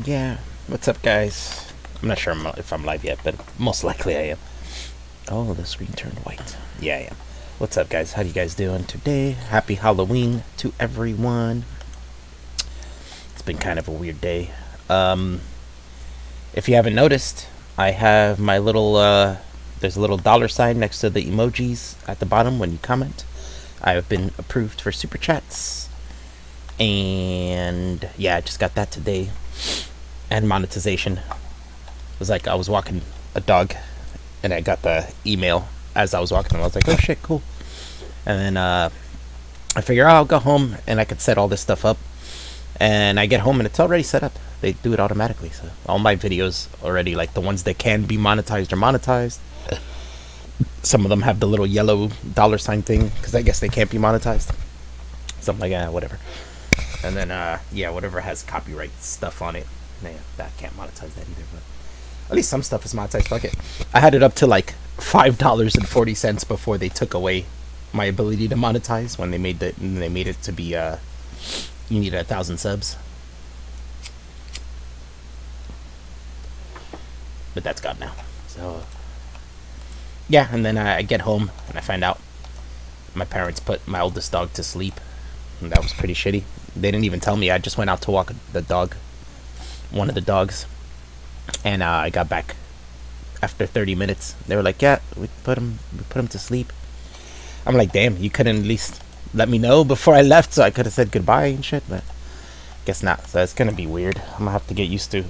Yeah, what's up, guys? I'm not sure if I'm live yet, but most likely I am. Oh, the screen turned white. Yeah, I am. What's up, guys? How you guys doing today? Happy Halloween to everyone. It's been kind of a weird day. If you haven't noticed, I have my little, there's a little dollar sign next to the emojis at the bottom when you comment. I have been approved for Super Chats. And yeah, I just got that today. And monetization. It was like I was walking a dog and I got the email as I was walking. I was like, oh shit, cool. And then I figure, oh, I'll go home and I could set all this stuff up. And I get home and it's already set up. They do it automatically. So all my videos already, like the ones that can be monetized, are monetized. Some of them have the little yellow dollar sign thing because I guess they can't be monetized. Something like that, whatever. And then, yeah, whatever has copyright stuff on it. Man, that can't monetize that either. But at least some stuff is monetized. Fuck it. I had it up to like $5.40 before they took away my ability to monetize when they made it to be you need 1,000 subs. But that's gone now. So yeah, and then I get home and I find out my parents put my oldest dog to sleep, and that was pretty shitty. They didn't even tell me. I just went out to walk the dog, one of the dogs, and I got back after 30 minutes. They were like, yeah, we put him to sleep. I'm like, damn, you couldn't at least let me know before I left so I could have said goodbye and shit, but guess not. So it's gonna be weird. I'm gonna have to get used to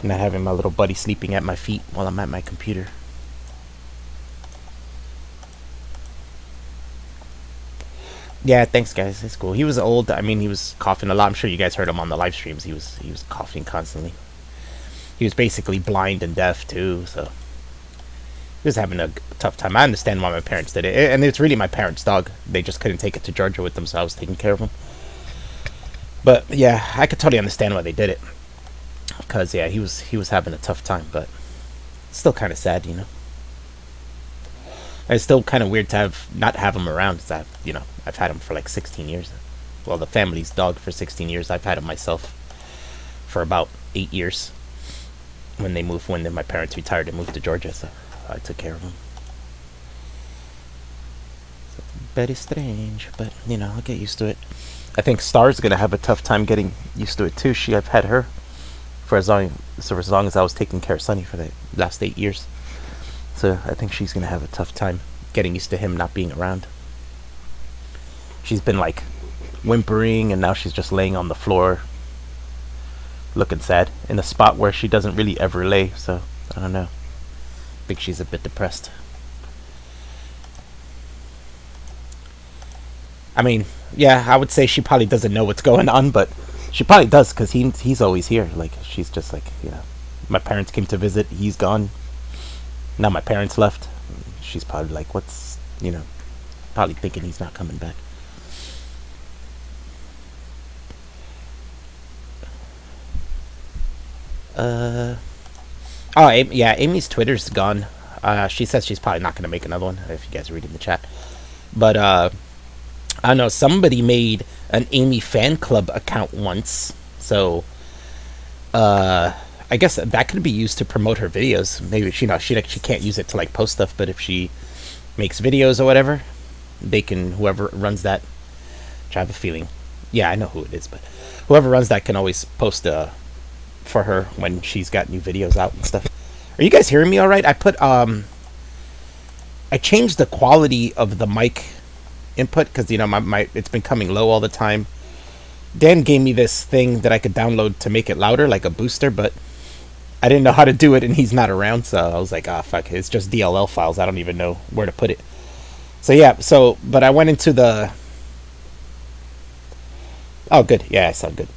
not having my little buddy sleeping at my feet while I'm at my computer. Yeah, thanks, guys. It's cool. He was old. I mean, he was coughing a lot. I'm sure you guys heard him on the live streams. He was coughing constantly. He was basically blind and deaf too, so he was having a tough time. I understand why my parents did it, and it's really my parents' dog. They just couldn't take it to Georgia with them, so I was taking care of him. But yeah, I could totally understand why they did it, because yeah, he was having a tough time. But it's still kind of sad, you know. It's still kind of weird to not have him around. Cause I've had him for like 16 years. Well, the family's dog for 16 years. I've had him myself for about 8 years. When my parents retired and moved to Georgia, so I took care of him. So, very strange, but you know, I'll get used to it. I think Star's gonna have a tough time getting used to it too. I've had her for as long as I was taking care of Sunny for the last 8 years. So I think she's gonna have a tough time getting used to him not being around. She's been like whimpering, and now she's just laying on the floor looking sad in a spot where she doesn't really ever lay. So I don't know, I think she's a bit depressed. I mean, yeah, I would say she probably doesn't know what's going on, but she probably does, because he's always here. Like, she's just like, you know, my parents came to visit, he's gone. Now my parents left. She's probably like, what's, you know, probably thinking he's not coming back. Oh, yeah, Amy's Twitter's gone. She says she's probably not going to make another one, if you guys are reading the chat. But, I know somebody made an Amy fan club account once. So, I guess that could be used to promote her videos. Maybe she can't use it to like post stuff, but if she makes videos or whatever, they can, whoever runs that, which I have a feeling, yeah, I know who it is, but whoever runs that can always post for her when she's got new videos out and stuff. Are you guys hearing me all right? I changed the quality of the mic input because, you know, my it's been coming low all the time. Dan gave me this thing that I could download to make it louder, like a booster, but I didn't know how to do it, and he's not around, so I was like, ah, fuck, it's just DLL files. I don't even know where to put it. So yeah, but I went into the... Oh, good. Yeah, I sound good.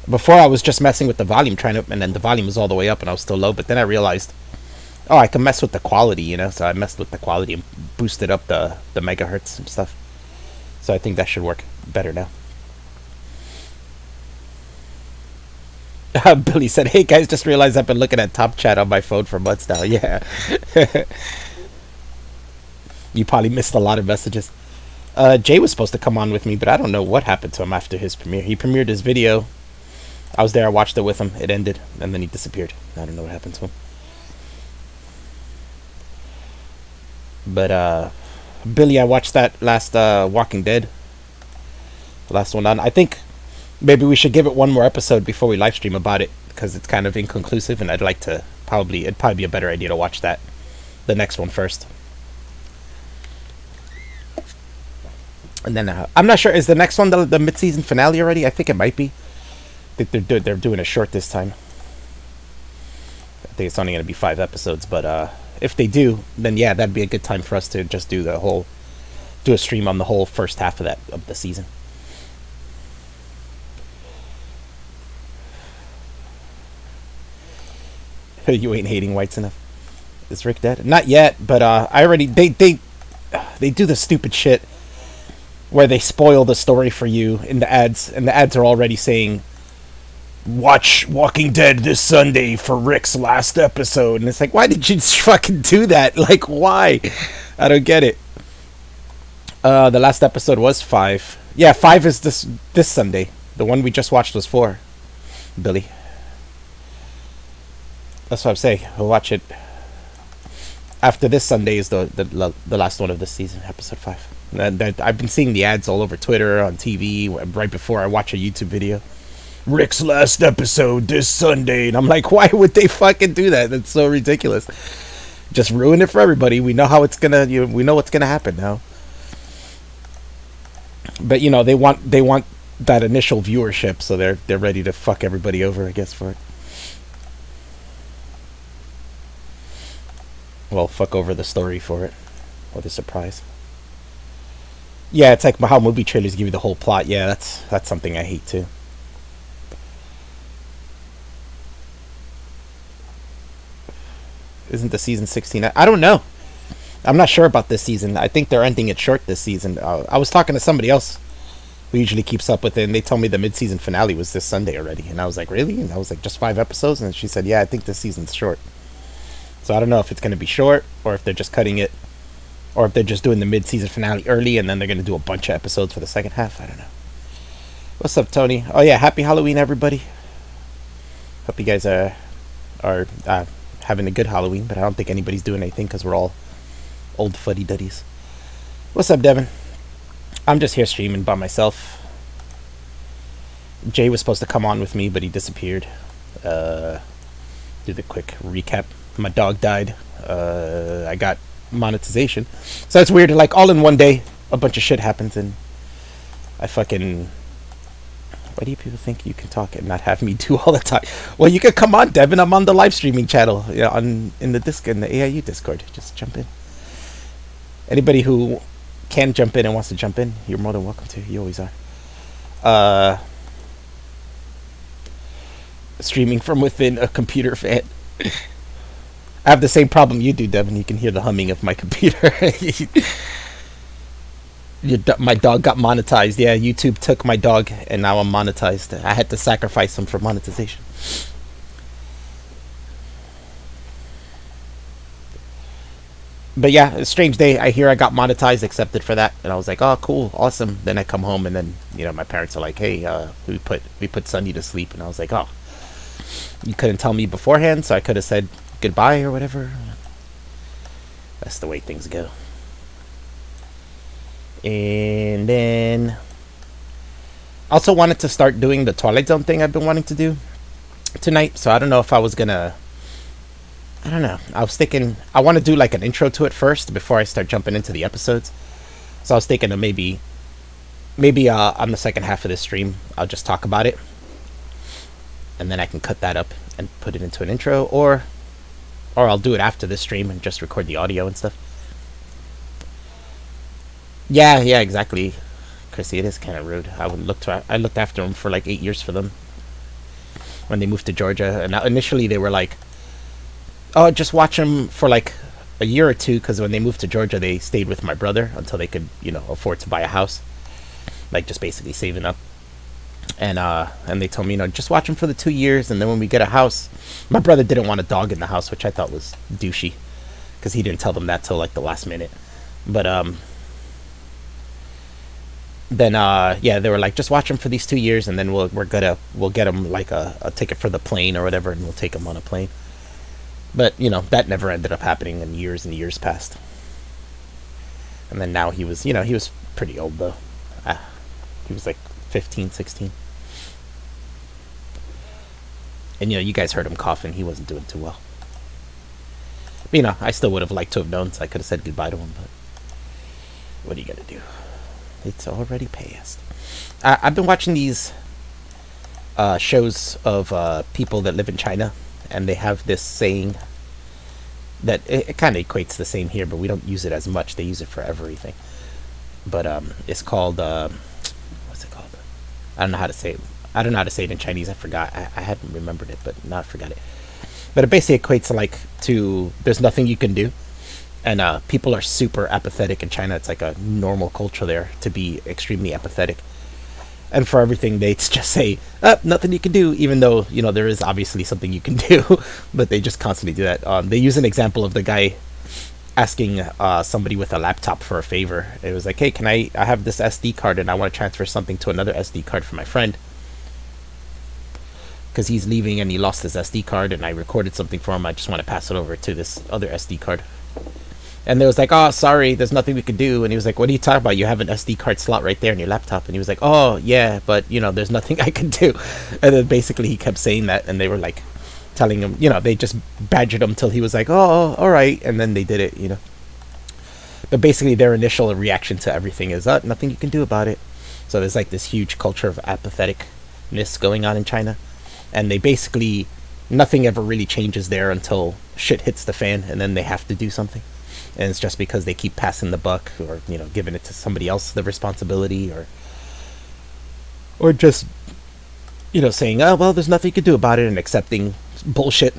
Before I was just messing with the volume, and then the volume was all the way up, and I was still low, but then I realized, oh, I can mess with the quality, you know, so I messed with the quality and boosted up the megahertz and stuff. So I think that should work better now. Billy said, hey guys, just realized I've been looking at Top Chat on my phone for months now. Yeah. You probably missed a lot of messages. Jay was supposed to come on with me, but I don't know what happened to him after his premiere. He premiered his video I was there. I watched it with him. It ended, and then he disappeared. I don't know what happened to him. But Billy, I watched that last Walking Dead. The last one on. I think maybe we should give it one more episode before we live stream about it, because it's kind of inconclusive, and I'd like to it'd probably be a better idea to watch the next one first. And then I'm not sure, is the next one the mid-season finale already? I think it might be. I think they're doing a short this time. I think it's only going to be 5 episodes, but if they do, then yeah, that'd be a good time for us to just do a stream on the whole first half of the season. You ain't hating whites enough. Is Rick dead? Not yet, but I already they do the stupid shit where they spoil the story for you in the ads, and the ads are already saying, "Watch Walking Dead this Sunday for Rick's last episode," and it's like, why did you fucking do that? Like, why? I don't get it. The last episode was 5. Yeah, 5 is this Sunday. The one we just watched was 4. Billy. That's what I'm saying. We'll watch it after this Sunday is the last one of this season, episode 5. And I've been seeing the ads all over Twitter, on TV, right before I watch a YouTube video. Rick's last episode this Sunday, and I'm like, why would they fucking do that? That's so ridiculous. Just ruin it for everybody. We know how it's gonna. We know what's gonna happen now. But you know, they want that initial viewership, so they're ready to fuck everybody over, I guess, for it. Well, fuck over the story for it, or the surprise. Yeah, it's like how movie trailers give you the whole plot. Yeah, that's something I hate too. Isn't the season 16? I don't know. I'm not sure about this season. I think they're ending it short this season. I was talking to somebody else who usually keeps up with it, and they told me the mid-season finale was this Sunday already. And I was like, really? And I was like, just 5 episodes? And she said, yeah, I think this season's short. So I don't know if it's going to be short, or if they're just cutting it, or if they're just doing the mid-season finale early, and then they're going to do a bunch of episodes for the second half. I don't know. What's up, Tony? Oh yeah, happy Halloween, everybody. Hope you guys are having a good Halloween, but I don't think anybody's doing anything because we're all old fuddy-duddies. What's up, Devin? I'm just here streaming by myself. Jay was supposed to come on with me, but he disappeared. Do the quick recap. My dog died. I got monetization. So it's weird, like all in one day, a bunch of shit happens, and I fucking... Why do you people think you can talk and not have me do all the time? Well, you can come on, Devin. I'm on the live streaming channel, in the AIU Discord. Just jump in. Anybody who can jump in and wants to jump in, you're more than welcome to. You always are. Streaming from within a computer fan. I have the same problem you do, Devin. You can hear the humming of my computer. My dog got monetized. Yeah, YouTube took my dog, and now I'm monetized. I had to sacrifice him for monetization. But yeah, a strange day. I hear I got monetized, accepted for that, and I was like, oh, cool, awesome. Then I come home, and then my parents are like, hey, we put Sunny to sleep, and I was like, oh, you couldn't tell me beforehand, so I could have said goodbye or whatever. That's the way things go. And then also wanted to start doing the Twilight Zone thing I've been wanting to do tonight. So I don't know if I was gonna, I don't know. I was thinking I want to do like an intro to it first before I start jumping into the episodes. So I was thinking of maybe on the second half of this stream I'll just talk about it, and then I can cut that up and put it into an intro, or I'll do it after this stream and just record the audio and stuff. Yeah, exactly, Chrissy. It is kind of rude. I looked after them for like 8 years for them when they moved to Georgia, and initially they were like, "Oh, just watch them for like a year or two," because when they moved to Georgia, they stayed with my brother until they could, afford to buy a house, like just basically saving up. And they told me, just watch them for the 2 years, and then when we get a house, my brother didn't want a dog in the house, which I thought was douchey, because he didn't tell them that till like the last minute, but then yeah, they were like, just watch him for these 2 years, and then we'll get him like a ticket for the plane or whatever, and we'll take him on a plane. But that never ended up happening, and years passed. And then now he was pretty old though. He was like 15, 16. And you guys heard him coughing. He wasn't doing too well. But, I still would have liked to have known, so I could have said goodbye to him. But what are you gonna do? It's already past. I've been watching these shows of people that live in China, and they have this saying that it kind of equates the same here, but we don't use it as much. They use it for everything. But it's called what's it called? I don't know how to say it. I don't know how to say it in Chinese. I forgot. I hadn't remembered it, but now I forgot it. But it basically equates to there's nothing you can do. And people are super apathetic in China. It's like a normal culture there to be extremely apathetic. And for everything, they just say, nothing you can do, even though, there is obviously something you can do. But they just constantly do that. They use an example of the guy asking somebody with a laptop for a favor. It was like, hey, can I have this SD card and I want to transfer something to another SD card for my friend. Because he's leaving and he lost his SD card and I recorded something for him. I just want to pass it over to this other SD card. And they was like, oh, sorry, there's nothing we could do. And he was like, what are you talking about? You have an SD card slot right there in your laptop. And he was like, oh, yeah, but, there's nothing I can do. And then basically he kept saying that. And they were like telling him, they just badgered him till he was like, oh, all right. And then they did it, But basically their initial reaction to everything is, nothing you can do about it. So there's like this huge culture of apatheticness going on in China. And they basically, nothing ever really changes there until shit hits the fan and then they have to do something. And it's just because they keep passing the buck or, giving it to somebody else, the responsibility, or just, saying, oh, well, there's nothing you can do about it and accepting bullshit.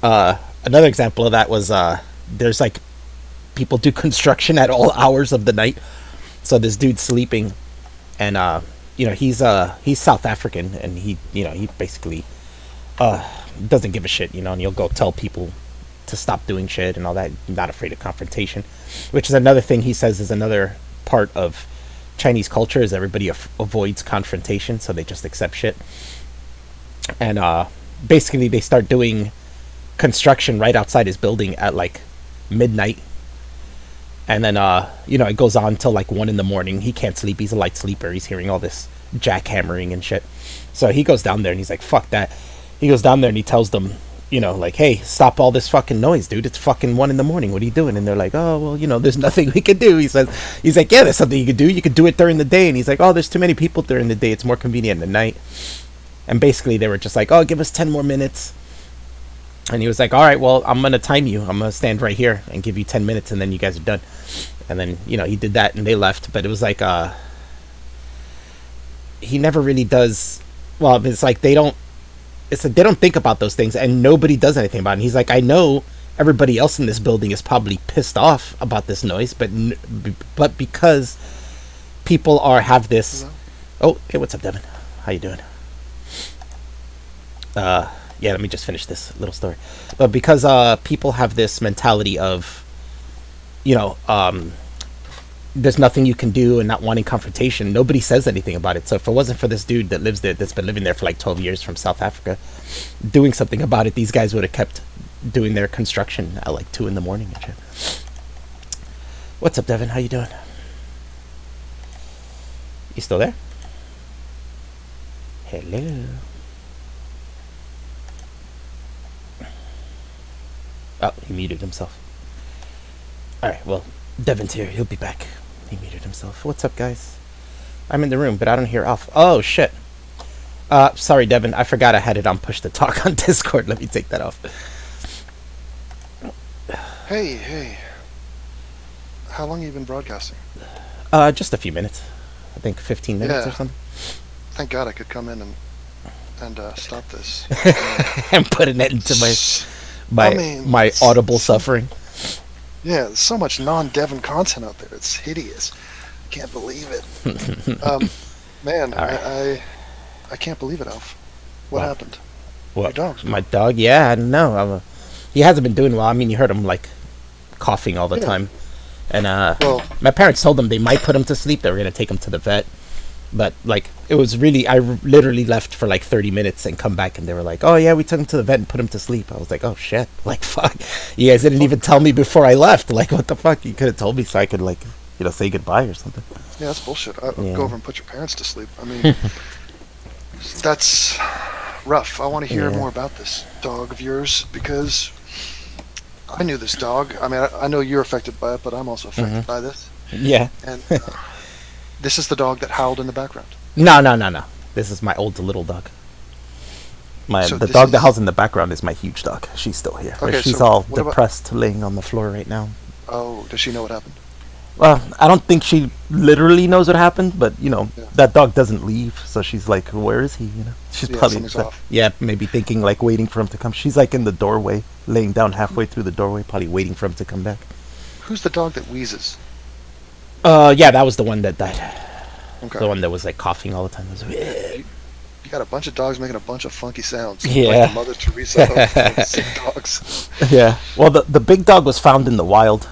Another example of that was there's like people do construction at all hours of the night. So this dude's sleeping and, he's South African and he basically doesn't give a shit, and he'll go tell people to stop doing shit and all that, not afraid of confrontation, which is another thing he says is another part of Chinese culture is everybody avoids confrontation, so they just accept shit. And basically they start doing construction right outside his building at like midnight. And then, it goes on till like 1 a.m. He can't sleep. He's a light sleeper. He's hearing all this jackhammering and shit. So he goes down there and he's like, fuck that. He goes down there and he tells them, like, hey, stop all this fucking noise, dude. It's fucking 1 a.m. What are you doing? And they're like, oh, well, there's nothing we can do. He's like, yeah, there's something you can do. You could do it during the day. And he's like, oh, there's too many people during the day. It's more convenient at night. And basically they were just like, oh, give us 10 more minutes. And he was like, all right, well, I'm going to time you. I'm going to stand right here and give you 10 minutes and then you guys are done. And then, he did that and they left. But it was like, he never really does. Well, it's like they don't think about those things and nobody does anything about it. And he's like, I know everybody else in this building is probably pissed off about this noise, but because people have this. Hello? Oh, hey, what's up, Devin? How you doing? Yeah, let me just finish this little story. But because people have this mentality of, there's nothing you can do and not wanting confrontation, nobody says anything about it. So if it wasn't for this dude that lives there, that's been living there for like 12 years from South Africa, doing something about it, these guys would have kept doing their construction at like 2 a.m. and shit. What's up, Devin? How you doing? You still there? Hello. Oh, he muted himself. Alright, well, Devin's here. He'll be back. He muted himself. What's up, guys? I'm in the room, but I don't hear Alpha. Oh, shit. Sorry, Devin. I forgot I had it on push to talk on Discord. Let me take that off. Hey. How long have you been broadcasting? Just a few minutes. I think 15 minutes or something. Thank God I could come in and stop this. And put an end to my audible suffering. Yeah, there's so much non-Devin content out there. It's hideous. Can't believe it. Man, right. I can't believe it, Alf. What happened? What? Your dog? My dog? Yeah, I don't know. He hasn't been doing well. I mean, you heard him like coughing all the time. And my parents told them they might put him to sleep. They were gonna take him to the vet, But like it was really, literally left for like 30 minutes and come back, and they were like, "Oh yeah, we took him to the vet and put him to sleep." I was like, "Oh shit!" Like fuck, you guys didn't even tell me before I left. Like what the fuck? You could have told me so I could like say goodbye or something. Yeah, that's bullshit. Go over and put your parents to sleep. I mean, that's rough. I want to hear more about this dog of yours because I knew this dog. I mean, I know you're affected by it, but I'm also affected by this. Yeah. And this is the dog that howled in the background. No. This is my old little dog. The dog that howls in the background is my huge dog. She's still here. Okay, she's all depressed, laying on the floor right now. Oh, does she know what happened? Well, I don't think she literally knows what happened, but that dog doesn't leave, so she's like, "Where is he?" She's probably maybe thinking like waiting for him to come. She's like in the doorway, laying down halfway through the doorway, probably waiting for him to come back. Who's the dog that wheezes? Yeah, that was the one that died. Okay. The one that was like coughing all the time. You got a bunch of dogs making a bunch of funky sounds. Yeah. Like the Mother Teresa of sick dogs. Yeah. Well, the big dog was found in the wild,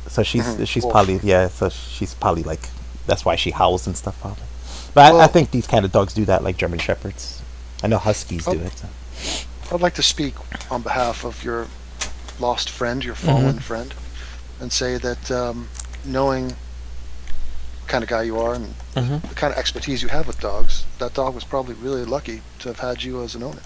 so she's Wolf. probably so she's probably like that's why she howls and stuff probably. But I think these kind of dogs do that, like German Shepherds. I know Huskies do it. So. I'd like to speak on behalf of your lost friend, your fallen friend, and say that knowing the kind of guy you are and the kind of expertise you have with dogs, that dog was probably really lucky to have had you as an owner.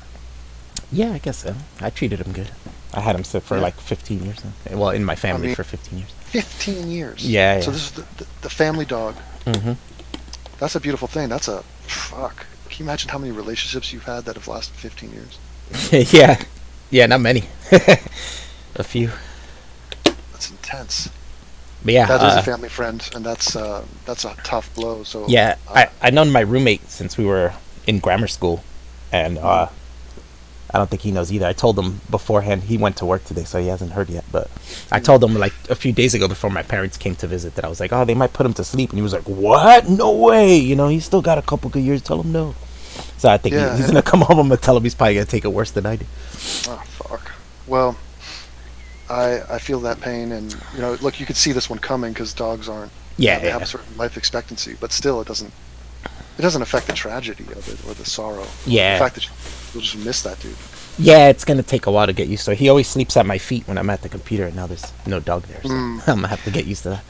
Yeah, I guess so. I treated him good. I had him for like 15 years. Well, in my family for 15 years. 15 years? Yeah. So this is the family dog. Mm-hmm. That's a beautiful thing. That's a... Fuck. Can you imagine how many relationships you've had that have lasted 15 years? Yeah. Yeah, not many. A few. That's intense. But yeah, that is a family friend, and that's a tough blow. So yeah, I known my roommate since we were in grammar school, and I don't think he knows either. I told him beforehand. He went to work today, so he hasn't heard yet. But I told him like a few days ago before my parents came to visit that I was like, "Oh, they might put him to sleep," and he was like, "What? No way! He's still got a couple good years. Tell him no." So I think he's gonna come home. I'm gonna tell him he's probably gonna take it worse than I did. Oh fuck. Well, I feel that pain, and look, you could see this one coming because dogs aren't. Yeah, they have a certain life expectancy, but still, it doesn't affect the tragedy of it or the sorrow. Yeah. The fact that you'll just miss that dude. Yeah, it's gonna take a while to get used to it. He always sleeps at my feet when I'm at the computer, and now there's no dog there, so I'm gonna have to get used to that.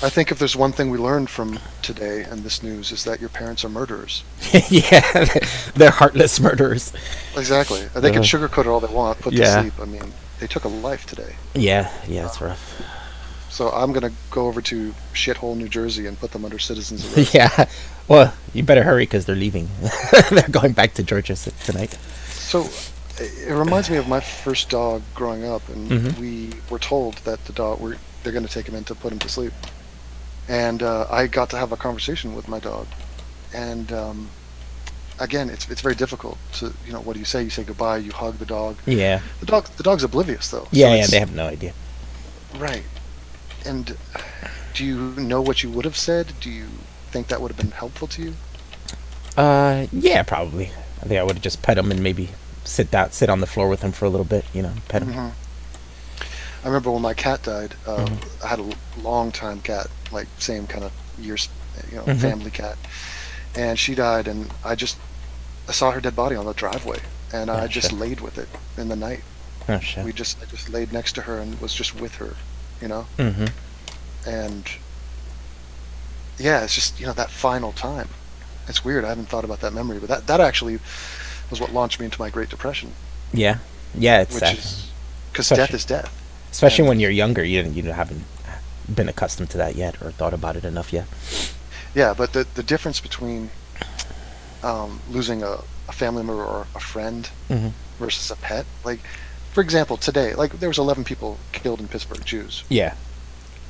I think if there's one thing we learned from today and this news is that your parents are murderers. Yeah, they're heartless murderers. Exactly. They can sugarcoat it all they want, put to sleep. I mean, they took a life today. Yeah, it's rough. So I'm going to go over to shithole New Jersey and put them under citizen's arrest. Yeah. Well, you better hurry because they're leaving. They're going back to Georgia tonight. So it reminds me of my first dog growing up, and we were told that they're going to take him in to put him to sleep. And I got to have a conversation with my dog. And again, it's very difficult to, what do you say? You say goodbye, you hug the dog. Yeah. The dog's oblivious, though. Yeah, they have no idea. Right. And do you know what you would have said? Do you think that would have been helpful to you? Yeah, probably. I think I would have just pet him and maybe sit on the floor with him for a little bit, pet him. I remember when my cat died, I had a long-time cat, like same kind of years, family cat. And she died, and I saw her dead body on the driveway, and I just laid with it in the night. Oh, shit. I just laid next to her and was just with her, And yeah, it's just, that final time. It's weird. I haven't thought about that memory, but that actually was what launched me into my Great Depression. Yeah. Yeah, it's sad. Because death is death. Especially when you're younger, you haven't been accustomed to that yet or thought about it enough yet. Yeah, but the difference between losing a family member or a friend versus a pet, like, for example, today, like, there was 11 people killed in Pittsburgh, Jews. Yeah.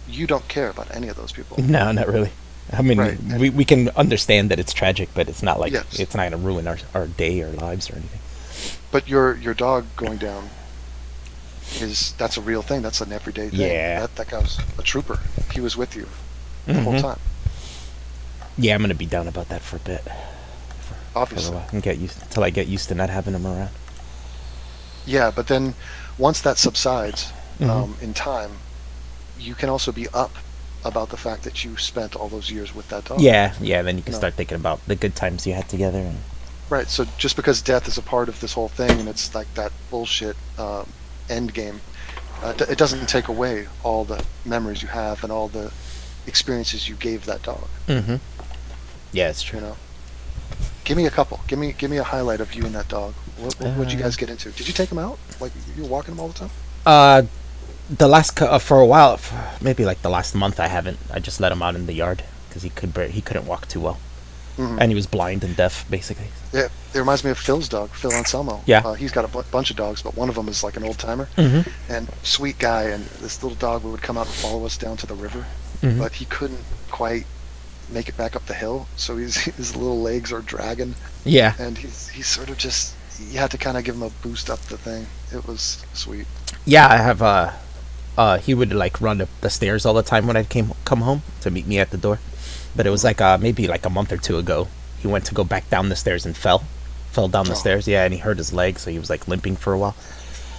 You don't care about any of those people. No, not really. I mean, right. we can understand that it's tragic, but it's not like yes. It's not going to ruin our day or lives or anything. But your dog going down that's a real thing. That's an everyday thing. Yeah. That guy was a trooper. He was with you the whole time. Yeah, I'm going to be down about that for a bit. Obviously. For a while, and until I get used to not having him around. Yeah, but then once that subsides in time, you can also be up about the fact that you spent all those years with that dog. Yeah, yeah. Then you can No. start thinking about the good times you had together. And Right. So just because death is a part of this whole thing, and it's like that bullshit end game, it doesn't take away all the memories you have and all the experiences you gave that dog. mm-hmm. Yeah, it's true. You know. Give me a couple. Give me a highlight of you and that dog. What'd you guys get into? Did you take him out? Like you were walking him all the time? The last for a while, maybe like the last month, I haven't. I just let him out in the yard because he couldn't walk too well, and he was blind and deaf, basically. Yeah, it reminds me of Phil's dog, Phil Anselmo. Yeah. He's got a bunch of dogs, but one of them is like an old timer, and sweet guy. And this little dog would come out and follow us down to the river, but he couldn't quite make it back up the hill, so his little legs are dragging. Yeah. And he's sort of just, you had to kind of give him a boost up the thing. It was sweet. Yeah, I have he would like run up the stairs all the time when I'd come home to meet me at the door. But it was like maybe like a month or two ago, he went to go back down the stairs and fell down the stairs. Yeah, and he hurt his leg, so he was like limping for a while.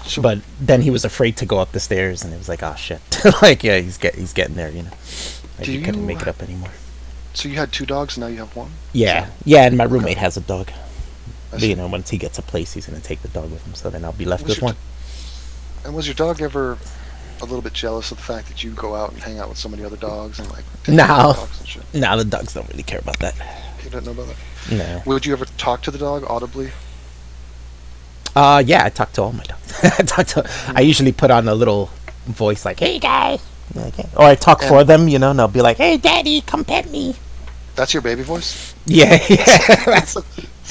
So, But then he was afraid to go up the stairs, and it was like, oh shit, like yeah, he's getting there, you know. Like, he couldn't make it up anymore. So you had 2 dogs, and now you have 1? Yeah, yeah, and my roommate has a dog. I But, see. you know, once he gets a place, he's gonna take the dog with him. So then I'll be left with your one. And was your dog ever a little bit jealous of the fact that you go out and hang out with so many other dogs and like take care No. of dogs and shit? Nah, the dogs don't really care about that. You don't know about that? No. Would you ever talk to the dog audibly? Yeah, I talk to all my dogs. I usually put on a little voice like, "Hey guys," okay. Or I talk for them, you know, and I'll be like, "Hey, Daddy, come pet me." That's your baby voice? Yeah, yeah, that's,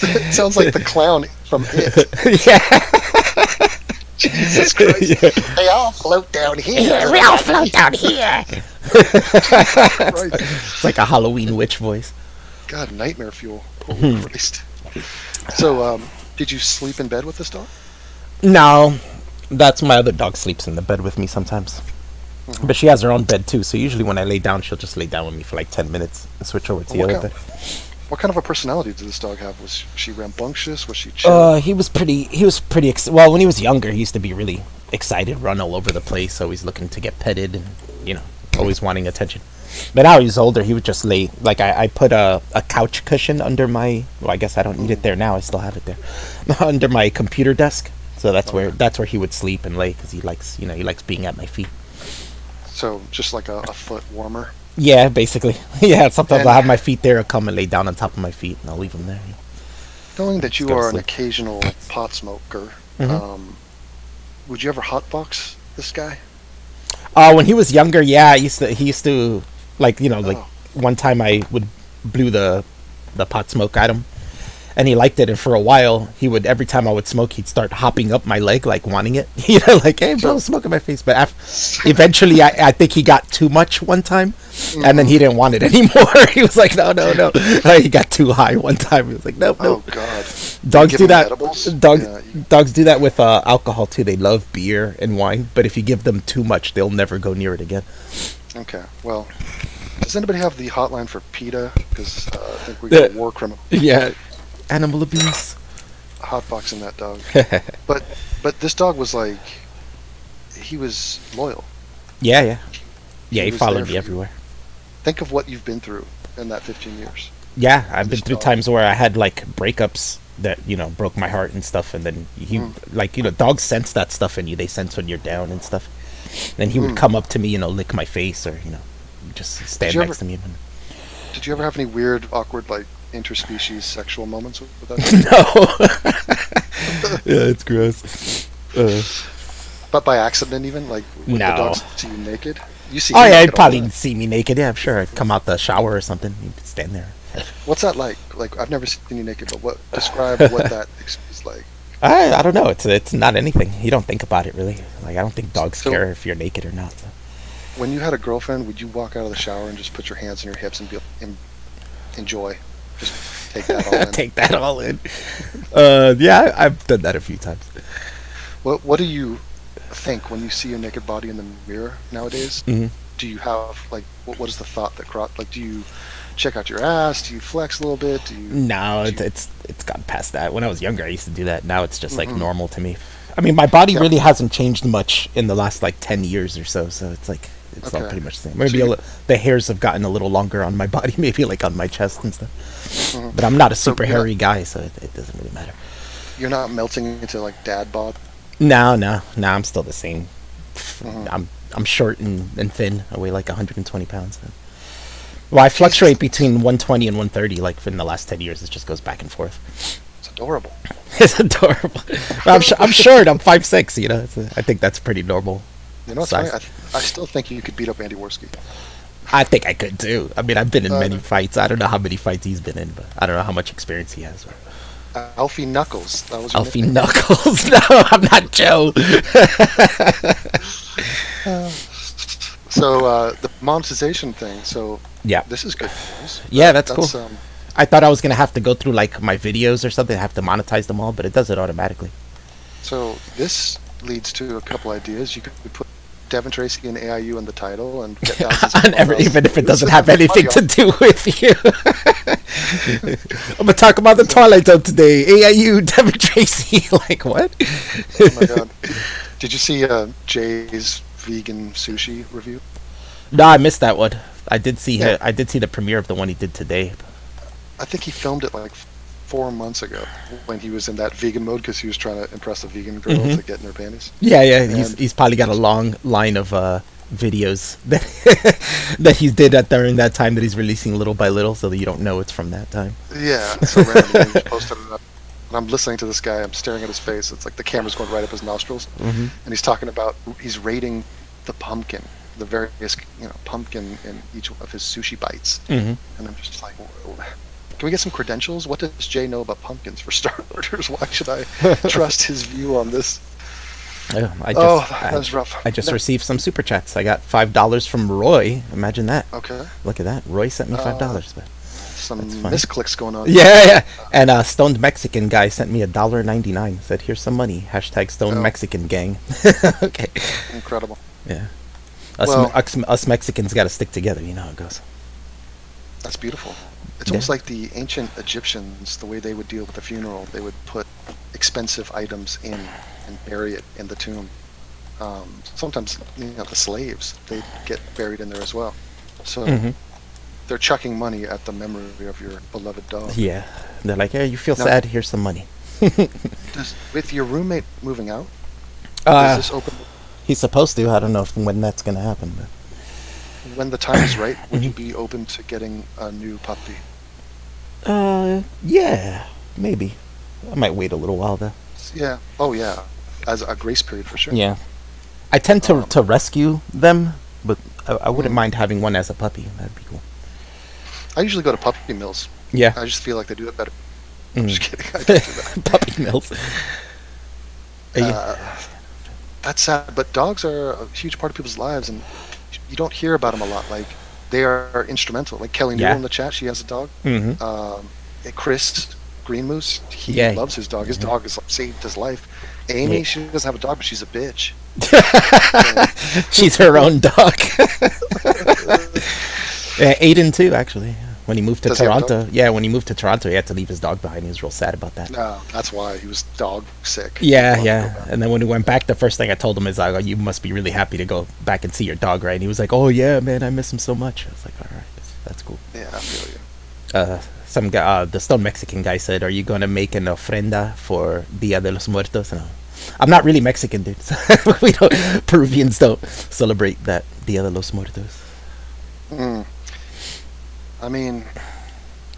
It sounds like the clown from It. yeah. Jesus Christ. Yeah. They all float down here. We all float down here. Right. It's like a Halloween witch voice. God, nightmare fuel. Holy Christ. So, did you sleep in bed with this dog? No, that's my other dog sleeps in the bed with me sometimes. But she has her own bed too, so usually when I lay down, she'll just lay down with me for like 10 minutes and switch over to the other bed. What kind of a personality did this dog have? Was she rambunctious? Was she chill? He was pretty well, when he was younger, he used to be really excited, run all over the place, always looking to get petted and, you know, always wanting attention. But now he's older, he would just lay, like I put a couch cushion under my, well, I guess I don't need it there now, I still have it there, under my computer desk. So that's where he would sleep and lay, because he likes being at my feet. So, just like a foot warmer? Yeah, basically. Yeah, sometimes I'll have my feet there, I'll come and lay down on top of my feet, and I'll leave them there. Knowing that you Just go to are an sleep. occasional pot smoker, would you ever hotbox this guy? When he was younger, yeah, he used to, like, you know, like, one time I would blew the pot smoke at him, and he liked it, and for a while, he would, every time I would smoke, he'd start hopping up my leg, like, wanting it, you know, like, hey, blow smoke in my face, but eventually, I think he got too much one time, and then he didn't want it anymore. He was like, no, like, he got too high one time. He was like, nope. Oh, God. Dogs Give do him that. edibles? Dogs do that with alcohol too. They love beer and wine, but if you give them too much, they'll never go near it again. Okay, well, does anybody have the hotline for PETA? Because I think we got a war criminal Yeah, animal abuse. hotboxing that dog. But this dog was like, he was loyal. Yeah. He was there followed for me you. everywhere. Think of what you've been through in that 15 years. Yeah, I've been This through dog. times where I had like breakups that, you know, broke my heart and stuff, and then he like, you know, dogs sense that stuff in you. They sense when you're down and stuff. And he would come up to me, you know, lick my face, or, you know, just stand you next ever- to me. Did you ever have any weird, awkward, like, interspecies sexual moments with that? No. Yeah, it's gross. But by accident, even? Like, would No. the dogs see you naked? You see Oh me yeah, naked he'd all probably the time. see me naked. Yeah, I'm sure. I'd come out the shower or something. He'd stand there. What's that like? Like, I've never seen you naked, but describe what that is like. I don't know. It's not anything. You don't think about it really. Like, I don't think dogs So- care if you're naked or not. So. When you had a girlfriend, would you walk out of the shower and just put your hands on your hips and enjoy? Just take that all in. Take that all in. Yeah, I've done that a few times. What do you think when you see a naked body in the mirror nowadays? Mhm. Do you have, like, what is the thought that like, do you check out your ass? Do you flex a little bit? Do you? No, do you- it's gone past that. When I was younger, I used to do that. Now it's just like normal to me. I mean, my body Yeah. really hasn't changed much in the last like 10 years or so. So it's like it's all Okay. pretty much the same. Maybe So the hairs have gotten a little longer on my body, maybe like on my chest and stuff. Mhm. But I'm not a So super you're not, hairy guy, so it doesn't really matter. you're not melting into like dad bod. No. I'm still the same. Mhm. I'm short and thin. I weigh like 120 pounds. Well, I fluctuate between 120 and 130. Like in the last 10 years, it just goes back and forth. It's adorable. It's adorable. Well, I'm short. I'm 5'6". You know, I think that's pretty normal. You know what's Size. funny? I still think you could beat up Andy Worski. I think I could too. I mean, I've been in many Uh, fights. I don't know how many fights he's been in, but I don't know how much experience he has. Alfie Knuckles. That was your Alfie nickname. Knuckles. No, I'm not Joe. So the monetization thing. So Yeah. this is good news. Yeah, that's cool. That's I thought I was gonna have to go through like my videos or something, have to monetize them all, but it does it automatically. so this leads to a couple ideas. You could put Devin Tracy and AIU in the title and get thousands of Even if it doesn't views. have anything to do with you. I'm gonna talk about the Twilight Zone today. AIU, Devin Tracy. Like what? Oh my god! Did you see Jay's vegan sushi review? No, I missed that one. I did see Yeah. I did see the premiere of the one he did today. I think he filmed it like 4 months ago when he was in that vegan mode because he was trying to impress a vegan girl Mhm. to get in her panties. Yeah, And- he's probably got a long line of videos that that he did during that time that he's releasing little by little, so that you don't know it's from that time. Yeah, so randomly he just posted it up. And I'm listening to this guy. I'm staring at his face. It's like the camera's going right up his nostrils, Mm-hmm. and he's talking about he's rating the pumpkin, the various pumpkin in each of his sushi bites. Mm-hmm. And I'm just like, can we get some credentials? What does Jay know about pumpkins for starters? Why should I trust his view on this? That was rough. I just No. received some super chats. I got $5 from Roy. Imagine that. Okay, Look at that. Roy sent me $5. But some That's fine. misclicks going on. yeah. And Stoned Mexican guy sent me $1.99. Said, "Here's some money." Hashtag Stoned Oh. Mexican gang. Okay. Incredible. Yeah. Well- Us Mexicans got to stick together. You know how it goes. That's beautiful. It's Yeah. almost like the ancient Egyptians, the way they would deal with a funeral. They would put expensive items in and bury it in the tomb. Sometimes, the slaves, they get buried in there as well. So Mm-hmm. they're chucking money at the memory of your beloved dog. Yeah. They're like, "Hey, you feel No. sad? Here's some money." With your roommate moving out, does this open He's supposed to. I don't know when that's gonna happen. But. when the time is right? Would you Mm-hmm. be open to getting a new puppy? Yeah, maybe. I might wait a little while though. Yeah. Oh yeah. As a grace period for sure. Yeah. I tend to Um, to rescue them, but I wouldn't Mm. mind having one as a puppy. That'd be cool. I usually go to puppy mills. Yeah. I just feel like they do it better. Mm. I'm just kidding. I don't do that. Puppy mills. That's sad, but dogs are a huge part of people's lives, and you don't hear about them a lot. Like, they are instrumental. Like Kelly Yeah. Newell in the chat, she has a dog. Mm-hmm. Chris Green Moose, he Yeah. loves his dog. His dog has saved his life. Amy, she doesn't have a dog, but she's a bitch. She's her own dog. Yeah, Aiden too, actually. When he moved to Does he have a dog? Toronto, yeah, when he moved to Toronto, he had to leave his dog behind. He was real sad about that. No, that's why he was dog sick. Yeah, He wanted to go yeah. back. And then when he went back, the first thing I told him is, "Oh, you must be really happy to go back and see your dog, right?" And he was like, "Oh yeah, man, I miss him so much." I was like, "All right, that's cool." Yeah, I feel you. Some guy, the Stone Mexican guy said, "Are you gonna make an ofrenda for Dia de los Muertos?" And I'm not really Mexican, dude. So we don't. Peruvians don't celebrate that Dia de los Muertos. Mm. I mean,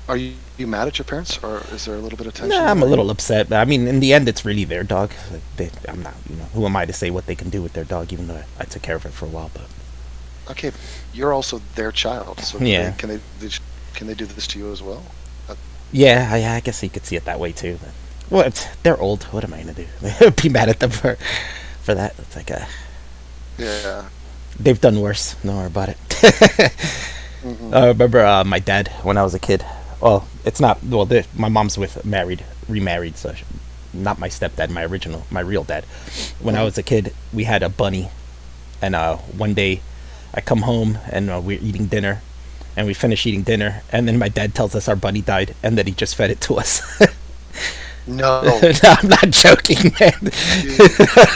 are you mad at your parents, or is there a little bit of tension? Nah, I'm a there? little upset, but I mean, in the end, it's really their dog. Like, I'm not, who am I to say what they can do with their dog? Even though I took care of it for a while, but Okay, you're also their child, so Yeah. can they do this to you as well? yeah, I guess you could see it that way too. But, well, they're old. What am I gonna do? Be mad at them for that? It's like Yeah. they've done worse. Don't worry about it. Mhm. I remember my dad when I was a kid. Well, it's not. Well, my mom's remarried, so not my stepdad, my real dad. When I was a kid, we had a bunny, and one day I come home and we're eating dinner, and we finish eating dinner, and then my dad tells us our bunny died, and that he just fed it to us. No. No, I'm not joking, man.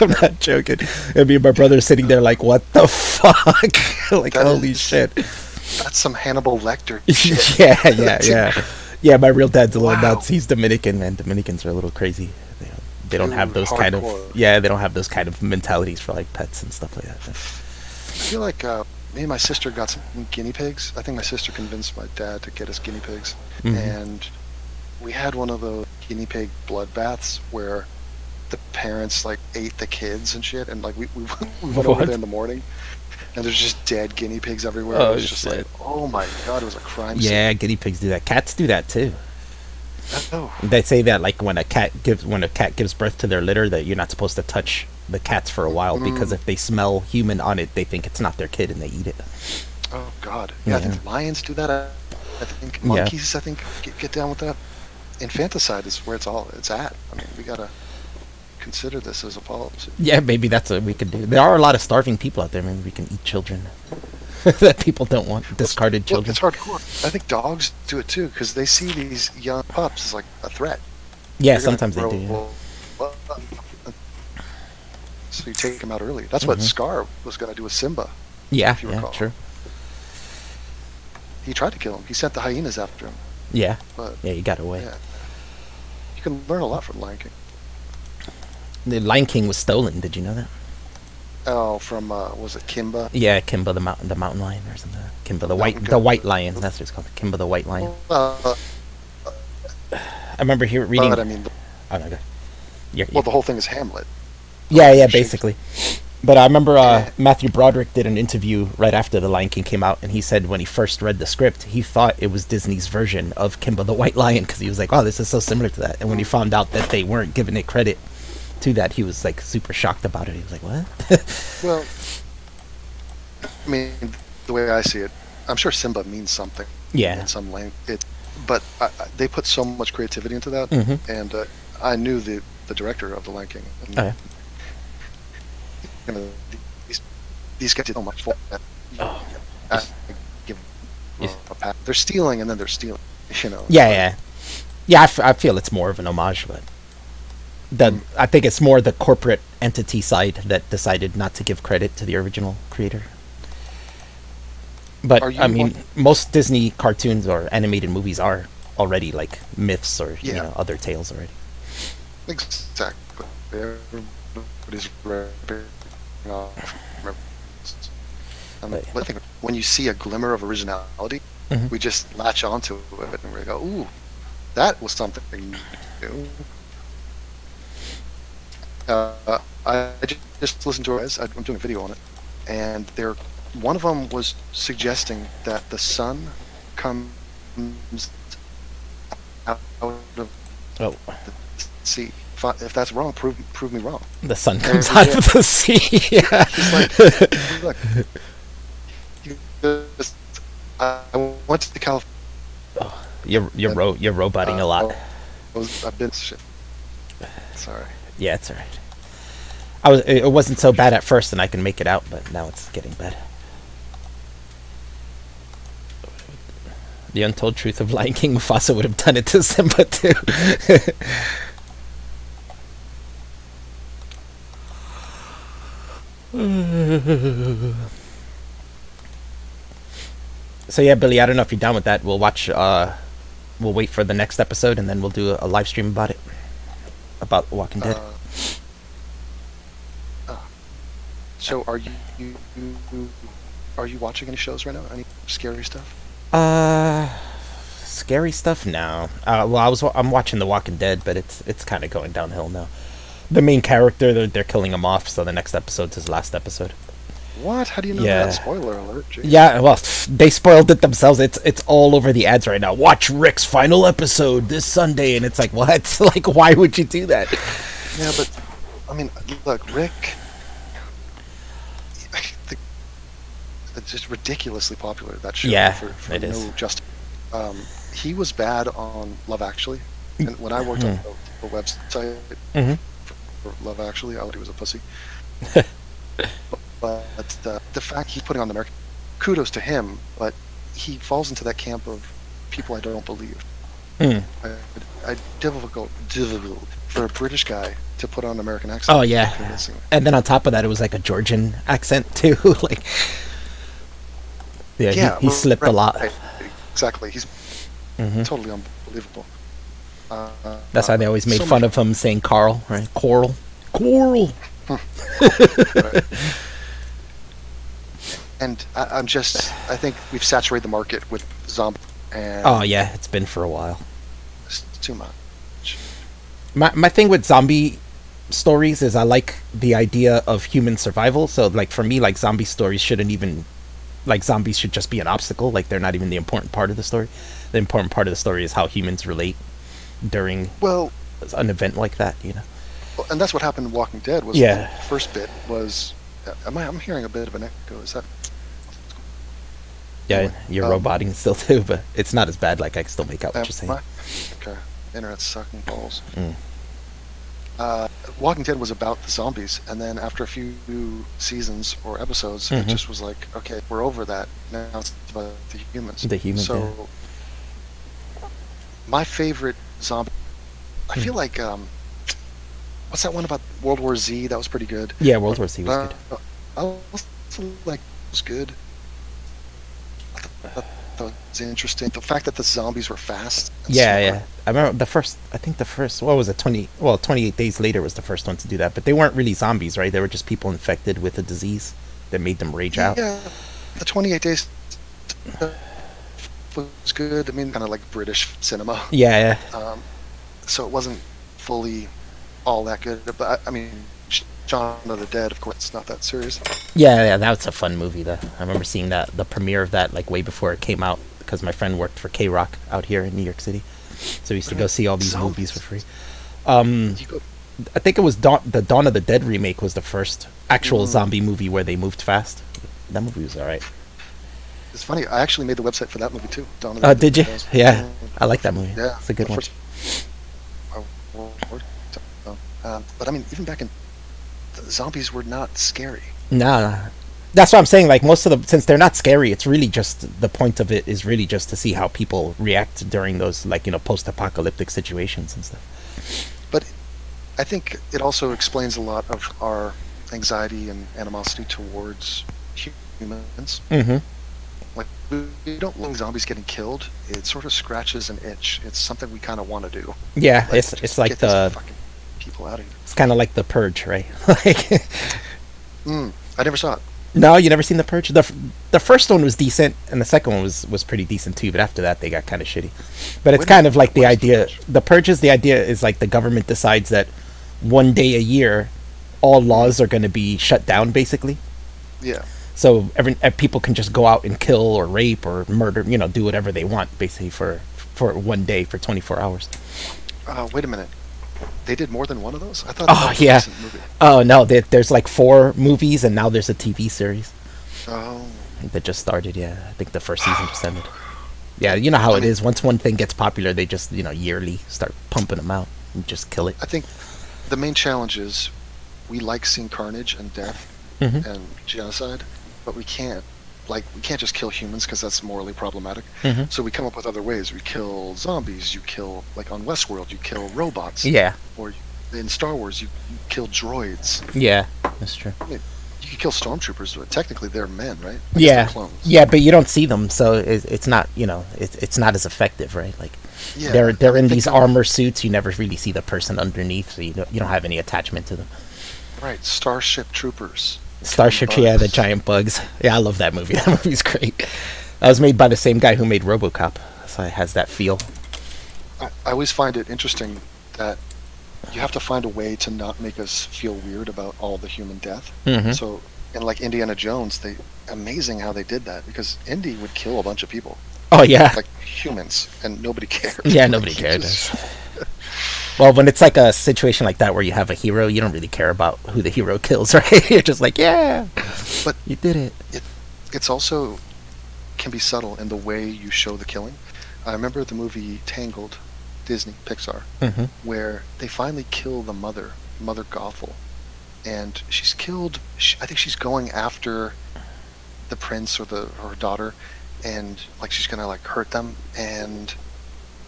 I'm not joking. And me and my brother sitting there like, what the fuck? Like, That holy is- shit. That's some Hannibal Lecter shit. Yeah. Yeah, my real dad's a little Wow. nuts. He's Dominican, man. Dominicans are a little crazy. They don't have Dude, those kind of hardcore. they don't have those kind of mentalities for like pets and stuff like that. I feel like me and my sister got some guinea pigs. I think my sister convinced my dad to get us guinea pigs, Mhm. and we had one of those guinea pig bloodbaths where the parents like ate the kids and shit, and like we went over What? there in the morning, and there's just dead guinea pigs everywhere. Oh, It was just shit. like, oh my god, it was a crime Yeah, guinea pigs do that. Cats do that too. scene. Oh, They say that like when a cat gives birth to their litter, that you're not supposed to touch the cats for a while because if they smell human on it, they think it's not their kid and they eat it. oh god. Yeah, I think lions do that. I think monkeys. I think get down with that. Infanticide is where it's at. I mean, we gotta consider this as a policy. Yeah, maybe that's what we could do. There are a lot of starving people out there. Maybe we can eat children that people don't want, discarded Well, children. it's hardcore. I think dogs do it too because they see these young pups as like a threat. Yeah, They're gonna sometimes they do. grow up. So you take them out early. That's what Scar was gonna do with Simba. Yeah, if you yeah, recall. true. He tried to kill him. He sent the hyenas after him. Yeah, But yeah, you got away. yeah, you can learn a lot from Lion King. The Lion King was stolen. Did you know that? Oh, from was it Kimba? Yeah, Kimba the mountain lion or something. Kimba the Mountain white goat. lion. That's what it's called. Kimba the white lion. Uh, I remember reading. but I mean, Oh no, go. You're, well, the whole thing is Hamlet. yeah, Shakespeare. basically. But I remember Yeah. Matthew Broderick did an interview right after The Lion King came out, and he said when he first read the script, he thought it was Disney's version of Kimba the White Lion because he was like, "Oh, this is so similar to that." And when he found out that they weren't giving it credit to that, he was like super shocked about it. He was like, "What?" Well, I mean, the way I see it, I'm sure Simba means something Yeah. in some language. But they put so much creativity into that, Mhm. and I knew the director of The Lion King. And, Oh, yeah. you know, these guys did so much for that. Oh. I give them a pat. They're stealing, and then they're stealing. You know. Yeah. I feel it's more of an homage, but I think it's more the corporate entity side that decided not to give credit to the original creator. But Are you I mean, one- most Disney cartoons or animated movies are already like myths or Yeah. other tales already. Exactly. Everybody's ripping off. Right. I think when you see a glimmer of originality, Mhm. we just latch onto it and we go, "Ooh, that was something new." I just listened to it. I'm doing a video on it, and one of them was suggesting that the sun comes out of Oh, the sea. If that's wrong, prove me wrong. the sun There comes we out go. of the sea. Yeah. Just like, look, I went to California. You're roboting a lot. I've been shit. Sorry. Yeah, it's alright. It wasn't so bad at first, and I can make it out, but now it's getting bad. The untold truth of Lion King. Mufasa would have done it to Simba too. So yeah, Billy, I don't know if you're down with that. We'll watch. We'll wait for the next episode, and then we'll do a live stream about it, about Walking Dead. So are you watching any shows right now? Any scary stuff? Scary stuff? No. Well, I'm watching The Walking Dead, but it's kind of going downhill now. The main character, they're killing him off, so the next episode's his last episode. What? How do you know Yeah. that? Spoiler alert. Jeez. Yeah, well, they spoiled it themselves. It's all over the ads right now. Watch Rick's final episode this Sunday, and it's like, what? Like, why would you do that? Yeah, but I mean, look, Rick. It's just ridiculously popular, that show. Yeah, for it no is. justice. He was bad on Love Actually, and when I worked on the website Mhm. for Love Actually, I thought he was a pussy. But the fact he's putting on the American, kudos to him, but he falls into that camp of people I don't believe. Mm. Difficult for a British guy to put on an American accent. Oh yeah, Convincingly. and then on top of that, it was like a Georgian accent too. Like, yeah, Yeah, he slipped a lot. right, exactly. He's Hmm. totally unbelievable. Uh, That's why they always made so fun much, of him saying Carl, right? Coral, coral. right. And I think we've saturated the market with zombie, and Oh yeah, it's been for a while. it's too much. My thing with zombie stories is I like the idea of human survival. So like for me, like zombie stories shouldn't even, like zombies should just be an obstacle. Like they're not even the important part of the story. The important part of the story is how humans relate during Well, an event like that. You know. and that's what happened in Walking Dead. Was Yeah. the first bit was. I'm hearing a bit of an echo. Is that? Yeah, Anyway, you're roboting still too, but it's not as bad. Like I can still make out what you're saying. Okay, internet's sucking balls. Mm. Walking Dead was about the zombies, and then after a few seasons or episodes, it Mhm. just was like, okay, we're over that. Now it's about the humans. The humans, So, my favorite zombie, I feel like, what's that one about World War Z? That was pretty good. Yeah, World War Z was good. I also like it was good. That was interesting. The fact that the zombies were fast. And Yeah, smart. yeah. I remember the first. I think the first. What was it? 28 days later was the first one to do that. But they weren't really zombies, right? They were just people infected with a disease that made them rage out. Yeah, the 28 days was good. I mean, kind of like British cinema. Yeah, yeah. So it wasn't fully all that good. But I mean, Shaun of the Dead, of course, it's not that serious. Yeah, yeah, that was a fun movie. Though I remember seeing the premiere of that like way before it came out because my friend worked for K Rock out here in New York City, so we used to go see all these movies for free. You go, I think it was the Dawn of the Dead remake was the first actual zombie movie where they moved fast. That movie was alright. it's funny. I actually made the website for that movie too. Dawn of the Dead. Did you? Yeah, I like that movie. Yeah, It's a good the one. first- but I mean, even back in the zombies were not scary. Nah, that's what I'm saying. Like most of them, since they're not scary, it's really just the point of it is really just to see how people react during those like post-apocalyptic situations and stuff. But I think it also explains a lot of our anxiety and animosity towards humans. Mm-hmm. Like we don't like zombies getting killed. It sort of scratches an itch. It's something we kind of want to do. Yeah, Like, it's like get these the fucking people out of here. it's kind of like the Purge, right? Like, I never saw it. no, you never seen the Purge. The first one was decent, and the second one was pretty decent too. But after that, they got kind of shitty. But it's Wait a kind minute, of like the what's idea. The Purge is the idea is like the government decides that one day a year, all laws are going to be shut down, basically. Yeah. So people can just go out and kill or rape or murder, do whatever they want, basically for one day for 24 hours. Wait a minute. They did more than one of those? I thought Oh that was a yeah. recent movie. Oh no, there's like 4 movies and now there's a TV series Oh. that just started. Yeah, I think the first season just ended. Yeah, you know how it is. Once one thing gets popular, they just yearly start pumping them out and just kill it. I think the main challenge is we like seeing carnage and death Mhm. and genocide, but we can't just kill humans because that's morally problematic. Mhm. So we come up with other ways. We kill zombies. You kill, like on Westworld, you kill robots. Yeah, Or in Star Wars, you kill droids. yeah, that's true. I mean, you can kill stormtroopers, but technically they're men, right? I guess Yeah, they're clones. yeah, but you don't see them, so it's not it's not as effective, right? Like Yeah, they're in think these of- armor suits. You never really see the person underneath, so you don't have any attachment to them. Right, Starship Troopers. Starship, Killing yeah, the bugs. giant bugs. Yeah, I love that movie. That movie's great. That was made by the same guy who made RoboCop, so it has that feel. I always find it interesting that you have to find a way to not make us feel weird about all the human death. Mhm. So, and like Indiana Jones, amazing how they did that because Indy would kill a bunch of people, Oh yeah, like humans, and nobody cared. yeah, Like, nobody he cared. just- Well, when it's like a situation like that where you have a hero, you don't really care about who the hero kills, right? You're just like, yeah, But you did it. it's also can be subtle in the way you show the killing. I remember the movie Tangled, Disney, Pixar, Mm-hmm. where they finally kill the mother, Mother Gothel, and she's killed. I think she's going after the prince or her daughter, and like she's gonna like hurt them, and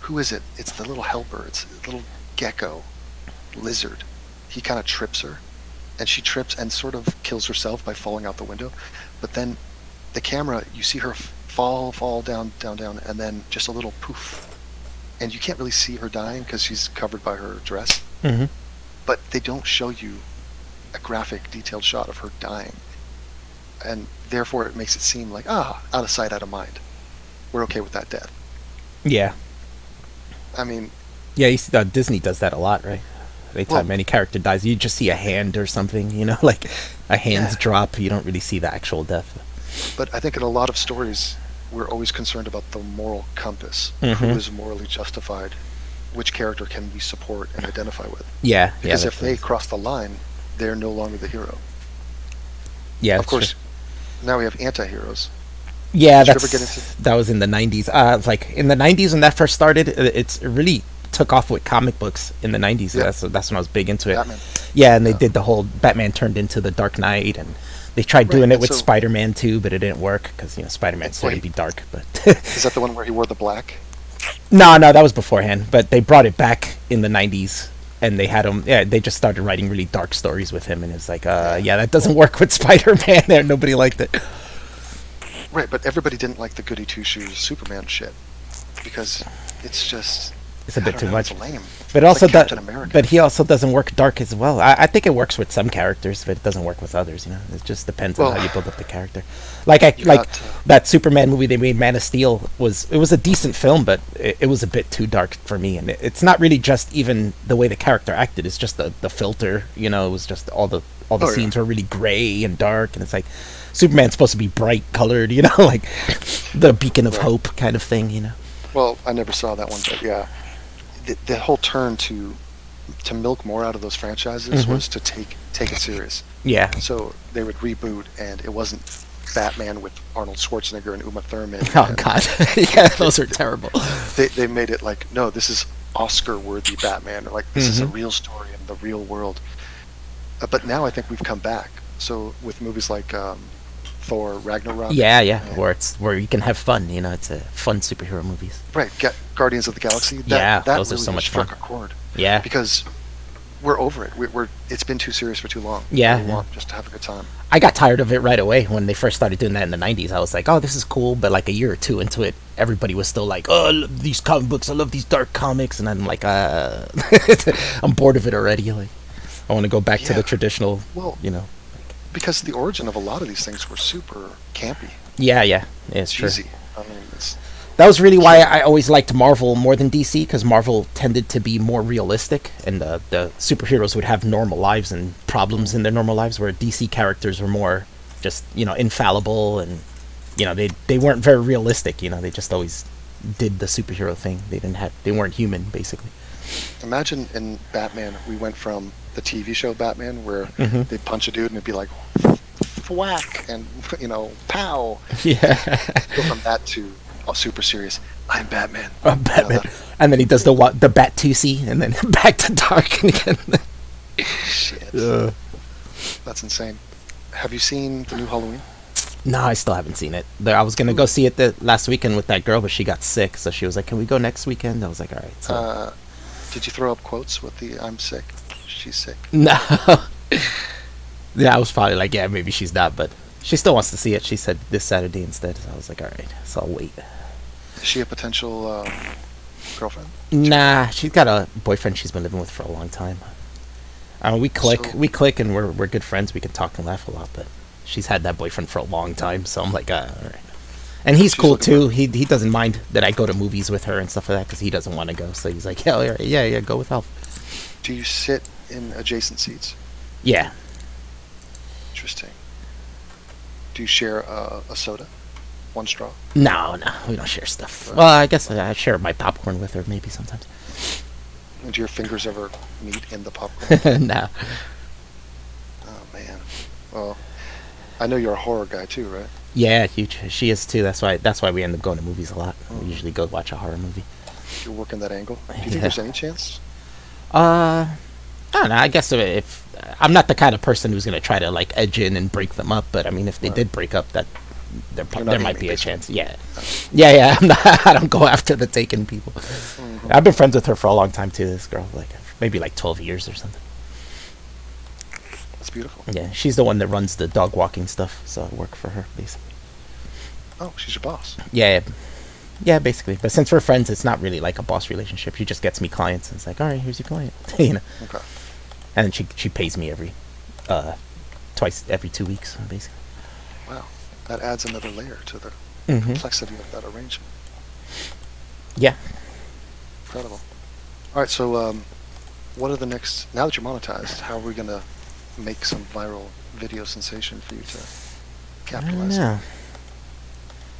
who is it? It's the little helper. It's a little gecko, lizard. He kind of trips her, and she trips and sort of kills herself by falling out the window. But then the camera, you see her fall down, and then just a little poof. And you can't really see her dying because she's covered by her dress. Mm-hmm. But they don't show you a graphic, detailed shot of her dying. And therefore it makes it seem like, out of sight, out of mind. We're okay with that death. Yeah. I mean... Yeah, you see, Disney does that a lot, right? Anytime any character dies, you just see a hand or something, you know? Like, a hand's drop, you don't really see the actual death. But I think in a lot of stories, we're always concerned about the moral compass. Mm-hmm. Who is morally justified? Which character can we support and identify with? Yeah. Because if they cross the line, they're no longer the hero. Yeah, of course, now we have anti-heroes. Yeah, that was in the 90s. Like, in the 90s when that first started, it really took off with comic books in the 90s. Yeah. That's when I was big into it. Batman. Yeah, and they did the whole Batman turned into the Dark Knight, and they tried doing it with Spider-Man too, but it didn't work because, you know, Spider-Man's supposed to be dark. But is that the one where he wore the black? No, that was beforehand. But they brought it back in the 90s, and they had him. Yeah, they just started writing really dark stories with him, and it's like, that doesn't work with Spider-Man. There, nobody liked it. Right, but everybody didn't like the goody two-shoes Superman shit because it's a bit too much. Lame. But also, but he also doesn't work dark as well. I think it works with some characters, but it doesn't work with others. You know, it just depends on how you build up the character. Like that Superman movie they made, Man of Steel, was a decent film, but it was a bit too dark for me. And it's not really just even the way the character acted; it's just the filter. You know, it was just all the scenes were really gray and dark, and it's like Superman's supposed to be bright colored. You know, like the beacon of hope kind of thing. You know. Well, I never saw that one, but yeah. The whole turn to milk more out of those franchises was to take it serious. Yeah. So they would reboot, and it wasn't Batman with Arnold Schwarzenegger and Uma Thurman. Oh God, yeah, those are terrible. They made it like, no, this is Oscar-worthy Batman. Or like this is a real story in the real world. But now I think we've come back. So with movies like Thor, Ragnarok. Yeah, where you can have fun. You know, it's a fun superhero movies. Right, Guardians of the Galaxy. That those really are so much fun. Struck a chord. Yeah, because we're over it. It's been too serious for too long. Yeah, we want just to have a good time. I got tired of it right away when they first started doing that in the 90s. I was like, oh, this is cool, but like a year or two into it, everybody was still like, oh, I love these comic books. I love these dark comics, and I'm like, I'm bored of it already. Like, I want to go back to the traditional. Well, you know. Because the origin of a lot of these things were super campy. Yeah, it's cheesy. True. I mean, that was really why I always liked Marvel more than DC, because Marvel tended to be more realistic, and the superheroes would have normal lives and problems in their normal lives, where DC characters were more just, you know, infallible, and, you know, they weren't very realistic. You know, they just always did the superhero thing. They weren't human, basically. Imagine in Batman, we went from the TV show Batman, where they'd punch a dude and it'd be like, whack, and, you know, pow. Yeah. Go from that to super serious, I'm Batman. I'm Batman. And then he does the Bat 2C, and then back to dark again. Shit. That's insane. Have you seen the new Halloween? No, I still haven't seen it. I was going to go see it the last weekend with that girl, but she got sick, so she was like, can we go next weekend? I was like, all right. So. Did you throw up quotes with the I'm sick, she's sick? No. Yeah, I was probably like, yeah, maybe she's not, but she still wants to see it. She said this Saturday instead, so I was like, all right, so I'll wait. Is she a potential girlfriend? Nah, she's got a boyfriend she's been living with for a long time. We click, and we're good friends. We can talk and laugh a lot, but she's had that boyfriend for a long time, so I'm like, all right. And he's cool too. He doesn't mind that I go to movies with her and stuff like that, because he doesn't want to go. So he's like, yeah, go with Alf. Do you sit in adjacent seats? Yeah. Interesting. Do you share a soda? One straw? No, we don't share stuff. Right. Well, I guess I share my popcorn with her maybe sometimes. And do your fingers ever meet in the popcorn? No. Oh man. Well, I know you're a horror guy too, right? Yeah, huge. She is too. That's why we end up going to movies a lot. We usually go watch a horror movie. You're working that angle. Do you think there's any chance? I don't know. I guess if I'm not the kind of person who's gonna try to like edge in and break them up, but I mean, if they did break up, that there might be a chance. Yeah, yeah. I don't go after the taken people. I've been friends with her for a long time too. This girl, like maybe like 12 years or something. That's beautiful. Yeah, she's the one that runs the dog walking stuff, so I work for her basically. Oh, she's your boss. Yeah, yeah, basically. But since we're friends, it's not really like a boss relationship. She just gets me clients, and it's like, all right, here's your client, you know. Okay. And she pays me twice every 2 weeks, basically. Wow, that adds another layer to the complexity of that arrangement. Yeah. Incredible. All right, so what are the next? Now that you're monetized, how are we gonna make some viral video sensation for you to capitalize on?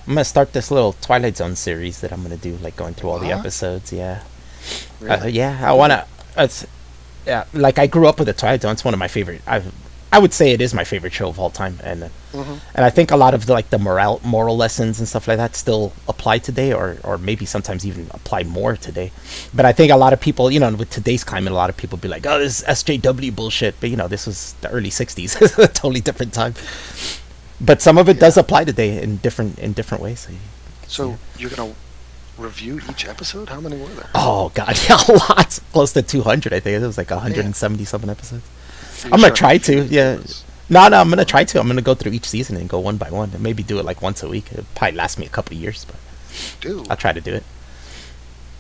I'm gonna start this little Twilight Zone series that I'm gonna do, like going through all the episodes. Yeah. Really? Yeah, I wanna. Yeah, like I grew up with the Twilight Zone. It's one of my favorite. I would say it is my favorite show of all time, and I think a lot of the moral lessons and stuff like that still apply today, or maybe sometimes even apply more today. But I think a lot of people, you know, with today's climate, a lot of people be like, "Oh, this is SJW bullshit," but you know, this was the early '60s. It's a totally different time. But some of it does apply today in different ways. So you're gonna review each episode? How many were there? Oh god, yeah, a lot. Close to 200, I think. It was like 170 something episodes. I'm gonna try to, yeah. No, I'm gonna try to. I'm gonna go through each season and go one by one, and maybe do it like once a week. It'll probably last me a couple of years, but I'll try to do it.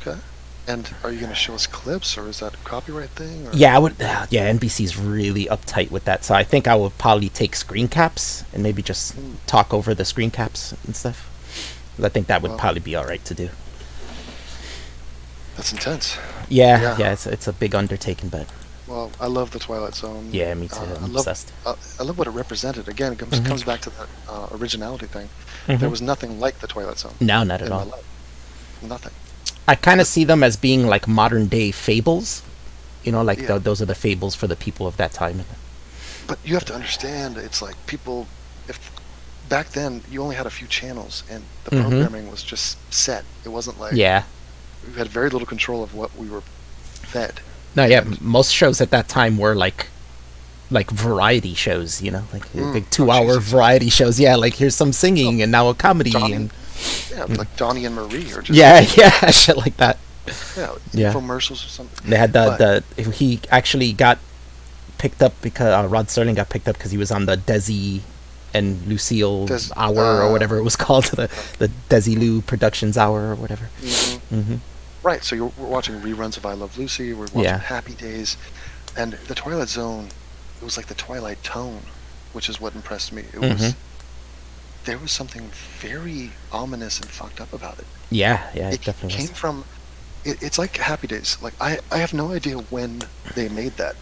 Okay. And are you gonna show us clips, or is that a copyright thing? Or? Yeah, I would. Yeah, NBC's really uptight with that, so I think I would probably take screen caps and maybe just talk over the screen caps and stuff. I think that would probably be all right to do. That's intense. Yeah, it's a big undertaking, but. Well, I love the Twilight Zone. Yeah, me too. I'm obsessed. I love what it represented. Again, it comes back to that originality thing. There was nothing like the Twilight Zone. No, not at all. Nothing. I kind of see them as being like modern day fables. You know, like those are the fables for the people of that time. But you have to understand, it's like people, if back then you only had a few channels and the programming was just set. It wasn't like we had very little control of what we were fed. No, yeah, most shows at that time were like variety shows, you know, like 2-hour variety shows. Yeah, like here's some singing and now a comedy like Donnie and Marie or just shit like that. Yeah, infomercials or something. They had he actually got picked up because Rod Serling got picked up because he was on the Desi and Lucille hour or whatever it was called, the Desilu Productions hour or whatever. Right, so we're watching reruns of I Love Lucy, we're watching Happy Days, and the Twilight Zone, it was like the Twilight tone, which is what impressed me. It was, there was something very ominous and fucked up about it. Yeah, it definitely came from, it's like Happy Days. Like, I have no idea when they made that.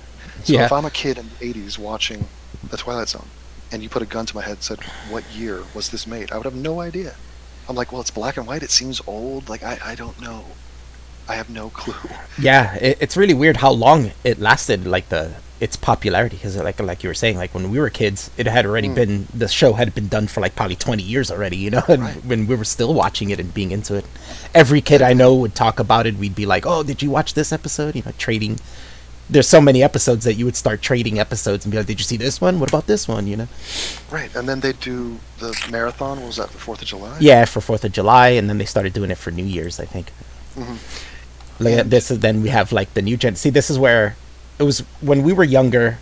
So if I'm a kid in the 80s watching the Twilight Zone, and you put a gun to my head and said, what year was this made? I would have no idea. I'm like, well, it's black and white, it seems old, like, I don't know. I have no clue. Yeah, it's really weird how long it lasted, like its popularity, because like you were saying, like when we were kids, it had already been, the show had been done for like probably 20 years already, you know, and when we were still watching it and being into it. Every kid I know would talk about it. We'd be like, oh, did you watch this episode? You know, trading. There's so many episodes that you would start trading episodes and be like, did you see this one? What about this one? You know? Right, and then they do the marathon. What was that, the 4th of July? Yeah, for 4th of July, and then they started doing it for New Year's, I think. Like, then we have like the new gen. See, this is where it was when we were younger.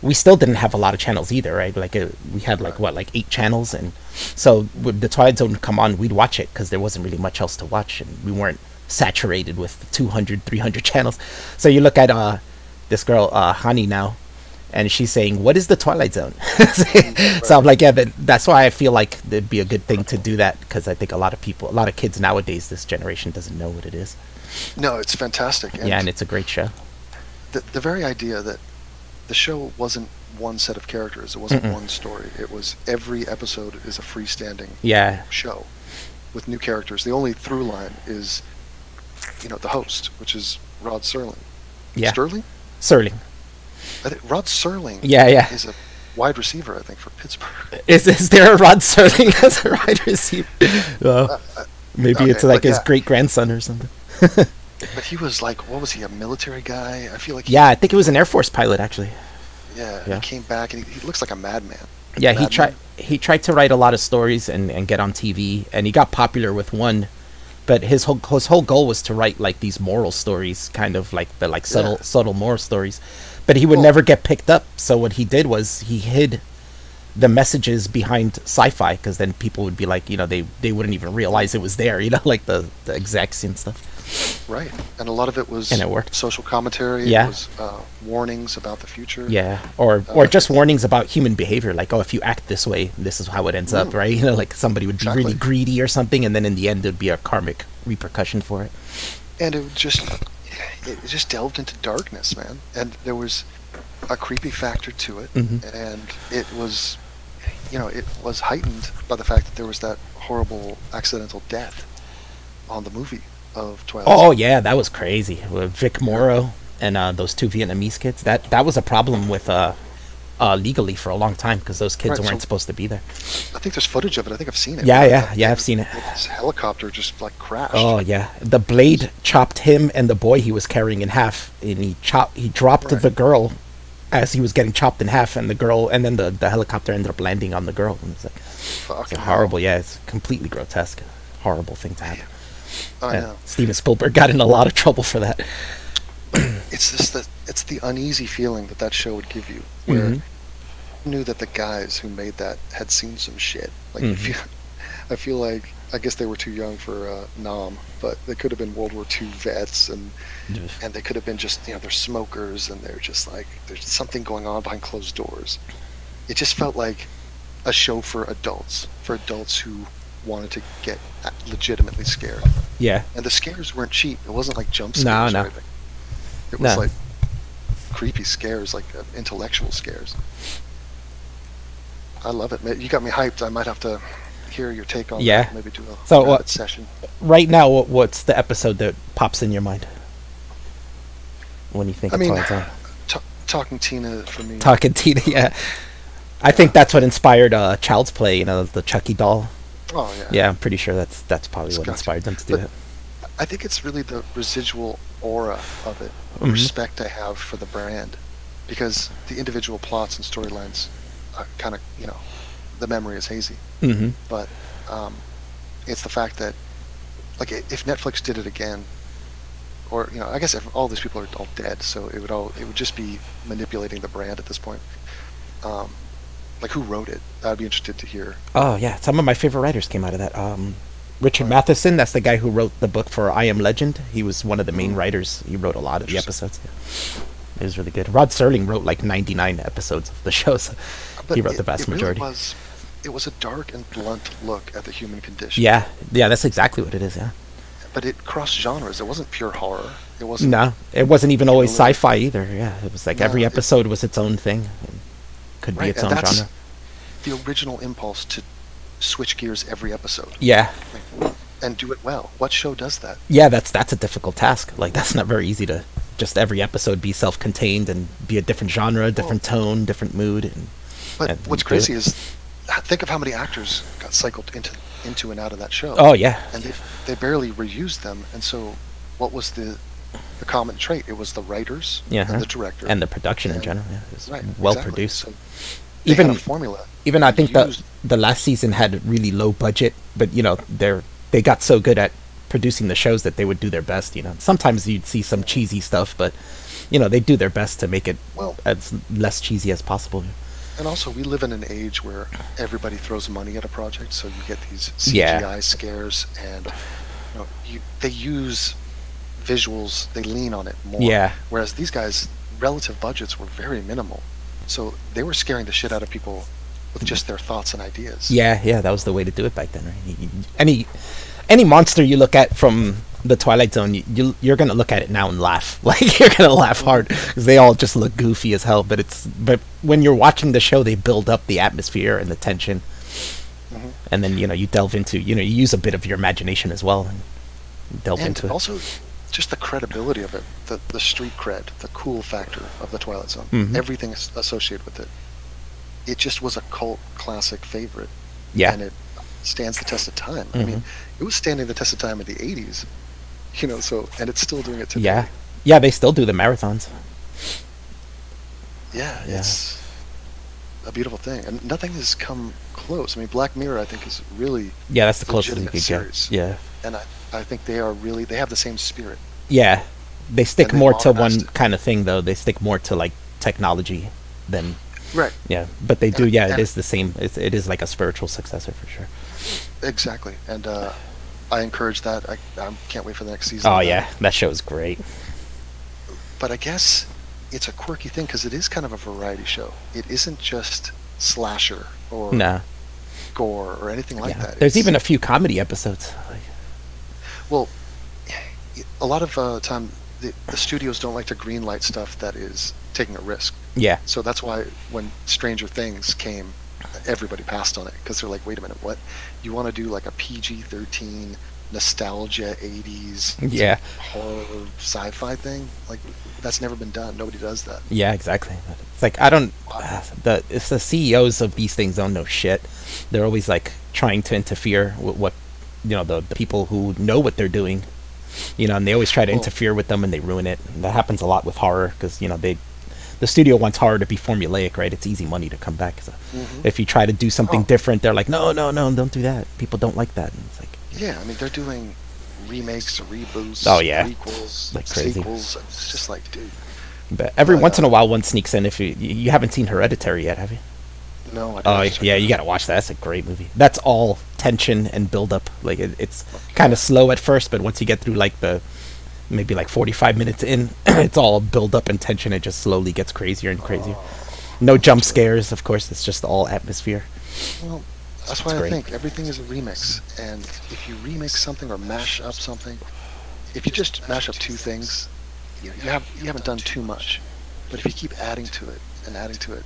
We still didn't have a lot of channels either, right? Like we had like 8 channels, and so when the Twilight Zone would come on, we'd watch it because there wasn't really much else to watch, and we weren't saturated with 200, 300 channels. So you look at this girl Hani now, and she's saying, "What is the Twilight Zone?" So I'm like, yeah, that's why I feel like it'd be a good thing to do that, because I think a lot of kids nowadays, this generation doesn't know what it is. No, it's fantastic. And it's a great show. The very idea that the show wasn't one set of characters, it wasn't one story. It was every episode is a freestanding show with new characters. The only through line is, you know, the host, which is Rod Serling. Yeah. Sterling? Serling. I think Rod Serling is a wide receiver, I think, for Pittsburgh. Is there a Rod Serling as a wide receiver? Maybe it's like his great-grandson or something. But he was like, what was he, a military guy? I feel like I think he was an Air Force pilot, actually. Yeah. He came back, and he looks like a madman. Yeah, Mad Men. he tried to write a lot of stories and get on TV, and he got popular with one. But his whole goal was to write like these moral stories, kind of like the like Yeah. subtle moral stories. But he would Well, never get picked up. So what he did was he hid the messages behind sci-fi, because then people would be like, they wouldn't even realize it was there, like the execs and stuff. right. And a lot of it was And it worked. social commentary. Yeah. It was warnings about the future. Yeah, or just warnings about human behavior, like, oh, if you act this way, this is how it ends up, right? Like somebody would be Exactly. really greedy or something, and then in the end there'd be a karmic repercussion for it. And it just delved into darkness, man. And there was a creepy factor to it, and it was heightened by the fact that there was that horrible accidental death on the movie of Twilight. Oh yeah, that was crazy with Vic Morrow and those two Vietnamese kids. That was a problem with legally for a long time, because those kids Right, weren't so- supposed to be there. I think there's footage of it. I think I've seen it. Yeah, I've seen it. This helicopter just like crashed. Oh yeah, the blade chopped him and the boy he was carrying in half, and he dropped Right. the girl as he was getting chopped in half, and then the helicopter ended up landing on the girl. And it's like, Fucking it's horrible. Yeah, it's completely grotesque, horrible thing to happen. hell. I Yeah, know. Steven Spielberg got in a lot of trouble for that. It's the uneasy feeling that show would give you, where you knew that the guys who made that had seen some shit. Like I feel like, I guess they were too young for Nam, but they could have been World War II vets, and they could have been just, they're smokers, and they're just like, there's something going on behind closed doors. It just felt like a show for adults who wanted to get legitimately scared. Yeah, And the scares weren't cheap. It wasn't like jump No, scares no. or anything. It was No. like creepy scares, like intellectual scares. I love it. You got me hyped. I might have to hear your take on Yeah. that. Maybe do a So, rapid session. right now, what's the episode that pops in your mind when you think I of mean, Twilight Zone? Talking Tina for me. Talking Tina, yeah. I think that's what inspired Child's Play, the Chucky doll. Oh yeah. Yeah, I'm pretty sure that's probably what Gotcha. inspired them to do But it. I think it's really the residual aura of it, Mhm. respect I have for the brand, because the individual plots and storylines kind of, the memory is hazy. Mm-hmm. But it's the fact that, like, if Netflix did it again, or I guess if all these people are all dead, so it would just be manipulating the brand at this point. Like, who wrote it? I'd be interested to hear. Oh yeah, some of my favorite writers came out of that. Richard Matheson, that's the guy who wrote the book for I Am Legend. He was one of the main writers. He wrote a lot of the episodes. Yeah. It was really good. Rod Serling wrote like 99 episodes of the show, so But he wrote the vast majority. It was a dark and blunt look at the human condition. Yeah, that's exactly what it is. Yeah. But it crossed genres. It wasn't pure horror. It wasn't. No, it wasn't even always Thriller. sci-fi either. Yeah, it was like No, every it- episode was its own thing. Could be Right, its and own that's genre. the original impulse to switch gears every episode. Yeah, And do it well. What show does that? yeah, that's a difficult task. Like, that's not very easy to just every episode be self-contained and be a different genre, different tone, different mood. But and what's do crazy it. is, think of how many actors got cycled into and out of that show. Oh yeah, And they barely reused them. And so, what was the common trait? It was the writers yeah, and the director and the production in and- general. Yeah, it was right, well exactly. produced. So they Even had a formula. even I They think used- the last season had really low budget, but they got so good at producing the shows that they would do their best. Sometimes you'd see some cheesy stuff, but they do their best to make it Well, as less cheesy as possible. and also we live in an age where everybody throws money at a project, so you get these Yeah. CGI scares, and they use visuals, they lean on it more. Yeah. Whereas these guys, relative budgets were very minimal, so they were scaring the shit out of people with just their thoughts and ideas. Yeah, that was the way to do it back then, right? Any monster you look at from the Twilight Zone, you're gonna look at it now and laugh. Like, you're gonna laugh hard because they all just look goofy as hell. But when you're watching the show, they build up the atmosphere and the tension, and then you delve into you use a bit of your imagination as well and delve And into it. also, just the credibility of it, the street cred, the cool factor of the Twilight Zone, Mhm. everything associated with it. It just was a cult classic favorite. Yeah. And it stands the test of time. I Mhm. mean, it was standing the test of time in the 80s, and it's still doing it today. Yeah, they still do the marathons. Yeah, Yeah. it's a beautiful thing, and nothing has come close. I mean, Black Mirror, I think, is really Yeah, that's the closest you legitimate could series, get. Yeah. and I think they have the same spirit. Yeah. They stick And they more to one modernized it. kind of thing, though. They stick more to like technology than. Right. Yeah, but they do. And- Yeah, it and- is the same. It is like a spiritual successor for sure. Exactly, and I encourage that. I can't wait for the next season. Oh of that. yeah, that show is great. But I guess it's a quirky thing because it is kind of a variety show. It isn't just slasher or Nah. gore or anything like Yeah. that. There's It's- even a few comedy episodes. Like, well, a lot of time the studios don't like to greenlight stuff that is taking a risk. yeah. So that's why when Stranger Things came, everybody passed on it because they're like, wait a minute, what? You want to do like a PG-13 nostalgia 80s Yeah. horror sci-fi thing? Like that's never been done. Nobody does that. Yeah, exactly. It's like I don't. It's the CEOs of these things don't know shit. They're always like trying to interfere with what, the people who know what they're doing. And they always try to Well- interfere with them and they ruin it. And that happens a lot with horror because the studio wants horror to be formulaic, right? It's easy money to come back. So if you try to do something Oh. different, they're like, no, don't do that. People don't like that. And it's like, Yeah, I mean they're doing remakes, reboots, Oh, yeah. prequels, Like crazy. sequels. It's just like, dude, but every But, once in a while, one sneaks in. If you haven't seen Hereditary yet, have you? no. I Oh don't check yeah, it you out. gotta watch that. That's a great movie. That's all tension and build up. Like it's kind of slow at first, but once you get through like maybe like 45 minutes in, it's all build up and tension. It just slowly gets crazier and crazier. No jump scares, of course. It's just all atmosphere. Well, that's It's why I great. think everything is a remix. And if you remix something or mash up something, if you just mash up two things, you haven't done too much. But if you keep adding to it and adding to it,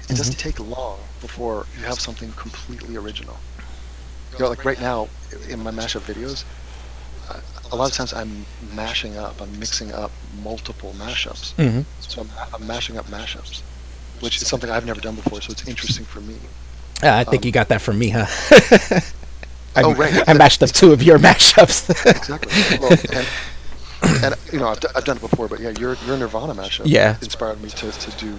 it doesn't take long before you have something completely original. Like right now in my mashup videos, a lot of times I'm mixing up multiple mashups. Mm-hmm. So I'm mashing up mashups, which is something I've never done before. So it's interesting for me. I think you got that from me, huh? Oh, right. I mashed up two of your mashups. Exactly. Well, and I've done it before, but yeah, your Nirvana mashup Yeah. inspired me to do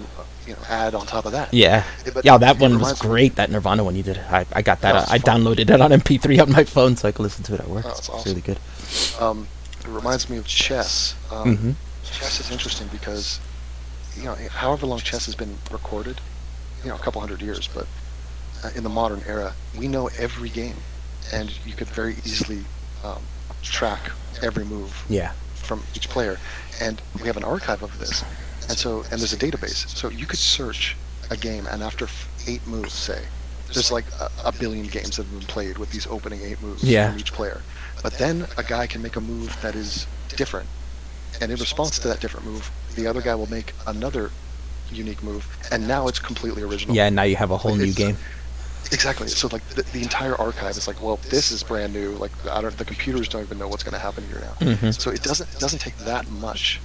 add on top of that. Yeah. But Yeah, that it one was reminds me- great. That Nirvana one you did. I got that. That was I fun. downloaded it on MP3 on my phone so I could listen to it at work. Oh, that's It's really good. It reminds me of chess. Mhm. Chess is interesting because however long chess has been recorded, a couple hundred years, but in the modern era, we know every game, and you could very easily track every move Yeah. from each player, and we have an archive of this, and there's a database, so you could search a game, and after 8 moves, say, there's like a billion games that have been played with these opening 8 moves Yeah. from each player, but then a guy can make a move that is different, and in response to that different move, the other guy will make another unique move, and now it's completely original. Yeah, now you have a whole Like, new it's- game. Exactly. So like the entire archive is like, well, this is brand new. Like the computers don't even know what's going to happen here now. Mhm. So it doesn't take that much,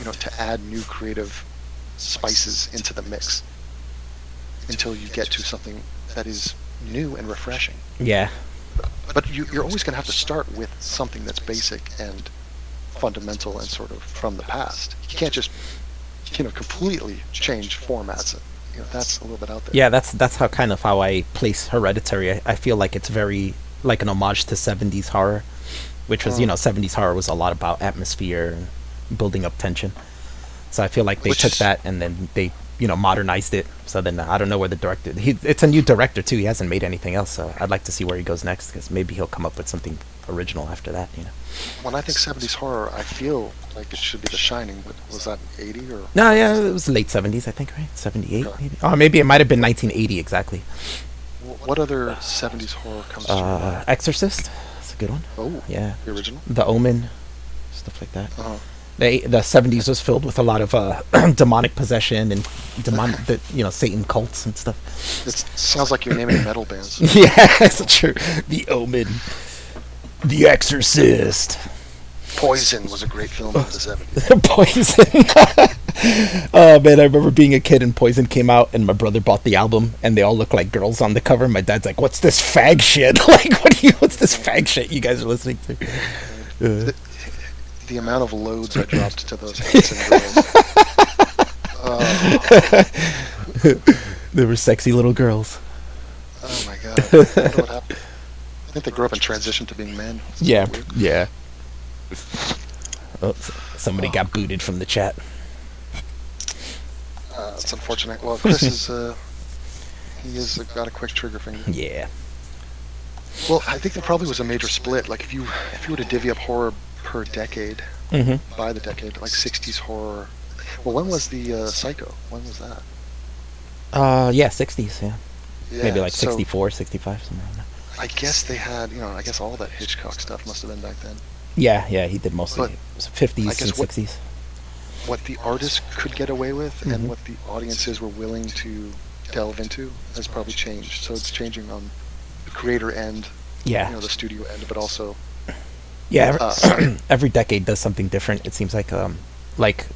to add new creative spices into the mix until you get to something that is new and refreshing. Yeah. But you're always going to have to start with something that's basic and fundamental and sort of from the past. You can't just completely change formats. That's a little bit out there. Yeah, that's how I place Hereditary. I feel like it's very like an homage to 70s horror, which was, 70s horror was a lot about atmosphere and building up tension. So I feel like they Which took is- that and then they, modernized it. So then I don't know where the director, it's a new director too. He hasn't made anything else. So I'd like to see where he goes next because maybe he'll come up with something original after that, When I think 70s horror, I feel like it should be The Shining, but was that 80 or? No, yeah, it was late 70s, I think, right? 78 Okay. maybe? Oh, maybe it might have been 1980 exactly. What other 70s horror comes to mind? Exorcist. That's a good one. Oh, Yeah. the original? The Omen. Stuff like that. Uh-huh. The 70s was filled with a lot of demonic possession and Satan cults and stuff. It sounds like you're naming metal bands. Yeah, that's true. The Omen, The Exorcist, Poison was a great film in the 70s. Poison. Oh man, I remember being a kid and Poison came out, and my brother bought the album, and they all look like girls on the cover. My dad's like, "What's this fag shit? Like, what's this fag shit you guys are listening to?" The amount of loads I dropped to those handsome girls. They were sexy little girls. Oh my god. I wonder what happened. I think they grew up and transitioned to being men. Yeah, yeah. Oh, somebody got booted from the chat. It's unfortunate. Well, Chris is, he has got a quick trigger finger. Yeah. Well, I think there probably was a major split. Like, if you were to divvy up horror per decade, by the decade, like 60s horror. Well, when was the Psycho? When was that? Yeah, 60s, yeah. Maybe like 64, 65, something like that. I guess they had, I guess all that Hitchcock stuff must have been back then. Yeah, he did mostly 50s and 60s. What the artists could get away with and what the audiences were willing to delve into has probably changed. So it's changing on the creator end, the studio end, but also... Yeah, every decade does something different. It seems like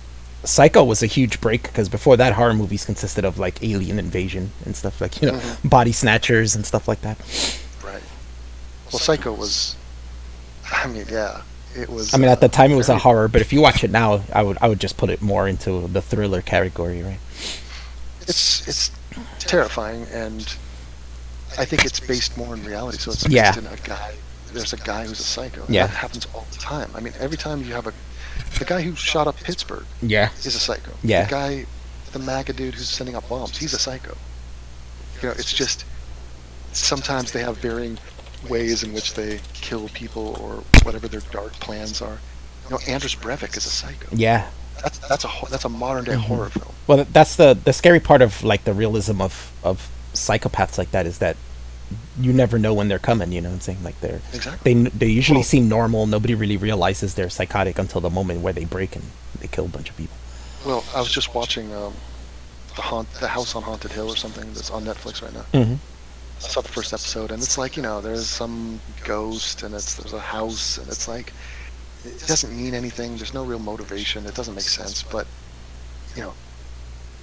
Psycho was a huge break, because before that, horror movies consisted of like alien invasion and stuff, like body snatchers and stuff like that. Right. Well, Psycho was, it was. I mean, at the time it was a horror, but if you watch it now, I would just put it more into the thriller category, right? It's terrifying, and I think it's based more in reality. So it's based in a guy. There's a guy who's a psycho. And that happens all the time. I mean, every time you have the guy who shot up Pittsburgh is a psycho. The MAGA dude who's sending up bombs, he's a psycho. It's just sometimes they have varying ways in which they kill people or whatever their dark plans are. Anders Breivik is a psycho. Yeah. That's a modern day horror film. Well, that's the scary part of like the realism of psychopaths like that, is that you never know when they're coming, you know what I'm saying? Like they usually seem normal. Nobody really realizes they're psychotic until the moment where they break and they kill a bunch of people. Well, I was just watching the House on Haunted Hill or something that's on Netflix right now. I saw the first episode, and it's like, there's some ghost, and there's a house, and it's like, it doesn't mean anything. There's no real motivation. It doesn't make sense. But,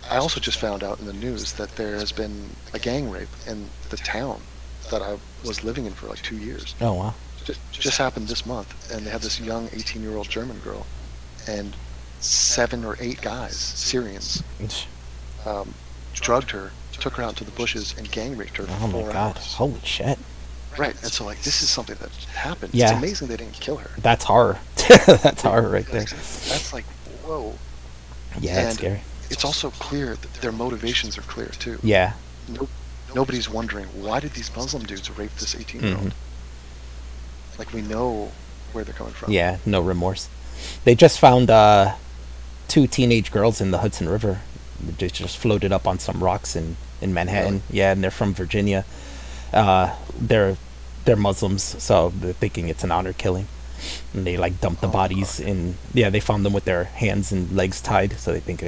I also just found out in the news that there has been a gang rape in the town that I was living in for like 2 years. Oh, wow. Just happened this month, and they had this young 18-year-old German girl, and 7 or 8 guys, Syrians, drugged her, took her out into the bushes, and gang raped her for 4 hours. Oh my god, holy shit. Right, and so like this is something that happened. It's amazing they didn't kill her. That's horror. That's horror right there. That's like, whoa. Yeah, it's scary. It's also clear that their motivations are clear too. Yeah. Nobody's wondering, why did these Muslim dudes rape this 18-year-old? Like, we know where they're coming from. Yeah, no remorse. They just found 2 teenage girls in the Hudson River. They just floated up on some rocks in Manhattan. Really? Yeah, and they're from Virginia. They're Muslims, so they're thinking it's an honor killing. And they like dumped the bodies in. Yeah, they found them with their hands and legs tied, so they think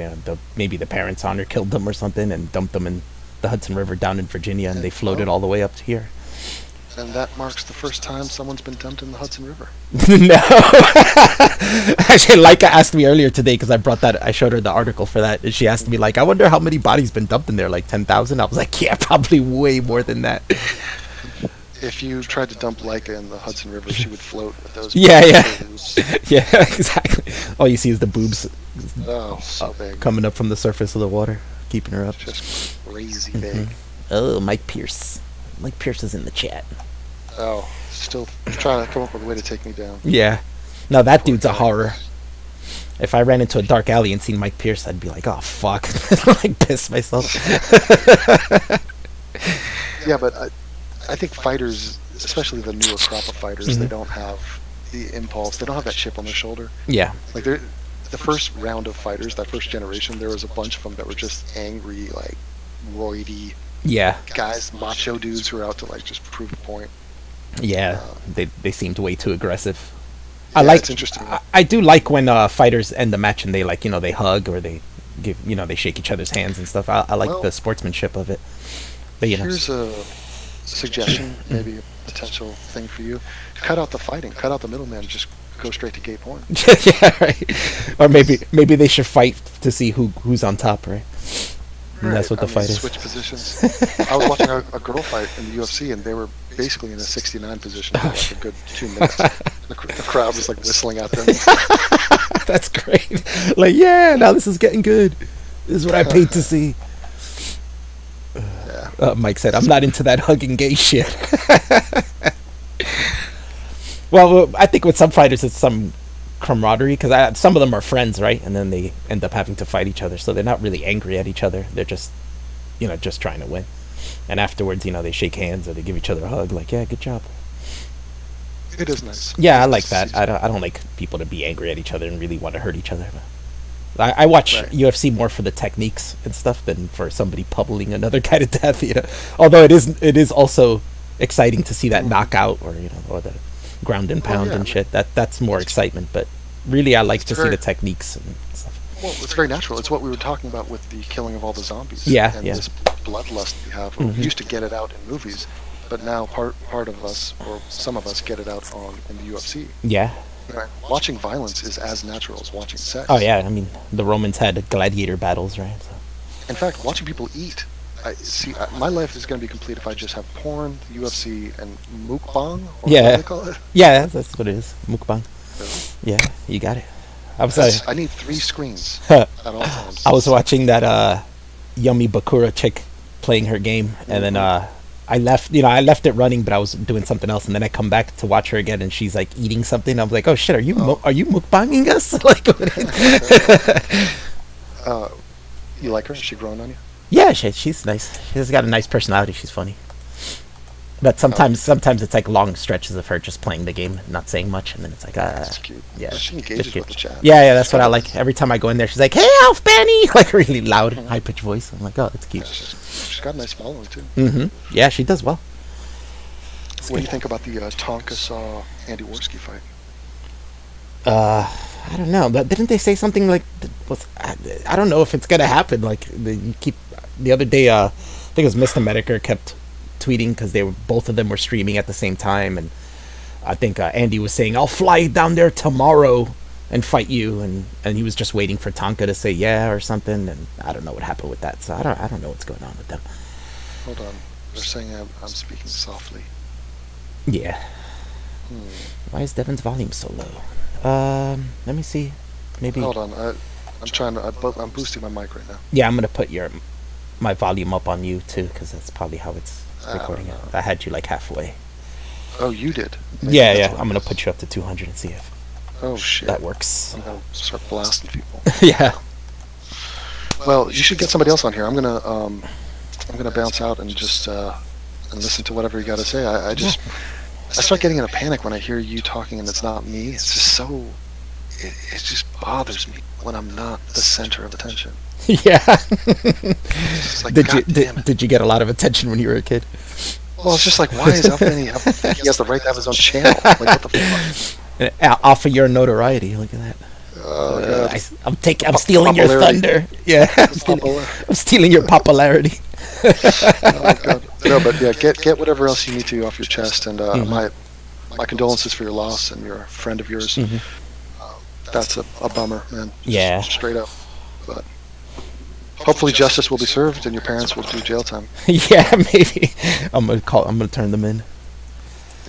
maybe the parents honor killed them or something and dumped them in the Hudson River down in Virginia, and they floated all the way up to here. And that marks the first time someone's been dumped in the Hudson River. No. Actually, Laika asked me earlier today, because I showed her the article for that, and she asked me, like, I wonder how many bodies been dumped in there, like 10,000? I was like, yeah, probably way more than that. If you tried to dump Laika in the Hudson River, she would float with those. Yeah. Yeah, exactly. All you see is the boobs. Oh, so big. Coming up from the surface of the water, keeping her up. Just crazy big. Oh, Mike Pierce. Mike Pierce is in the chat. Oh, still trying to come up with a way to take me down. Yeah. No, that dude's a horror. If I ran into a dark alley and seen Mike Pierce, I'd be like, oh, fuck. Like, piss myself. Yeah, but I think fighters, especially the newer crop of fighters, they don't have the impulse. They don't have that chip on their shoulder. Yeah. Like, the first round of fighters, that first generation, there was a bunch of them that were just angry, like, roidy guys, macho dudes who are out to, like, just prove a point. Yeah, they seemed way too aggressive. Yeah, it's interesting. I do like when fighters end the match and they, like, they hug, or they give, they shake each other's hands and stuff. I like the sportsmanship of it. But, here's a suggestion, maybe a potential thing for you. Cut out the fighting, cut out the middleman, just go straight to gay porn. Yeah, right. Or maybe they should fight to see who's on top, right? And that's what the fight is. Switch positions. I was watching a girl fight in the UFC, and they were basically in a 69 position for like a good 2 minutes. The crowd was like whistling at them. That's great. Like, yeah, now this is getting good. This is what I paid to see. Mike said, I'm not into that hugging gay shit. Well, I think with some fighters it's some camaraderie, because some of them are friends, right? And then they end up having to fight each other, so they're not really angry at each other. They're just, just trying to win. And afterwards, they shake hands or they give each other a hug, like, yeah, good job. It is nice. Yeah, I like that. I don't like people to be angry at each other and really want to hurt each other. I watch UFC more for the techniques and stuff than for somebody pummeling another guy to death. Although it is also exciting to see that knockout or the ground and pound and shit. That's more excitement. But really, I like to see the techniques and stuff. Well, it's very natural. It's what we were talking about with the killing of all the zombies. Yeah, and this bloodlust we have. We used to get it out in movies, but now part of us, or some of us, get it out in the UFC. Yeah. Right. Watching violence is as natural as watching sex. Oh yeah, I mean the Romans had gladiator battles, right? So. In fact, watching people eat. My life is going to be complete if I just have porn, UFC, and mukbang. Or what do they call it? Yeah, that's what it is. Mukbang. Really? Yeah, you got it. I need 3 screens at all times. I was watching that Yummy Bakura chick playing her game, and then I left it running, but I was doing something else, and then I come back to watch her again, and she's like eating something. I'm like, oh shit, are you mukbanging us? Like, you like her? Is she growing on you? Yeah, she's nice. She's got a nice personality. She's funny. But sometimes it's like long stretches of her just playing the game, not saying much, and then it's like, that's cute. Yeah, she engages with the chat. Yeah, that's what I like. Every time I go in there, she's like, "Hey, Elf Benny!" Like really loud, high pitched voice. I'm like, oh, that's cute. Yeah, she's got a nice following too. Yeah, she does well. What do you think about the Tonka Saw Andy Worski fight? I don't know. But didn't they say something like? I don't know if it's gonna happen. Like the other day, I think it was Mr. Medicare kept tweeting because both of them were streaming at the same time, and I think Andy was saying, "I'll fly down there tomorrow and fight you," and he was just waiting for Tonka to say yeah or something, and I don't know what happened with that. So I don't know what's going on with them. Hold on, they're saying I'm speaking softly. Yeah. Why is Devin's volume so low? Let me see. Maybe. Hold on, I'm boosting my mic right now. Yeah, I'm gonna put my volume up on you too, because that's probably how it's recording it. I had you like halfway. Oh, you did? Yeah. I'm gonna put you up to 200 and see if that works. I'm gonna start blasting people. Yeah. Well, you should get somebody else on here. I'm gonna bounce out and just and listen to whatever you got to say. I start getting in a panic when I hear you talking and it's not me. It's just so. It just bothers me when I'm not the center of attention. Yeah. Like, did you get a lot of attention when you were a kid? Well, it's just like, why is Alfie? He has the right to have his own channel. Like, what the fuck? Offer your notoriety. Look at that. Oh, God. I'm stealing your thunder. Yeah. I'm stealing your popularity. Oh, God. No, but yeah, get whatever else you need to off your chest, and my condolences for your loss and your friend of yours. That's a bummer, man. Just straight up. But hopefully justice will be served and your parents will do jail time. Yeah, maybe. I'm gonna turn them in.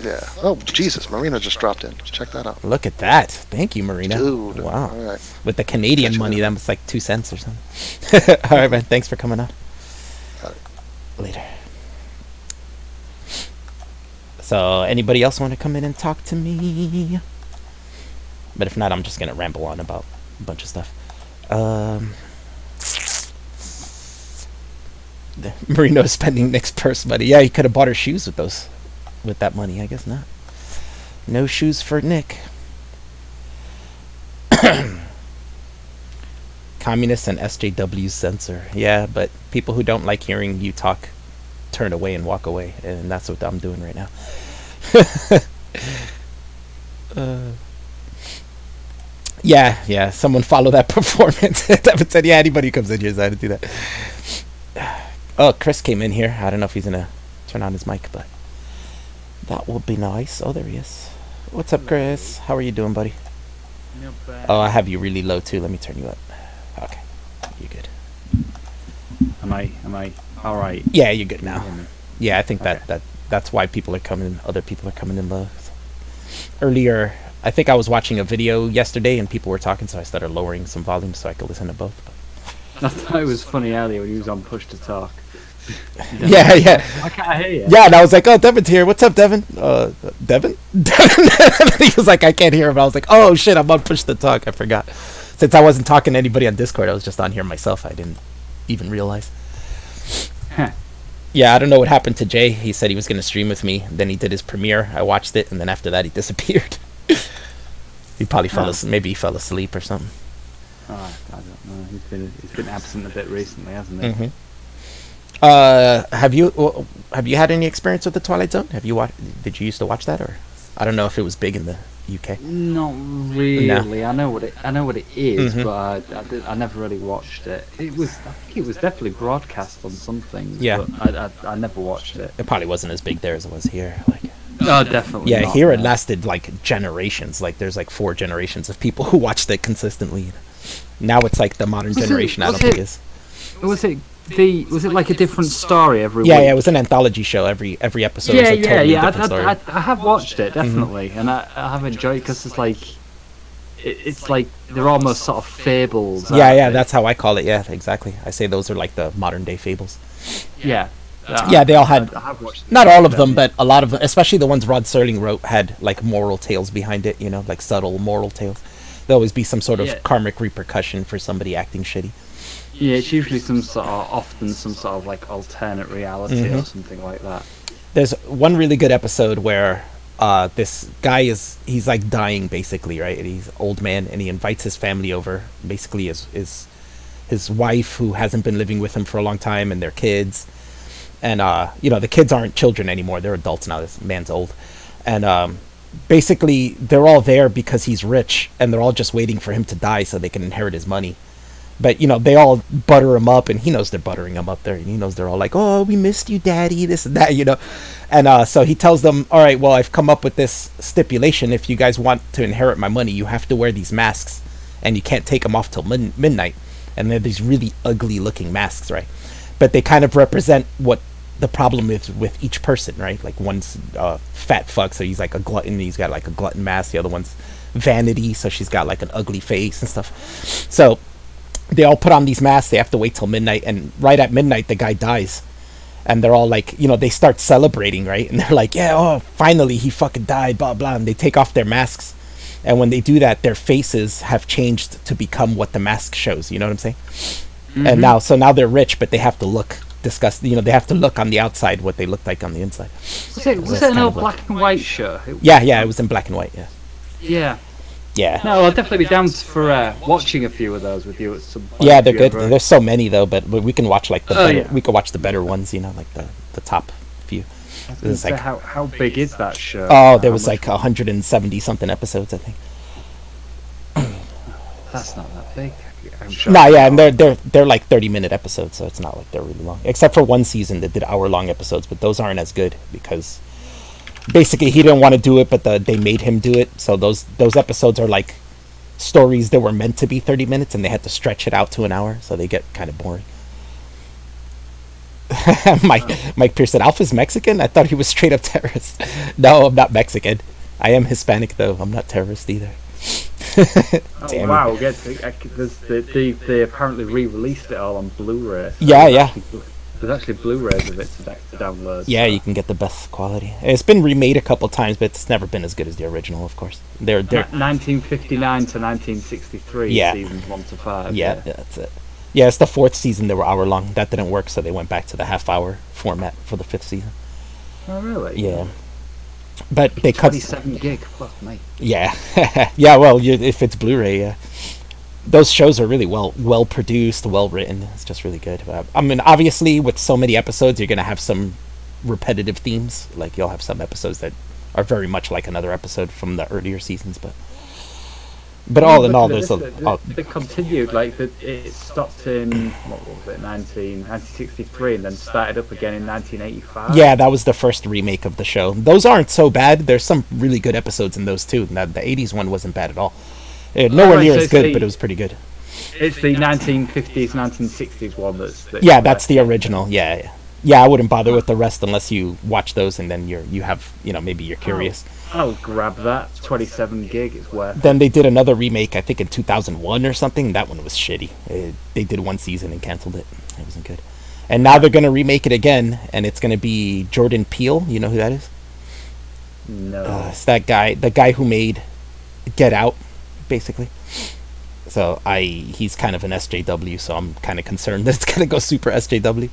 Yeah. Oh, Jesus, Marina just dropped in. Check that out. Look at that. Right. Thank you, Marina. Dude. Wow. All right. With the Canadian money, that was like 2 cents or something. All right, man. Thanks for coming on. Got it. Later. So, anybody else want to come in and talk to me? But if not, I'm just gonna ramble on about a bunch of stuff. Marino's spending Nick's purse money. Yeah, he could have bought her shoes with that money. I guess not. No shoes for Nick. Communists and SJWs censor. Yeah, but people who don't like hearing you talk turn away and walk away, and that's what I'm doing right now. Yeah. Someone follow that performance. Devin said, yeah, anybody who comes in here is how to do that. Oh, Chris came in here. I don't know if he's gonna turn on his mic, but that would be nice. Oh, there he is. What's up, Chris? How are you doing, buddy? No bad. Oh, I have you really low too. Let me turn you up. Okay, you're good. Am I all right? Yeah, you're good now. Yeah, I think Okay. that's why people are coming. Other people are coming in low. Earlier, I think I was watching a video yesterday and people were talking, so I started lowering some volume so I could listen to both. I thought it was funny earlier when he was on push to talk. Yeah, yeah. Why can't I hear you? Yeah, and I was like, oh, Devin's here. What's up, Devin? Devin? Devin? He was like, I can't hear him. I was like, oh, shit, I'm on push to talk. I forgot. Since I wasn't talking to anybody on Discord, I was just on here myself. I didn't even realize. Huh. Yeah, I don't know what happened to Jay. He said he was going to stream with me. Then he did his premiere. I watched it, and then after that, he disappeared. He probably fell asleep. Maybe he fell asleep or something. Oh, I don't know. He's been absent a bit recently, hasn't he? Mm-hmm. Have you had any experience with the Twilight Zone? Have you Did you used to watch that, or I don't know if it was big in the UK? Not really. No. I know what it is, Mhm. but I never really watched it. I think it was definitely broadcast on something. Yeah. But I never watched it. It probably wasn't as big there as it was here. Like, Oh, definitely. yeah, not, here it no. lasted like generations. Like, there's like 4 generations of people who watched it consistently. Now it's like the modern generation. I don't think is. Was it like a different story every Yeah, week? yeah, it was an anthology show. Every episode was Yeah, a totally yeah. different story. I have watched it definitely, and I have enjoyed it because it's like it's like they're almost sort of fables. Yeah, aren't yeah, they? that's how I call it. Yeah, exactly. I say those are like the modern day fables. Yeah. Yeah, they all had, I have watched not all of them, but a lot of them, especially the ones Rod Serling wrote, had like moral tales behind it, you know, like subtle moral tales. There'll always be some sort of Yeah. karmic repercussion for somebody acting shitty. Yeah, it's usually often some sort of like alternate reality Mhm. or something like that. There's one really good episode where this guy he's like dying basically, right? And he's an old man, and he invites his family over, basically his wife, who hasn't been living with him for a long time, and their kids. And you know, the kids aren't children anymore, they're adults now. This man's old. And basically they're all there because he's rich, and they're all just waiting for him to die so they can inherit his money. But you know, they all butter him up, and he knows they're buttering him up there, and he knows they're all like, oh, we missed you, daddy, this and that, you know. And so he tells them, all right, well, I've come up with this stipulation: if you guys want to inherit my money, you have to wear these masks, and you can't take them off till midnight. And they're these really ugly looking masks, right? But they kind of represent what the problem is with each person, right? Like, one's fat fuck, so he's like a glutton, he's got like a glutton mask. The other one's vanity, so she's got like an ugly face and stuff. So they all put on these masks. They have to wait till midnight, and right at midnight the guy dies, and they're all like, you know, they start celebrating, right? And they're like, yeah, oh, finally he fucking died, blah blah. And they take off their masks, and when they do that, their faces have changed to become what the mask shows. You know what I'm saying? Mm-hmm. And now they're rich, but they have to look disgusting. You know, they have to look on the outside what they look like on the inside. Was it That's an kind old of like- black and white show? Yeah, it was in black and white. Yeah. Yeah. No, I'll definitely be down for watching a few of those with you at some point. Yeah, they're if you good. ever- There's so many though, but we can watch like the Oh, better, yeah. we could watch the better ones. You know, like the top few. I was gonna It's say, like, how big is that show? oh, there How was much- like 170 something episodes, I think. That's not that big. I'm sure. Nah, yeah, and they're like 30-minute episodes, so it's not like they're really long. Except for one season that did hour-long episodes, but those aren't as good because basically he didn't want to do it, but they made him do it. So those episodes are like stories that were meant to be 30 minutes, and they had to stretch it out to an hour, so they get kind of boring. Mike Pierce said, Alpha's Mexican? I thought he was straight up terrorist. No, I'm not Mexican. I am Hispanic, though. I'm not terrorist either. Damn wow, it. they apparently re-released it all on Blu-ray. So Yeah. There's actually Blu-rays of it to download. Yeah, so. you can get the best quality. It's been remade a couple times, but it's never been as good as the original, of course. They're 1959 to 1963, Yeah. seasons 1 to 5. yeah, that's it. Yeah, it's the 4th season. They were hour long. That didn't work, so they went back to the half-hour format for the 5th season. Oh, really? Yeah, but they cut. 27 gig. Fuck me. Yeah, yeah. Well, if it's Blu-ray, yeah. Those shows are really well produced, well written. It's just really good. I mean, obviously, with so many episodes, you're gonna have some repetitive themes. Like, you'll have some episodes that are very much like another episode from the earlier seasons, but all in all, there's They continued, like, it stopped in, what was it, 1963, and then started up again in 1985. yeah, that was the first remake of the show. Those aren't so bad. There's some really good episodes in those too. Now, the 80s one wasn't bad at all. Nowhere right, near so as it's good, the- but it was pretty good. It's the 1950s, 1960s one that's Yeah, that's the original. Yeah. I wouldn't bother with the rest unless you watch those, and then you have, you know, maybe you're curious. I'll grab that. 27 gig, it's worth it. Then they did another remake, I think in 2001 or something. That one was shitty. They did one season and canceled it. It wasn't good. And now they're gonna remake it again, and it's gonna be Jordan Peele. You know who that is? No. It's that guy, the guy who made Get Out, basically. So he's kind of an SJW, so I'm kind of concerned that it's gonna go super SJW.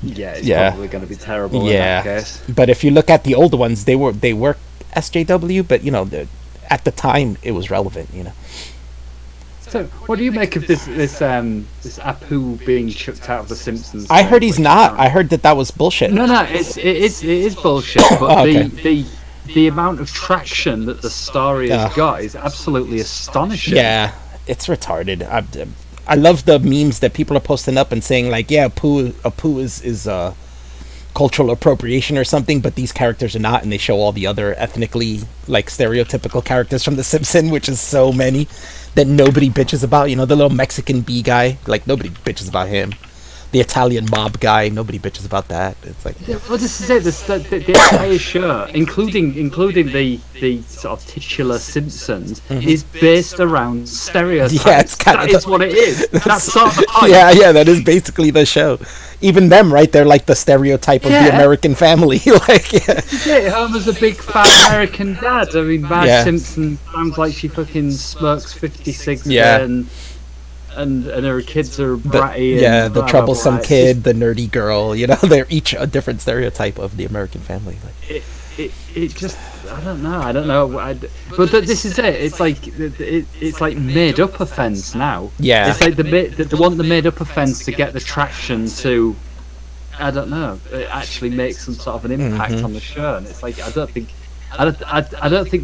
Yeah, it's probably gonna be terrible in that case. But if you look at the older ones, they were SJW, but you know, at the time it was relevant, you know. So, what do you make of this Apu being chucked out of The Simpsons? I heard he's not. I heard that was bullshit. No, it is bullshit. But the amount of traction that the story has got is absolutely astonishing. Yeah, it's retarded. I love the memes that people are posting up and saying like, yeah, Apu is cultural appropriation or something, but these characters are not, and they show all the other ethnically like stereotypical characters from The Simpsons, which is so many that nobody bitches about. You know, the little Mexican bee guy, like nobody bitches about him. The Italian mob guy, nobody bitches about that. It's like, well, this is it. The entire show, including the sort of titular Simpsons, is based around stereotypes. Yeah, it's kind that is what it is. That's sort of the point. Yeah, that is basically the show. Even them, right? They're like the stereotype of the American family. Like, yeah, Homer's a big fat American dad. I mean, Marge Simpson sounds like she fucking smokes 50 cigs and her kids are bratty. The troublesome kid, the nerdy girl. You know, they're each a different stereotype of the American family. Like, it just, I don't know. But this is it. It's like made up offense now. Yeah. It's like they want the made up offense to get the traction to, I don't know, it actually makes some sort of an impact on the show. And it's like I don't think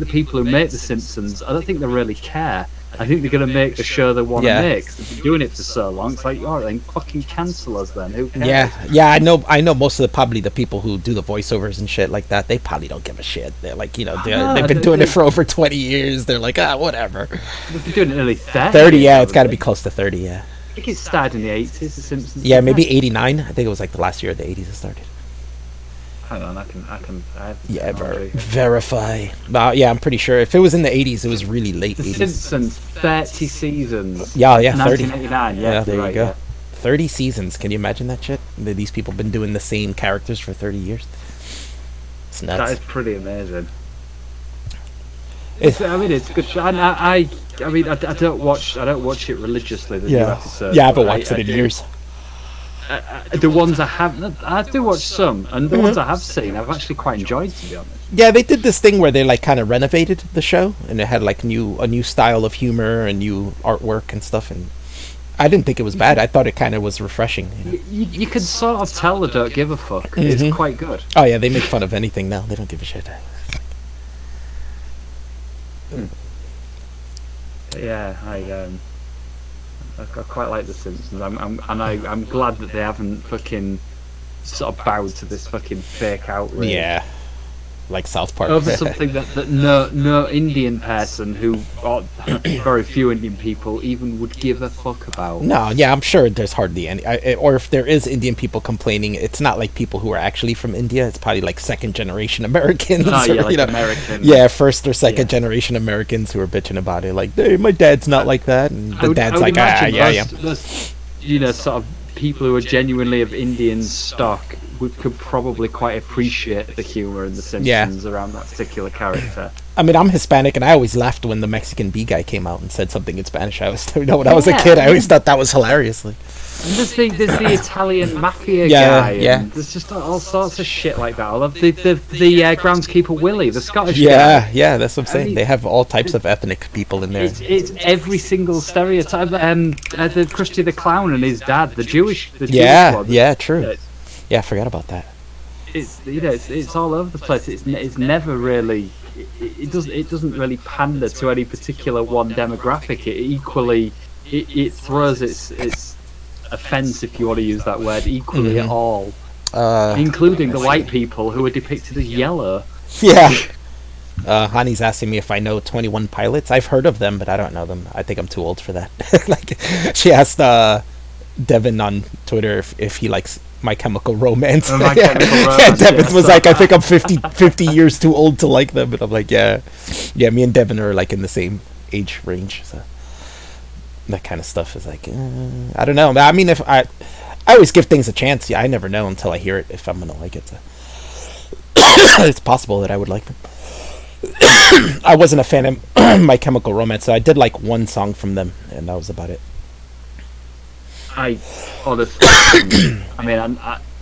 the people who make The Simpsons, I don't think they really care. I think they're going to make the show they want to make. They've been doing it for so long. It's like, all right, then fucking cancel us then. Who cares? Yeah. I know most of probably the people who do the voiceovers and shit like that, they probably don't give a shit. They're like, you know, they've been doing it for over 20 years. They're like, whatever. They've been doing it nearly 30. 30, yeah, it's got to be close to 30, yeah. I think it started in the 80s, The Simpsons. Yeah, maybe 89. I think it was like the last year of the 80s it started. Hang on, I verify. Yeah, I'm pretty sure. If it was in the 80s, it was really late 80s. The Simpsons, 30 seasons. Yeah, 30. 1989, yeah, there right, you go. Yeah. 30 seasons. Can you imagine that shit? These people have been doing the same characters for 30 years. It's nuts. That is pretty amazing. I mean, it's good. I don't watch it religiously. The new episodes. Yeah, I haven't watched it in years. The ones I do watch some, and the ones I have seen, I've actually quite enjoyed, to be honest. Yeah, they did this thing where they like kind of renovated the show, and it had like a new style of humor and new artwork and stuff. And I didn't think it was bad. I thought it kind of was refreshing. You can sort of tell they don't give a fuck. It's quite good. Oh yeah, they make fun of anything now. They don't give a shit. Yeah, I quite like The Simpsons. I'm glad that they haven't fucking sort of bowed to this fucking fake outrage. Yeah, like South Park. Over something that no Indian person or very few Indian people even would give a fuck about. No, yeah, I'm sure there's hardly any. Or if there is Indian people complaining, it's not like people who are actually from India. It's probably like second generation Americans. Oh, yeah, or, like American. Yeah, first or second generation Americans who are bitching about it. Like, hey, my dad's not like that, and the dad's like, Most, you know, sort of people who are genuinely of Indian stock could probably quite appreciate the humor in The Simpsons around that particular character. I mean, I'm Hispanic, and I always laughed when the Mexican bee guy came out and said something in Spanish. I was, when I was a kid, I always thought that was hilarious. Like, and there's the Italian mafia guy. And there's just all sorts of shit like that. I love the groundskeeper Willie, the Scottish guy. Yeah, that's what I'm saying. They have all types of ethnic people in there. It's every single stereotype. The Krusty the Clown and his dad, the Jewish one. Yeah, true. Yeah, I forgot about that. It's all over the place. It's never really. It doesn't really pander to any particular one demographic. It throws its offence, if you want to use that word, equally at all, including the white people who are depicted as yellow. Yeah. Hani's asking me if I know 21 Pilots. I've heard of them, but I don't know them. I think I'm too old for that. Like, she asked Devin on Twitter if he likes My Chemical Romance. My Chemical Romance. Yeah, Devin was like, I think I'm 50 years too old to like them. And I'm like, yeah, me and Devin are like in the same age range. So that kind of stuff is like, I don't know. I mean, I always give things a chance. Yeah, I never know until I hear it if I'm gonna like it. So. It's possible that I would like them. I wasn't a fan of My Chemical Romance, so I did like one song from them, and that was about it. I honestly, I mean,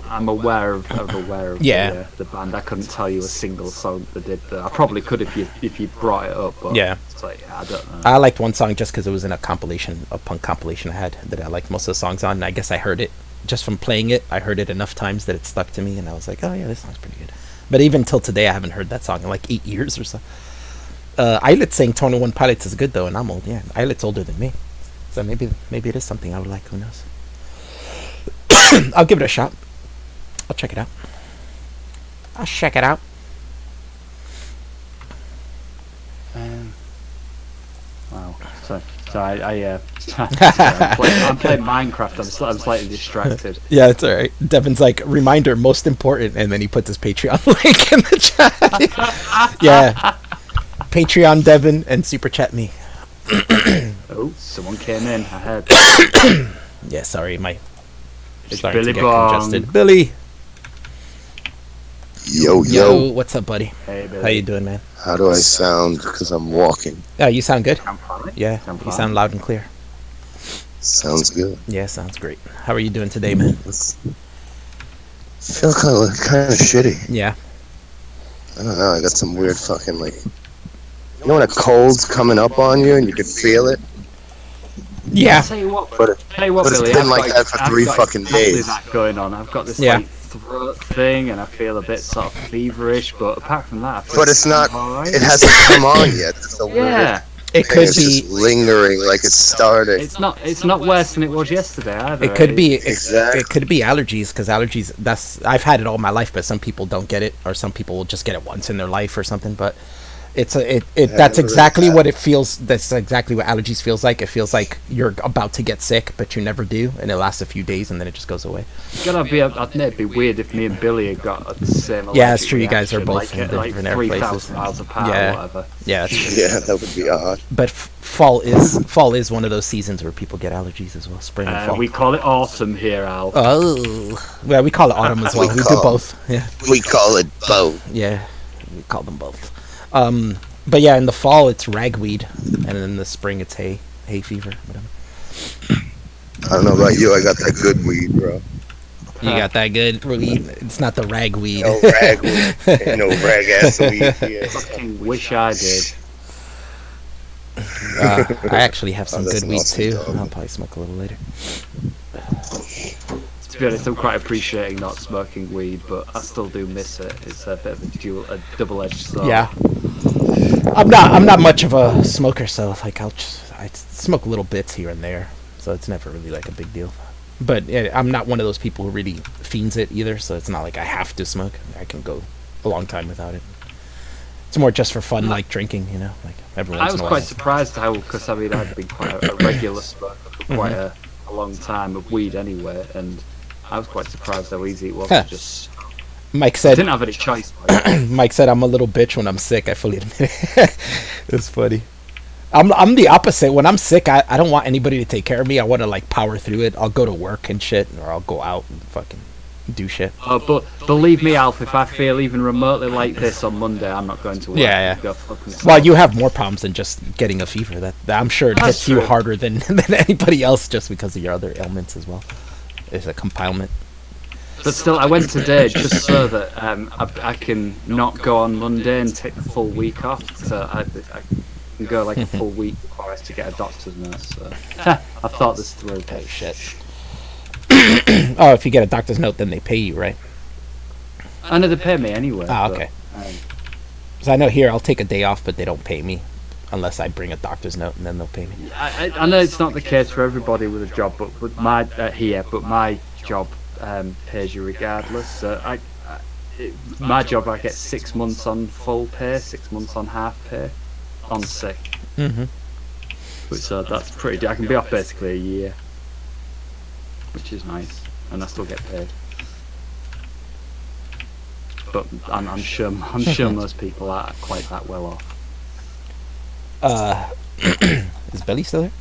I'm aware of the band. I couldn't tell you a single song that did that. I probably could if you brought it up. But yeah, it's like, I don't know. I liked one song just because it was in a punk compilation I had that I liked most of the songs on. And I guess I heard it just from playing it. I heard it enough times that it stuck to me, and I was like, oh yeah, this song's pretty good. But even till today, I haven't heard that song in like 8 years or so. Eyelet saying 21 Pilots is good though, and I'm old. Yeah, Eyelet's older than me, so maybe it is something I would like. Who knows? I'll give it a shot. I'll check it out. Wow. So I'm playing Minecraft. I'm slightly distracted. Yeah, it's alright. Devin's like, reminder, most important, and then he puts his Patreon link in the chat. Yeah. Patreon Devin and super chat me. Oh, someone came in. I heard. Yeah, sorry, my It's starting Billy to get Bong. congested. Billy. Yo. What's up, buddy? Hey, Billy. How you doing, man? How do I sound? Because I'm walking. Oh, you sound good. I'm fine. Yeah, I'm you fine. sound loud and clear. Sounds good. Yeah, sounds great. How are you doing today, man? Feel kind of shitty. Yeah. I don't know. I got some weird fucking like. You know when a cold's coming up on you and you can feel it? Yeah. Tell you what, But it's Billy, been I've like got- that for I've 3 got fucking exactly days. that going on. I've got this Yeah. like throat thing, and I feel a bit sort of feverish. But apart from that, I feel But it's not. all right. It hasn't come on yet. It's a Yeah, weird It thing. could It's be. just lingering like it's starting. it's not worse than it was yesterday either. It could be. Exactly. It could be allergies, because allergies. I've had it all my life, but some people don't get it, or some people will just get it once in their life or something. But that's never exactly really what it feels. That's exactly what allergies feels like. It feels like you're about to get sick, but you never do, and it lasts a few days, and then it just goes away. It's gonna be. I'd know it'd be weird if me and Billy had got the same. Yeah, it's allergic true, you guys are reaction, both in like different air 3,000 places. miles apart Yeah. or whatever. Yeah, that's true. Yeah, that would be odd. But fall is one of those seasons where people get allergies as well. Spring and fall. We call it autumn here, Al. Oh, well, we call it autumn as well. We do both. Yeah, We call it both. yeah, we call them both. But yeah, in the fall it's ragweed, and in the spring it's hay fever. Whatever. I don't know about you. I got that good weed, bro. You got that good weed. It's not the ragweed. No rag weed. Ain't no rag ass weed here. Fucking wish I did. I actually have some that's good weed awesome, too. dog. I'll probably smoke a little later. To be honest, I'm quite appreciating not smoking weed, but I still do miss it. It's a bit of a double-edged sword. Yeah, I'm not much of a smoker, so like I smoke little bits here and there, so it's never really like a big deal. But yeah, I'm not one of those people who really fiends it either, so it's not like I have to smoke. I can go a long time without it. It's more just for fun, like drinking, you know, like every once I was in a while. quite surprised how, because I mean, I'd been quite a regular smoker for quite a long time of weed anyway, and I was quite surprised how easy it was Huh. to just. Mike I said, didn't have any choice. Like, Mike said, I'm a little bitch when I'm sick. I fully admit it. It's funny. I'm the opposite. When I'm sick, I don't want anybody to take care of me. I want to like power through it. I'll go to work and shit, or I'll go out and fucking do shit. but believe me, Alf, if I feel even remotely like this on Monday, I'm not going to work. Yeah. Go fuck myself. Well, you have more problems than just getting a fever. That I'm sure it That's hits you true. harder than anybody else, just because of your other ailments as well. It's a compilement. But still, I went today just so that I can not go on Monday and take the full week off. So I can go like a full week before I have to get a doctor's note. So I thought this through. Oh shit. Oh, if you get a doctor's note, then they pay you, right? I know they pay me anyway. Ah, but, okay. Because I know here I'll take a day off, but they don't pay me unless I bring a doctor's note, and then they'll pay me. I know it's not the case for everybody with a job, but with my my job pays you regardless. So my job, I get 6 months on full pay, 6 months on half pay, on sick. Mm-hmm. So that's pretty. I can be off basically a year, which is nice, and I still get paid. But I'm sure most people are quite that well off. Is Billy still there?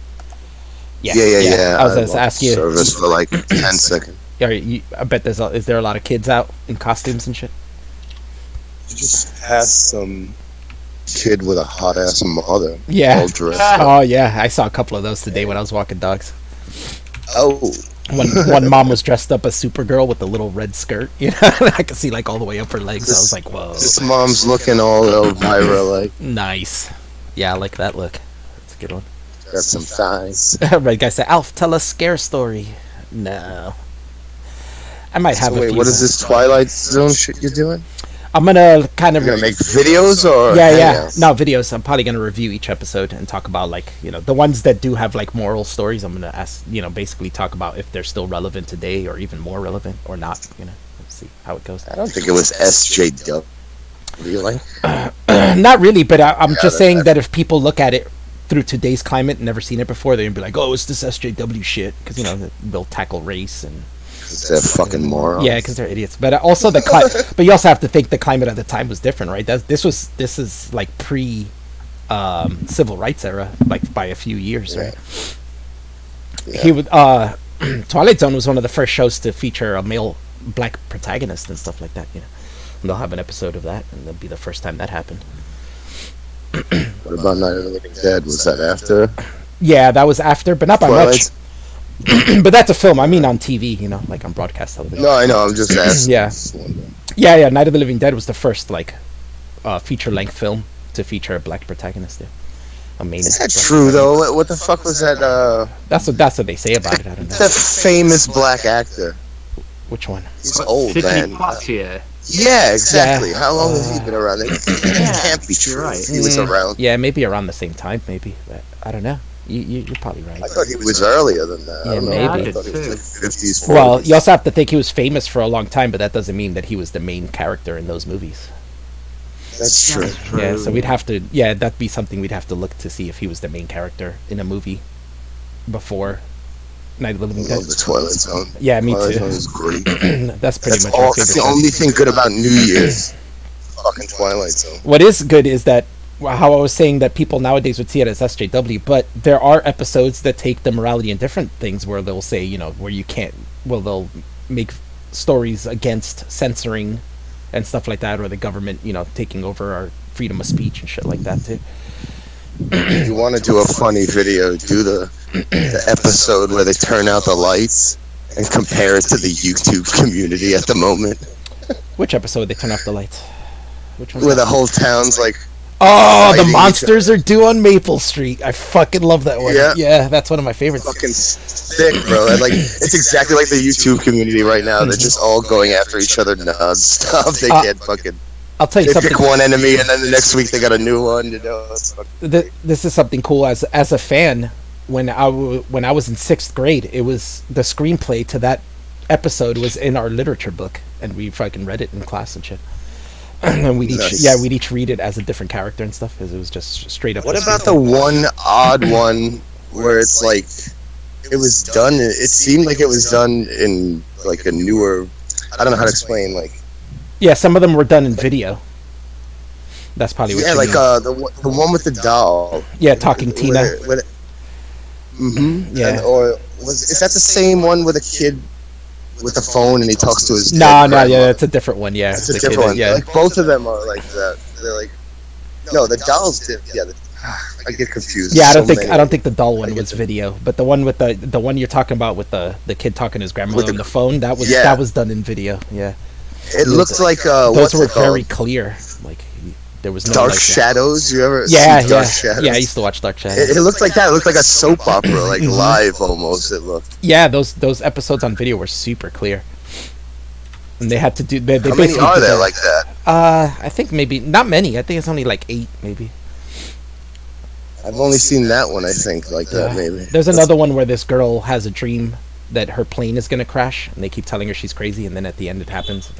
Yeah. I was going to ask you. Service for like 10 seconds. I bet is there a lot of kids out in costumes and shit? You just passed some kid with a hot ass mother. Yeah. All dressed up. Oh yeah, I saw a couple of those today when I was walking dogs. Oh. One mom was dressed up as Supergirl with a little red skirt. You know, I could see like all the way up her legs. I was like, whoa. This mom's looking all Elvira like. Nice. Yeah, I like that look. That's a good one. Got some thighs. Right, guy said, Alf, tell a scare story. No. I might have So a wait, few. what is this Twilight Zone shit you're doing? I'm gonna kind of You're gonna make videos or yeah hangouts? no videos. I'm probably gonna review each episode and talk about like the ones that do have like moral stories. I'm gonna ask basically talk about if they're still relevant today or even more relevant or not. Let's see how it goes. I don't think it was SJW. Really? Not really, but I'm just saying that- that if people look at it through today's climate and never seen it before, they're gonna be like, oh, it's this SJW shit, because they'll tackle race and They're fucking morons. yeah, because they're idiots. But also but you also have to think the climate at the time was different, right? This is like pre civil rights era, like by a few years, right? Yeah. He would Twilight Zone was one of the first shows to feature a male black protagonist and stuff like that. And they'll have an episode of that, and that'll be the first time that happened. What about Night of the Living Dead? Was that after? Yeah, that was after, but not by Twilight? much. But that's a film. I mean, on TV, like on broadcast television. No, I know. I'm just asking. Yeah. Yeah. Night of the Living Dead was the first like feature-length film to feature a black protagonist. Yeah. A main. Is that true though? What the fuck was that? That's what they say about it. I don't know. The famous black actor. Which one? He's old, Sidney man. Poitier. Yeah, exactly. Yeah. How long has he been around? It can't be true. right. He was around. Yeah, maybe around the same time. Maybe, but I don't know. You're probably right. I thought he was earlier than that. Yeah, I don't know. maybe. I thought he was like 50s, 40s. Well, you also have to think he was famous for a long time, but that doesn't mean that he was the main character in those movies. That's true. Yeah, so we'd have to. Yeah, that'd be something we'd have to look to see if he was the main character in a movie before Night of the Living I Dead. love the Twilight Zone. Yeah, me Twilight too. Zone is great. That's pretty That's much all. my That's favorite. the only thing good about New Year's. Fucking Twilight Zone. What is good is that how I was saying that people nowadays would see it as SJW, but there are episodes that take the morality in different things where they'll say, where you can't, they'll make stories against censoring and stuff like that, or the government, taking over our freedom of speech and shit like that too. If you want to do a funny video, do the episode where they turn out the lights and compare it to the YouTube community at the moment. Which episode they turn off the lights? Which one? Where the whole town's like, Oh, the fighting each monsters are due on Maple Street. I fucking love that one. Yeah. Yeah, that's one of my favorites. fucking sick, bro. And, like, it's exactly like the YouTube community right now. They're just all going after each other non-stop. They can't fucking... I'll tell you They something. pick one enemy and then the next week they got a new one. It's fucking... This is something cool as a fan. When I was in 6th grade, it was the screenplay to that episode was in our literature book, and we fucking read it in class and shit. And we'd each read it as a different character and stuff, because it was just straight up. What about the one odd one where it's like it was done? It seemed like it was done in like a newer. I don't know how to explain. Like Yeah, some of them were done in video. That's probably what. yeah, you like mean. the one with the doll. Yeah, Talking Tina. Yeah. Or is that the same one with a kid with the phone and he talks to his No, dead yeah, grandma? that's a different one. Yeah, It's a the different kid, one. Yeah, Like both of them are like that. They're like no, the dolls. I get confused. yeah. I So don't many. think the doll one I get was the- video, but the one with the one you're talking about with the kid talking to his grandmother With on the phone, that was done in video. Yeah, It looked like those what's were it called? very clear. Like there was no Dark like, Shadows. You ever Yeah, see Dark yeah, Shadows? yeah. I used to watch Dark Shadows. It looked like that. It looked like a soap opera, like Mm-hmm. live almost. It looked. Yeah, those episodes on video were super clear, and they had to do. They How many basically are did there that. like that? I think maybe not many. I think it's only like 8, maybe. I've only seen that one. I think like that maybe. There's another one where this girl has a dream that her plane is gonna crash, and they keep telling her she's crazy, and then at the end it happens.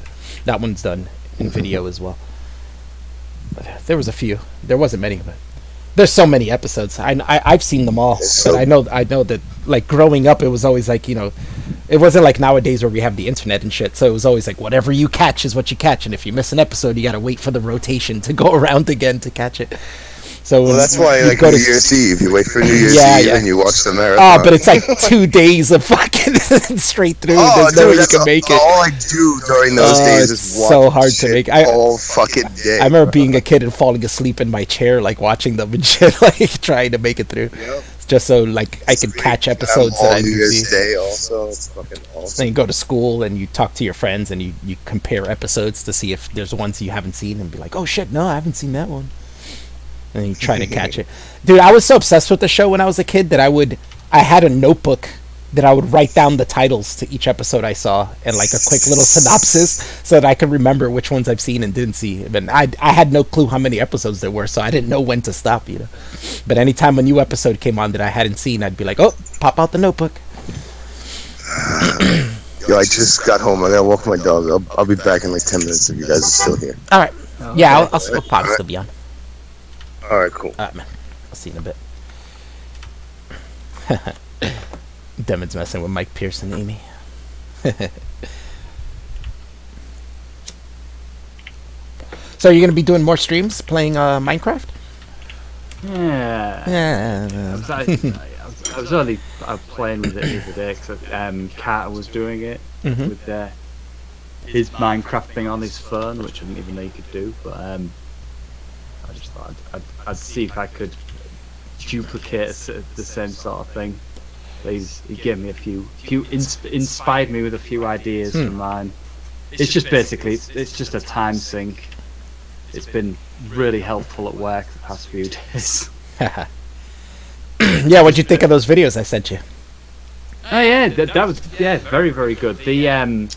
That one's done in video as well. But there was a few. There wasn't many, but there's so many episodes. I've seen them all, but I know that like growing up, it was always like it wasn't like nowadays where we have the internet and shit. So it was always like whatever you catch is what you catch, and if you miss an episode, you gotta wait for the rotation to go around again to catch it. So Well, that's why, you like, go New to Year's Eve, you wait for New Year's Yeah, Eve yeah. and you watch the marathon. but it's like 2 days of fucking straight through. Oh, There's no way dude, you can make it. all I do during those days It's is watch so hard to shit make. all fucking day. I remember being a kid and falling asleep in my chair, like watching them and shit, like trying to make it through. Yep. Just so like I could catch episodes that I New didn't Year's see. Day also. It's fucking awesome. Then you go to school and you talk to your friends and you compare episodes to see if there's ones you haven't seen and be like, oh shit, no, I haven't seen that one. And then you try to catch it. Dude, I was so obsessed with the show when I was a kid that I had a notebook that I would write down the titles to each episode I saw and like a quick little synopsis so that I could remember which ones I've seen and didn't see. But I had no clue how many episodes there were, so I didn't know when to stop, you know. But anytime a new episode came on that I hadn't seen, I'd be like, oh, pop out the notebook. Yo, I just got home. I gotta walk my dog. I'll be back in like 10 minutes if you guys are still here. All right. Yeah, I'll probably still be on. All right, cool. All right, man. I'll see you in a bit. Demon's messing with Mike Pierce and Amy. So you're gonna be doing more streams playing Minecraft? Yeah. Yeah. I was only playing with it the other day because Carter was doing it with his Minecraft thing on his phone, which I didn't even know you could do. But I just thought I'd see if I could duplicate the same sort of thing. He gave me a few inspired me with a few ideas from mine. It's just basically it's just a time sink. It's been really helpful at work the past few days. Yeah, what'd you think of those videos I sent you? Oh yeah, that was very very good. The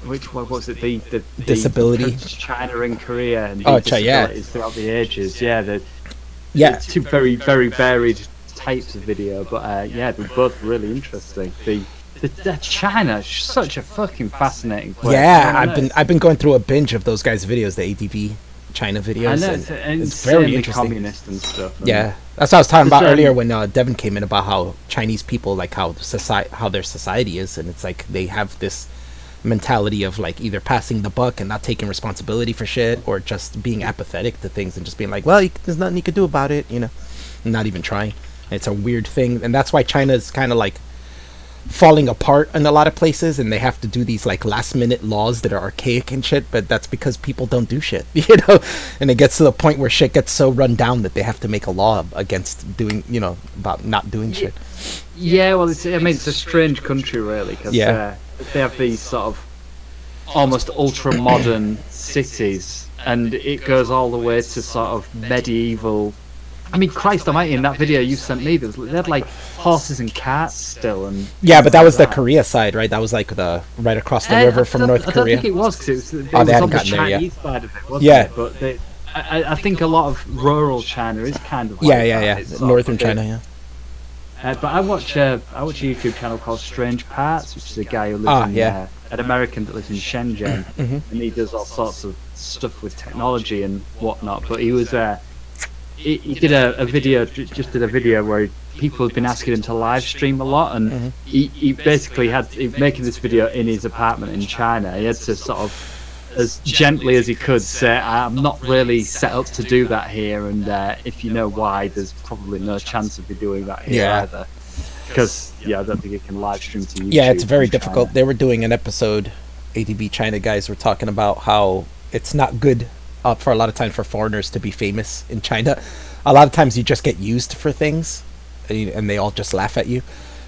which one was it? The disability, China and Korea, and disabilities throughout the ages. Yeah, two very very varied types of video, but yeah, they're both really interesting. The China, such a fucking fascinating place. Yeah, I've been going through a binge of those guys' videos, the ADV China videos. I know, and it's very interesting. Communist and stuff. Yeah, that's what I was talking about earlier when Devin came in about how Chinese people, like how their society is, and it's like they have this mentality of like either passing the buck and not taking responsibility for shit, or just being apathetic to things and just being like, well, there's nothing you can do about it, you know, and not even trying. It's a weird thing, and that's why China is kind of like falling apart in a lot of places, and they have to do these like last minute laws that are archaic and shit, but that's because people don't do shit, you know, and it gets to the point where shit gets so run down that they have to make a law against doing, you know, about not doing shit. Yeah, well, it's a strange country really, because they have these sort of almost ultra modern cities, and it goes all the way to sort of medieval. I mean, Christ almighty, in that video you sent me, they had like horses and carts still, and yeah, but that was the Korea side, right? That was like the right across the river from North Korea. I don't think it was, because it was they hadn't on the gotten there Chinese yet. side of it, wasn't Yeah. it? But I think a lot of rural China is kind of like yeah, northern China, yeah. But I watch a YouTube channel called Strange Parts, which is a guy who lives in an American that lives in Shenzhen, and he does all sorts of stuff with technology and whatnot. But he was he did a video where people had been asking him to live stream a lot, and he basically he was making this video in his apartment in China. He had to sort of, as gently as he could, say, I'm not really set up to do that here, and if you know why, there's probably no chance of me doing that here either. Because I don't think it can live stream to YouTube. Yeah, it's very difficult. They were doing an episode, ADV China guys were talking about how it's not good for a lot of times for foreigners to be famous in China. A lot of times you just get used for things, and they all just laugh at you.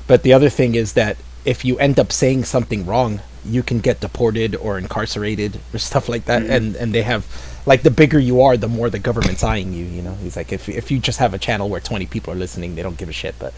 But the other thing is that if you end up saying something wrong, you can get deported or incarcerated or stuff like that. And they have, like, the bigger you are, the more the government's eyeing you, you know. He's like, if you just have a channel where 20 people are listening, they don't give a shit. But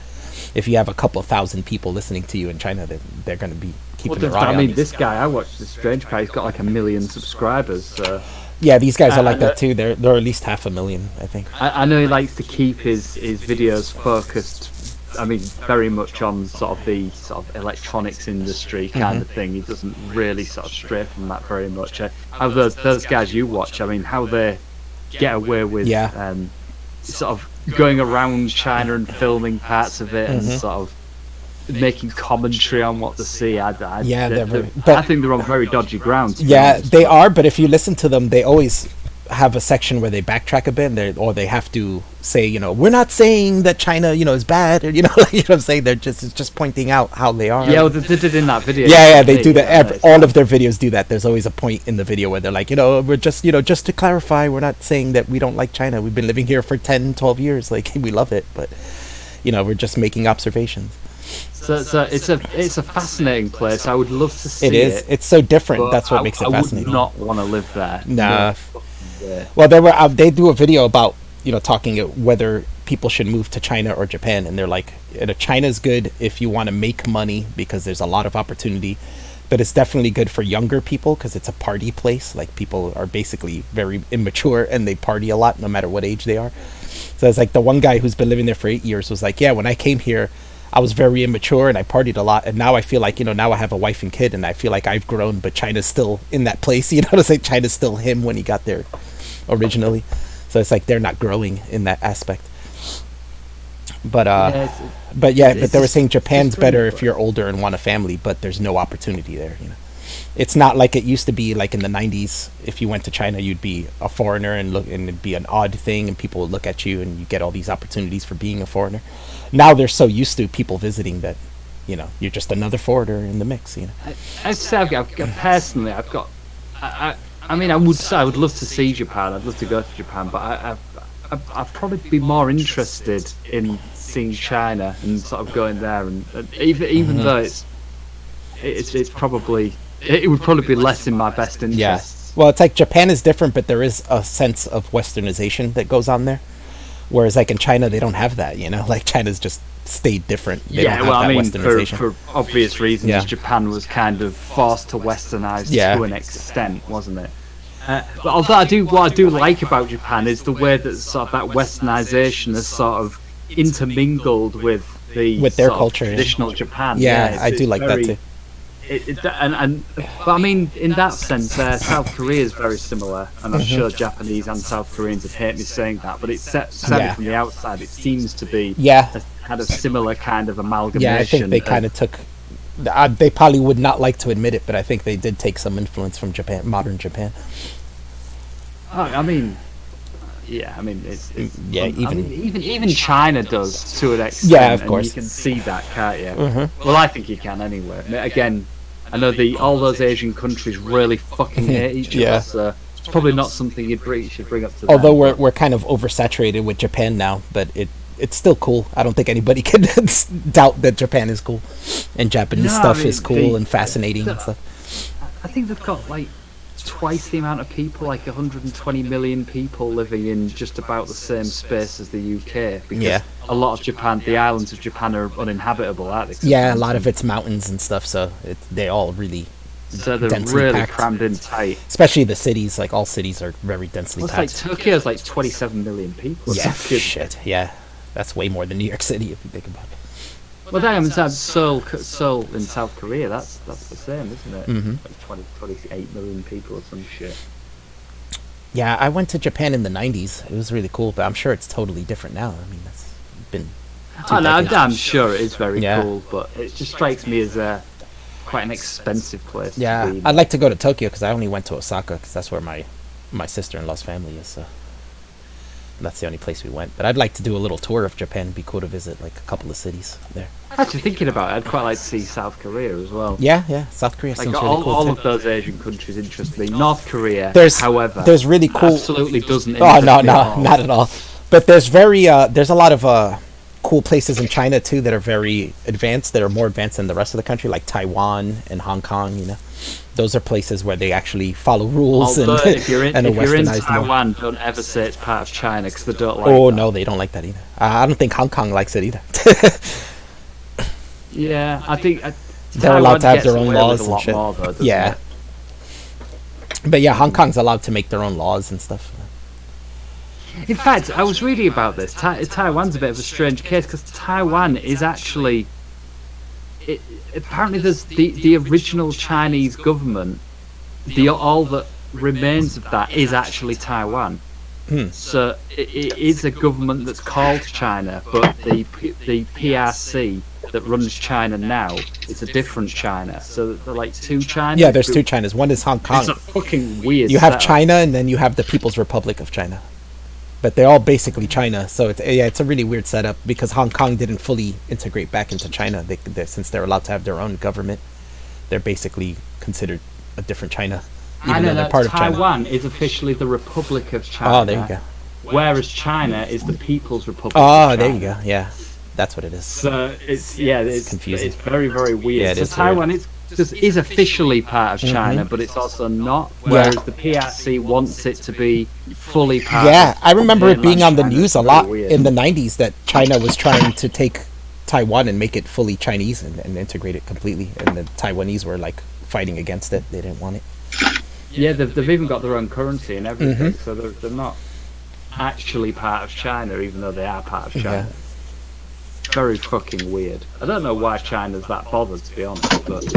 if you have a couple thousand people listening to you in China, then they're going to be keeping their eye on you. I mean, this guy I watched, the Strange Guy, he's got like 1 million subscribers, so... Yeah, these guys are like that too. They're at least 500,000, I think. I know he likes to keep his videos focused, I mean, very much on sort of the sort of electronics industry kind of thing. He doesn't really sort of stray from that very much. How those guys you watch, I mean, how they get away with sort of going around China and filming parts of it and sort of making commentary on what they see. I think they're on very dodgy ground. Yeah, they are, but if you listen to them, they always have a section where they backtrack a bit, and or they have to say, you know, we're not saying that China, you know, is bad, or, you know, you know what I'm saying? They're just pointing out how they are. Yeah, well, they did it in that video. Yeah, they do that. All of their videos do that. There's always a point in the video where they're like, you know, we're just, you know, just to clarify, we're not saying that we don't like China. We've been living here for 10, 12 years. Like, we love it, but, you know, we're just making observations. So it's a fascinating place. I would love to see it. It is. It's so different. That's what makes it fascinating. I would not want to live there. Nah. No. Well, they do a video about, you know, talking whether people should move to China or Japan, and they're like, you know, China's good if you want to make money because there's a lot of opportunity, but it's definitely good for younger people because it's a party place. Like, people are basically very immature and they party a lot no matter what age they are. So it's like the one guy who's been living there for 8 years was like, yeah, when I came here, I was very immature and I partied a lot, and now I feel like, you know, now I have a wife and kid and I feel like I've grown, but China's still in that place. You know what I'm saying? China's still him when he got there originally. So it's like they're not growing in that aspect. But but they were saying Japan's better if you're older and want a family, but there's no opportunity there. You know, it's not like it used to be. Like in the 90s, if you went to China, you'd be a foreigner and it'd be an odd thing, and people would look at you, and you get all these opportunities for being a foreigner. Now they're so used to people visiting that, you know, you're just another foreigner in the mix. You know, I mean, I would love to see Japan. I'd love to go to Japan, but I'd probably be more interested in seeing China and sort of going there, and even though it's probably, it would probably be less in my best interest. Yeah. Well, it's like Japan is different, but there is a sense of westernization that goes on there. Whereas, like in China, they don't have that. You know, like China's just stayed different. They don't have that westernization. For obvious reasons, Japan was kind of forced to westernize to an extent, wasn't it? But although what I do like about Japan is the way that sort of that westernization has sort of intermingled with their culture, traditional Japan. Yeah, I do like that too. But I mean, in that sense, South Korea is very similar, and I'm sure Japanese and South Koreans would hate me saying that, but it's certainly from the outside, it seems to be a kind of similar kind of amalgamation. Yeah, I think they kind of took. They probably would not like to admit it, but I think they did take some influence from Japan, modern Japan. I mean, it's even China does to an extent. Yeah, of course. And you can see that, can't you? Well, I think you can anyway. Again, I know all those Asian countries really fucking hate each other, so it's probably not something you should bring up to them. Although we're kind of oversaturated with Japan now, but it's still cool. I don't think anybody can doubt that Japan is cool, and Japanese stuff is cool and fascinating and stuff. I think they've got like twice the amount of people, like 120 million people living in just about the same space as the UK, because a lot of the islands of Japan are uninhabitable, aren't they? Yeah, a lot of it's mountains and stuff, so they all really they're densely really packed. Crammed in tight. Especially the cities, like all cities are very densely packed. It's like Tokyo's like 27 million people. Yeah, shit, yeah. That's way more than New York City if you think about it. Well, then Seoul in South Korea, that's the same, isn't it? Like 28 million people or some shit. Yeah, I went to Japan in the 90s. It was really cool, but I'm sure it's totally different now. I mean, that's been... I'm sure it is very cool, but it just strikes me as quite an expensive place. Yeah, to be. I'd like to go to Tokyo because I only went to Osaka because that's where my sister-in-law's family is, so... That's the only place we went. But I'd like to do a little tour of Japan. It'd be cool to visit like a couple of cities there. Actually, thinking about it, I'd quite like to see South Korea as well. Yeah. South Korea seems really cool all too. of those Asian countries interest me. North Korea, however, there's really cool. Absolutely doesn't. Oh no, not at all. But there's there's a lot of cool places in China too that are very advanced, that are more advanced than the rest of the country, like Taiwan and Hong Kong. You know, those are places where they actually follow rules. Although, and if you're in Taiwan, more. don't ever say it's part of China because they don't like. Oh that. No, they don't like that either. I don't think Hong Kong likes it either. Yeah, I think they're allowed to have their own laws and shit. More, though, yeah, but yeah, Hong Kong's allowed to make their own laws and stuff. In fact, I was reading about this. Taiwan's a bit of a strange case because Taiwan is actually... apparently there's the original Chinese government, all that remains of that is actually Taiwan. So it is a government that's called China, but the PRC that runs China now is a different China. So they're like two China. Yeah, there's two Chinas. One is Hong Kong. It's a fucking weird. You have setup. China, and then you have the People's Republic of China. But they're all basically China, so it's a really weird setup because Hong Kong didn't fully integrate back into China. Since they're allowed to have their own government, they're basically considered a different China, even though they're part of China. Taiwan is officially the Republic of China. Oh, there you go. Whereas China is the People's Republic. Oh, there you go. Yeah, that's what it is. So it's confusing. It's very, very weird. Yeah, it so is Taiwan weird. is officially part of China, but it's also not. Whereas the PRC wants it to be fully part. Yeah, of I remember it being on the China. news a It's lot very weird. in the 90s that China was trying to take Taiwan and make it fully Chinese and integrate it completely, and the Taiwanese were like fighting against it. They didn't want it. Yeah, they've even got their own currency and everything, so they're not actually part of China, even though they are part of China. Yeah. Very fucking weird. I don't know why China's that bothered, to be honest, but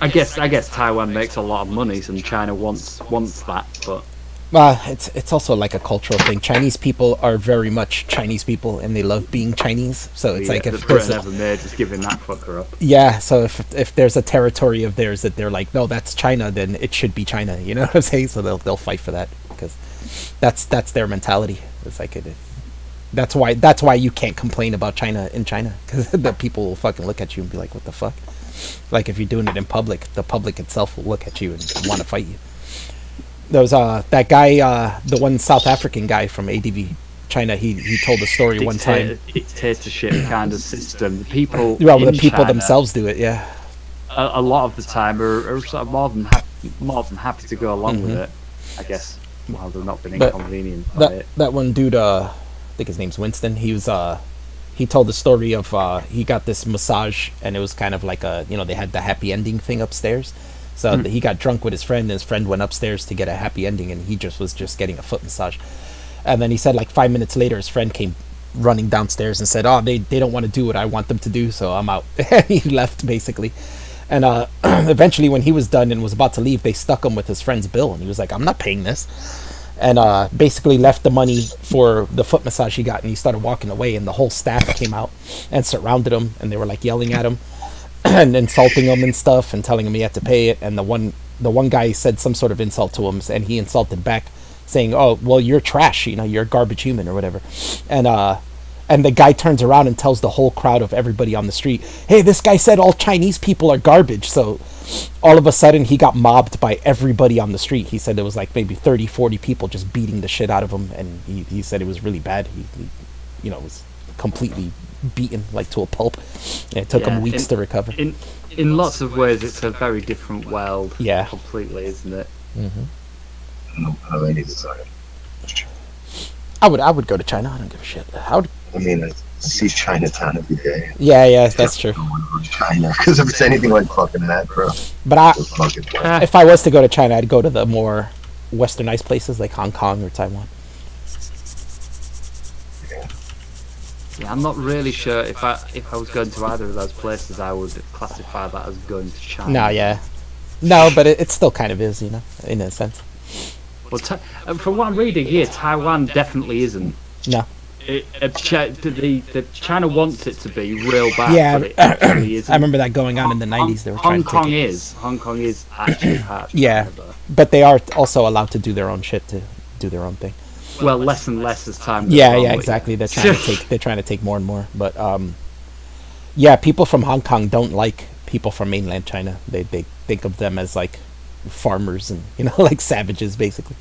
I guess Taiwan makes a lot of money, and China wants that, but Well, it's also like a cultural thing. Chinese people are very much Chinese people, and they love being Chinese. So it's yeah, like the if there's Britain ever made is giving that fucker up. yeah, so if there's a territory of theirs that they're like, no, that's China, then it should be China. You know what I'm saying? So they'll fight for that because that's their mentality. It's like that's why you can't complain about China in China, because the people will fucking look at you and be like, what the fuck? Like if you're doing it in public, the public itself will look at you and want to fight you. There was that guy, the one South African guy from ADV China. He told a story one time. Dictatorship kind of system. The people. Well, the in people China, themselves do it. Yeah. A lot of the time are sort of more than happy to go along with it. I guess while they've not been inconvenienced by it. That one dude, I think his name's Winston. He told the story of he got this massage, and it was kind of like they had the happy ending thing upstairs. So he got drunk with his friend, and his friend went upstairs to get a happy ending, and he was just getting a foot massage. And then he said like 5 minutes later, his friend came running downstairs and said, "Oh, they don't want to do what I want them to do, so I'm out." And he left basically. And eventually, when he was done and was about to leave, they stuck him with his friend's bill, and he was like, "I'm not paying this." And basically left the money for the foot massage he got, and he started walking away, and the whole staff came out and surrounded him, and they were like yelling at him and insulting him and stuff, and telling him he had to pay it. And the one guy said some sort of insult to him, and he insulted back, saying, "Oh, well, you're trash, you're a garbage human," or whatever. And the guy turns around and tells the whole crowd of everybody on the street, "Hey, this guy said all Chinese people are garbage." So all of a sudden he got mobbed by everybody on the street. He said there was like maybe 30-40 people just beating the shit out of him, and he said it was really bad. He was completely beaten like to a pulp, and it took him weeks to recover. In lots of ways, it's a very different world. Yeah, completely, isn't it? I would go to China. I don't give a shit. I see Chinatown every day. Yeah, that's true. China, because if it's anything like fucking that, bro. But if I was to go to China, I'd go to the more westernized places like Hong Kong or Taiwan. Yeah, I'm not really sure if I was going to either of those places, I would classify that as going to China. No, but it still kind of is, in a sense. Well, from what I'm reading here, Taiwan definitely isn't. No. China wants it to be real bad. Yeah, but it actually isn't. I remember that going on in the 90s. They were trying to take it. Hong Kong is actually part of yeah, China, but they are also allowed to do their own shit, to do their own thing. Well, less and less as time goes on. Yeah, exactly. They're trying to take more and more. But people from Hong Kong don't like people from mainland China. They think of them as like farmers and like savages basically.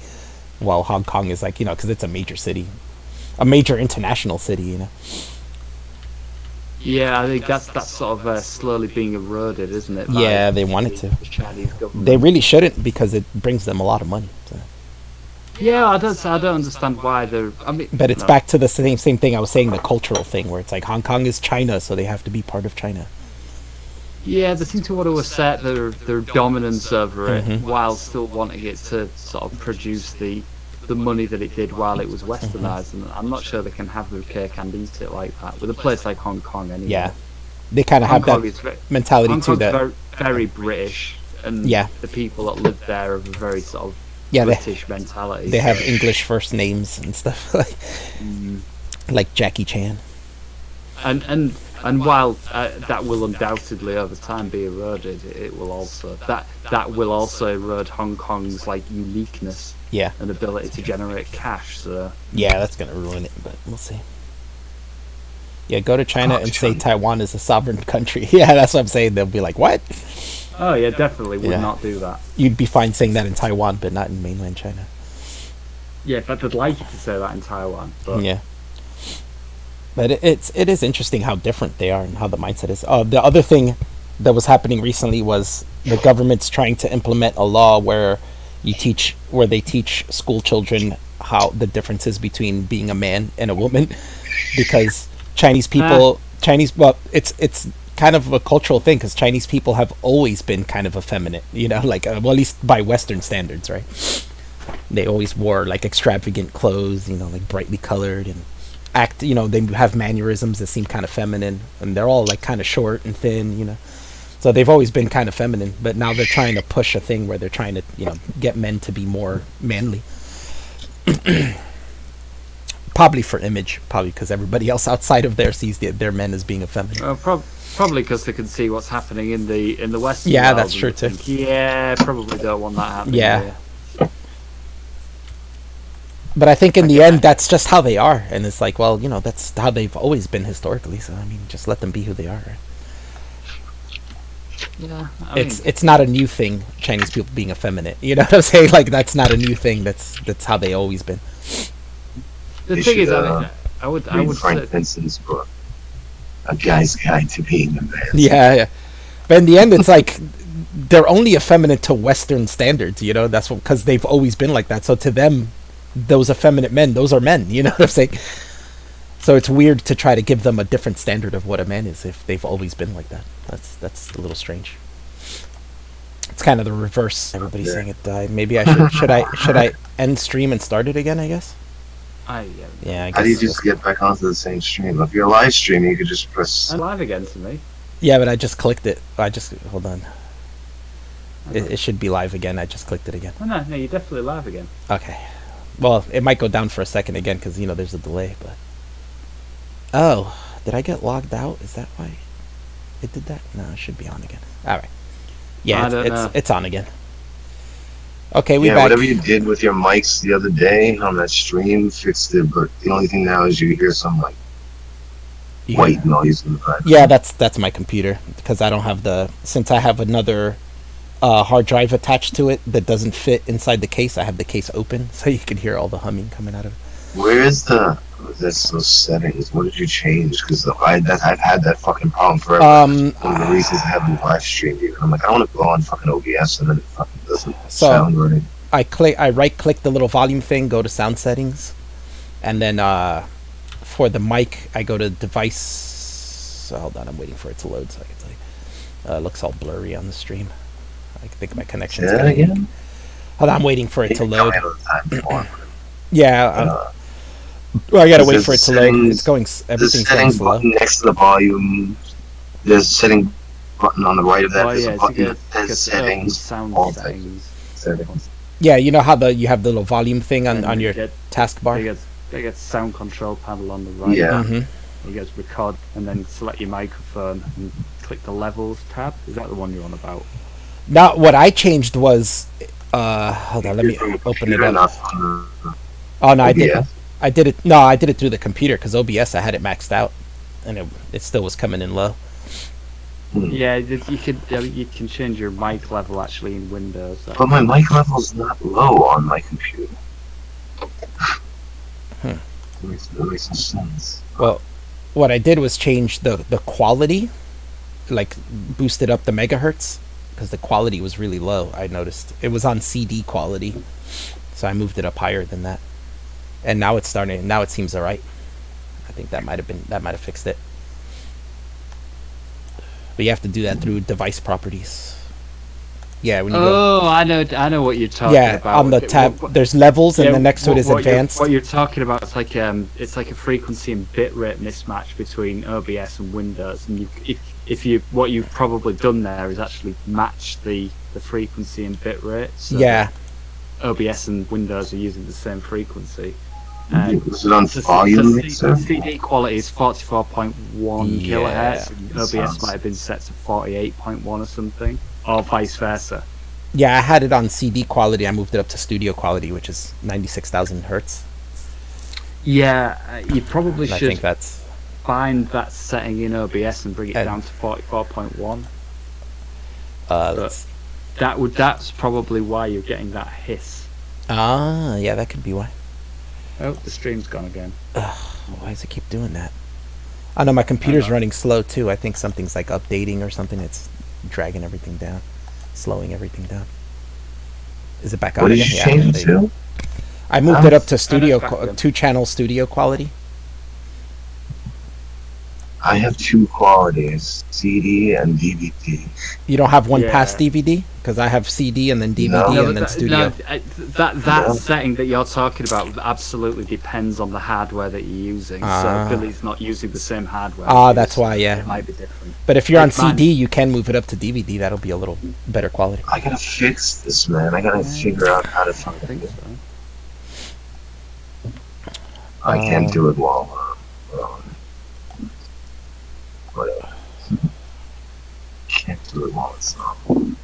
While Hong Kong is like because it's a major city, a major international city. Yeah, I think that's sort of slowly being eroded, isn't it? Yeah, they want it to. The Chinese government. They really shouldn't, because it brings them a lot of money. So. Yeah, I don't understand why they're. But it's back to the same thing I was saying, the cultural thing, where it's like Hong Kong is China, so they have to be part of China. Yeah, they seem to want to assert their dominance over it, while still wanting it to sort of produce the money that it did while it was westernized. And I'm not sure they can have their cake and eat it like that with a place like Hong Kong. Anyway. Yeah, they kind of have that mentality Hong too. Kong's That very British, and the people that live there are very sort of Yeah, British mentality. They have English first names and stuff like Jackie Chan. And while that will undoubtedly over time be eroded, it will also that will also erode Hong Kong's like uniqueness and ability to generate cash. So yeah, that's gonna ruin it, but we'll see. Yeah, go to China and say Taiwan is a sovereign country. Yeah, that's what I'm saying. They'll be like, what? Oh yeah, definitely would not do that. You'd be fine saying that in Taiwan, but not in mainland China. Yeah, in fact, I'd like you to say that in Taiwan. But yeah. But it is interesting how different they are and how the mindset is. The other thing that was happening recently was the government's trying to implement a law where they teach school children how the differences between being a man and a woman, because Chinese people, it's kind of a cultural thing, because Chinese people have always been kind of effeminate, like well, at least by Western standards, right? They always wore like extravagant clothes, like brightly colored, and they have mannerisms that seem kind of feminine, and they're all like kind of short and thin, so they've always been kind of feminine, but now they're trying to push a thing where they're trying to get men to be more manly. Probably for image, probably because everybody else outside of there sees their men as being effeminate. Probably because they can see what's happening in the Western yeah world, that's true too. Probably don't want that happening here. But I think in the end, that's just how they are. And it's like, well, that's how they've always been historically. So, I mean, just let them be who they are, right? Yeah. It's not a new thing, Chinese people being effeminate. You know what I'm saying? Like, that's not a new thing. That's how they always been. The thing is, I would Frank Vincent's book, A Guy's Guide to Being a Man. Yeah. But in the end, it's like, they're only effeminate to Western standards, That's because they've always been like that. So to them, those effeminate men, those are men, you know what I'm saying? So it's weird to try to give them a different standard of what a man is if they've always been like that. That's a little strange. It's kind of the reverse. Everybody's saying it died. Maybe I should I end stream and start it again, I guess? Yeah, I guess. How do you just get back onto the same stream? If you're live streaming, you could just press... I'm live again to me. Yeah, but I just clicked it. Hold on. It should be live again. I just clicked it again. Oh, no, you're definitely live again. Okay. Well, it might go down for a second again because, there's a delay, but... Oh, did I get logged out? Is that why it did that? No, it should be on again. All right. Yeah, it's on again. Okay, we back. Whatever you did with your mics the other day on that stream fixed it, but the only thing now is you hear some, like, white noise in the background. Yeah, that's my computer, because I don't have since I have another... hard drive attached to it that doesn't fit inside the case. I have the case open, so you can hear all the humming coming out of it. Where is those settings? What did you change? Because I've had that fucking problem forever. One of the reasons I haven't live streamed even. I'm like, I want to go on fucking OBS and then it fucking doesn't sound right. I right click the little volume thing, go to sound settings, and then for the mic I go to device. Hold on, I'm waiting for it to load so I can tell you. It looks all blurry on the stream. I think my connection's again. Hold on, I'm waiting for it to load. Yeah, I gotta wait for it to load. It's going. Everything's going slow. Next to the volume, there's a setting button on the right of that. There's a button that says settings. Settings. Yeah, you know how you have the little volume thing on your taskbar. You get sound control panel on the right. Yeah. You get record and then select your microphone and click the levels tab. Is that the one you're on about? Now, what I changed was, hold on, let me open it up. Oh no, I did it. No, I did it through the computer because OBS I had it maxed out, and it still was coming in low. Yeah, you can change your mic level actually in Windows. But my mic level's not low on my computer. That makes no sense. Well, what I did was change the quality, like boosted up the megahertz, because the quality was really low. I noticed it was on CD quality, so I moved it up higher than that, and now it's starting. Now it seems alright. I think that might have fixed it. But you have to do that through device properties. Yeah, when you go. I know what you're talking about. Yeah, on the tab, there's levels, and then next to it is advanced. What you're talking about is like it's like a frequency and bitrate mismatch between OBS and Windows, and what you've probably done there is actually match the frequency and bitrate. So yeah. OBS and Windows are using the same frequency. Was it on volume mixer? CD quality is 44.1 kilohertz, and OBS might have been set to 48.1 or something, or vice versa. Yeah, I had it on CD quality. I moved it up to studio quality, which is 96,000 hertz. Yeah, you probably should I think that's find that setting in OBS and bring it down to 44.1. That's probably why you're getting that hiss. Ah, yeah, that could be why. Oh, the stream's gone again. Why does it keep doing that? I know my computer's running slow too. I think something's like updating or something. It's dragging everything down, slowing everything down. Is it back on? What did you change it to? I moved it up to studio, 2-channel studio quality. I have 2 qualities, CD and DVD. You don't have one past DVD? Because I have CD and then DVD and then studio. That setting that you're talking about absolutely depends on the hardware that you're using. So Billy's not using the same hardware. That's why, yeah. It might be different. But if you're on CD, you can move it up to DVD. That'll be a little better quality. I gotta fix this, man. I gotta figure out how to fucking do it. I can't do it while whatever. Can't do it while it's on.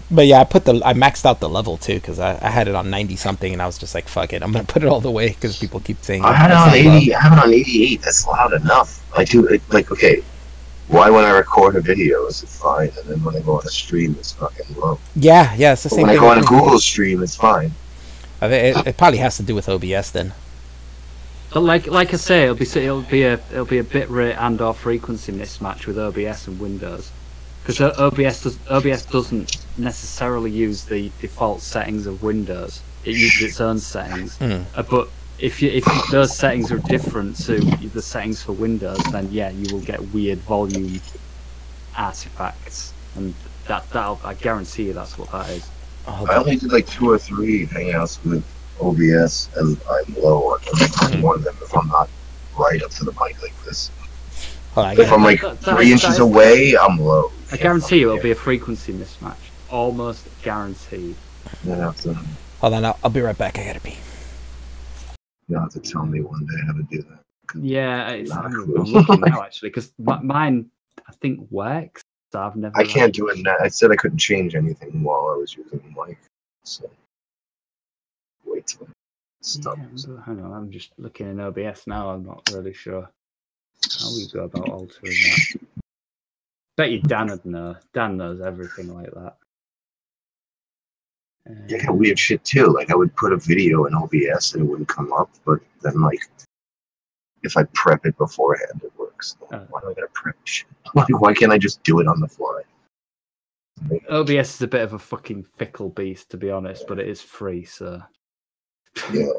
But yeah, I maxed out the level too because I had it on 90 something and I was just like, fuck it, I'm gonna put it all the way because people keep saying I had it on 80. I have it on 88. That's loud enough. I do it like okay. Why when I record a video is it fine, and then when I go on a stream it's fucking low. Yeah, it's the same thing. When I go on a Google stream, it's fine. It probably has to do with OBS then. But like I say, it'll be a bit rate and/or frequency mismatch with OBS and Windows, because OBS doesn't necessarily use the default settings of Windows. It uses its own settings. But if those settings are different to the settings for Windows, then yeah, you will get weird volume artifacts, and I guarantee you that's what that is. I only did like 2 or 3 hangouts with OBS, and I'm low on one of them if I'm not right up to the mic like this. If I'm like 3 inches away, I'm low. I guarantee you it'll be a frequency mismatch. Almost guaranteed. Hold on, I'll be right back. I gotta pee. You'll have to tell me one day how to do that. Yeah, I'm looking now actually, because mine I think works. So I've never. I can't do it now. I said I couldn't change anything while I was using the mic. So wait till it stops. Yeah, hang on, I'm just looking in OBS now. I'm not really sure how we go about altering that. Bet you Dan would know. Dan knows everything like that. Yeah, weird shit too. Like I would put a video in OBS and it wouldn't come up, but then like if I prep it beforehand, it works. Why do I gotta prep shit? Like, why can't I just do it on the fly? OBS is a bit of a fucking fickle beast, to be honest, but it is free, so. Yeah.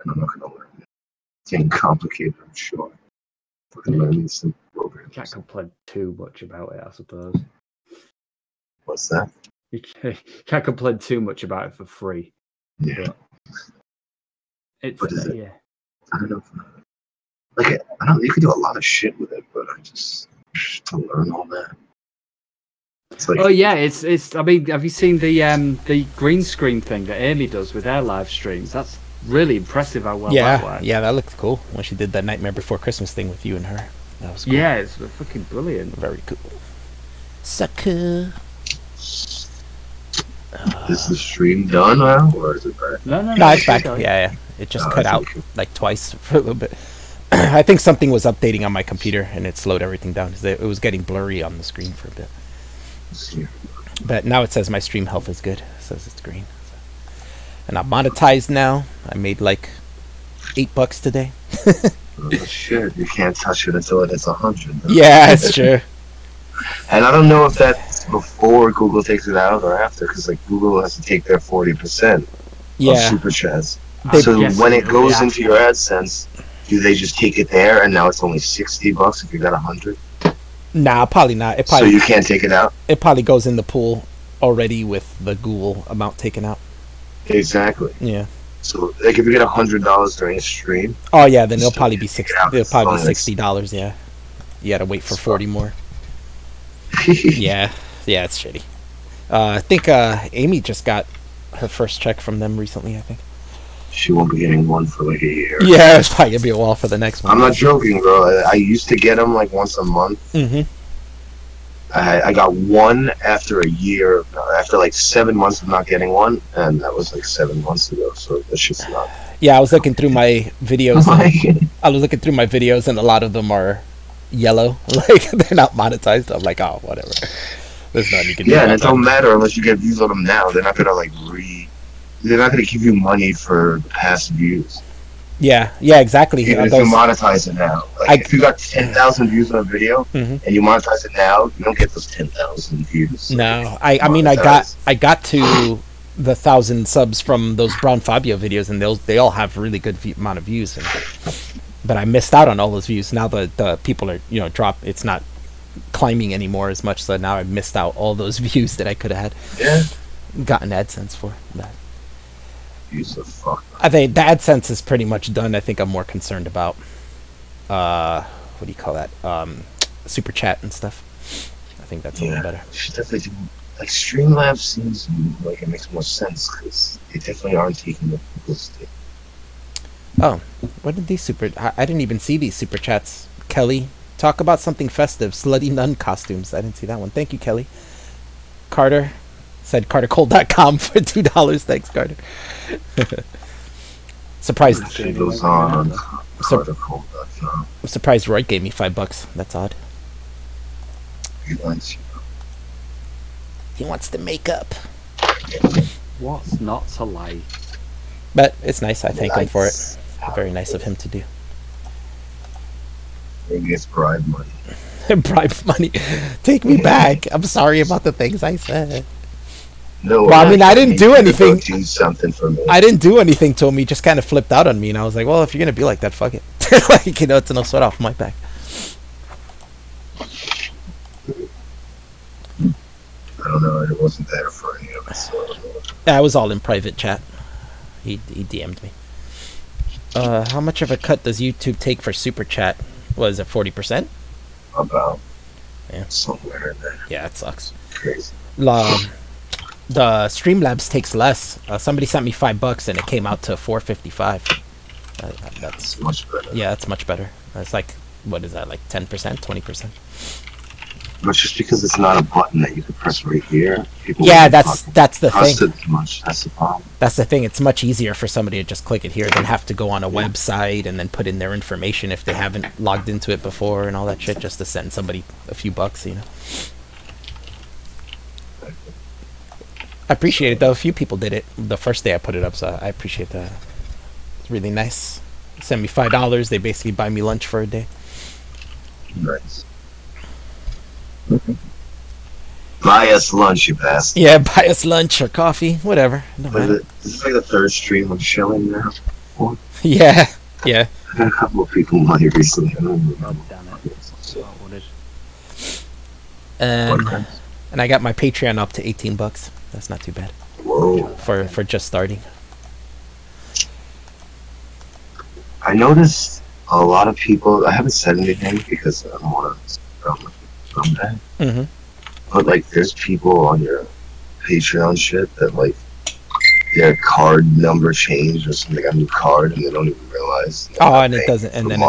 And I'm not gonna learn it. It's getting complicated, I'm sure. Fucking learning some programs. Can't complain too much about it, I suppose. What's that? You can't complain too much about it for free. Yeah. It's yeah. I don't know. Like I don't. You can do a lot of shit with it, but I just to learn all that. Like, oh yeah, it's. I mean, have you seen the green screen thing that Amy does with her live streams? That's really impressive. How well that works. Yeah, that looked cool when she did that Nightmare Before Christmas thing with you and her. That was cool. Yeah, it's fucking brilliant. Very cool. Sucker. Is the stream done now, or is it back? No, it's back. Yeah. It just cut out like twice for a little bit. I think something was updating on my computer and it slowed everything down. It was getting blurry on the screen for a bit. But now it says my stream health is good. It says it's green. And I'm monetized now. I made like $8 today. Oh, shit, you can't touch it until it hits 100. Yeah, it's true. And I don't know if that's before Google takes it out or after, because like Google has to take their 40% of Super Chats. So when it goes into your AdSense, do they just take it there and now it's only $60 if you got 100? Nah, probably not. So you can't take it out? It probably goes in the pool already with the Google amount taken out. Exactly. Yeah. So like if you get $100 during a stream. Oh yeah, then it'll probably be $60. Yeah. You gotta wait for 40 more. Yeah, it's shitty. I think Amy just got her first check from them recently, I think. She won't be getting one for like a year. Yeah, it's probably gonna be a while for the next one. I'm not joking, bro. I used to get them like once a month. Mm-hmm. I got one after a year, after like 7 months of not getting one, and that was like 7 months ago. So that's just not. Yeah, I was looking through my videos. And a lot of them are yellow, like they're not monetized. I'm like, oh, whatever. There's nothing you can do. Yeah, and it don't matter unless you get views on them now. They're not gonna like They're not gonna give you money for past views. Yeah, exactly. Even if you monetize it now, like if you got 10,000 views on a video and you monetize it now, you don't get those 10,000 views. No, I mean, I got to the 1,000 subs from those Brown Fabio videos, and they all have really good amount of views. But I missed out on all those views. Now the people are it's not climbing anymore as much. So now I missed out all those views that I could have had. Yeah. Gotten AdSense for that. Use the fuck. I think the AdSense is pretty much done. I think I'm more concerned about what do you call that? Super chat and stuff. I think that's a little better. Should definitely do, like Streamlabs seems like it makes more sense because they definitely aren't taking the publicity. Oh, what did these I didn't even see these super chats. Kelly, talk about something festive. Slutty nun costumes. I didn't see that one. Thank you, Kelly. Carter said CarterCole.com for $2. Thanks, Carter. Surprised. I'm surprised Roy gave me $5. That's odd. He wants you. He wants the makeup. What's not to like? But it's nice. I thank him for it. Very nice of him to do. Maybe it's bribe money. Bribe money. Take me back. I'm sorry about the things I said. No, well, I mean, I didn't do anything. Do something for me. I didn't do anything to him. He just kind of flipped out on me, and I was like, "Well, if you're gonna be like that, fuck it." Like, it's no sweat off my back. I don't know. It wasn't there for any of us. So I was all in private chat. He DM'd me. How much of a cut does YouTube take for super chat? Was it 40%? About. Yeah. Somewhere in there. Yeah, it sucks. Crazy. The Streamlabs takes less. Somebody sent me $5 and it came out to $4.55. That's much better. Yeah, that's much better. It's like, what is that? Like 10%, 20%. But just because it's not a button that you can press right here. Yeah, that's the thing. Much. That's the problem. That's the thing. It's much easier for somebody to just click it here than have to go on a website and then put in their information if they haven't logged into it before and all that shit, just to send somebody a few bucks, I appreciate it though. A few people did it the first day I put it up, so I appreciate that. It's really nice. Send me $5. They basically buy me lunch for a day. Nice. Buy us lunch, you bastard. Yeah, buy us lunch or coffee, whatever. No matter. This is like the third stream I'm shilling now. Yeah. I had a couple of people money recently. I don't remember. Damn it. So. And I got my Patreon up to $18. That's not too bad. Whoa. For just starting. I noticed a lot of people. I haven't said anything because I don't want to from that. Mm-hmm. But like, there's people on your Patreon shit that like their card number changed or something. They got a new card and they don't even realize. Oh, and it doesn't. And then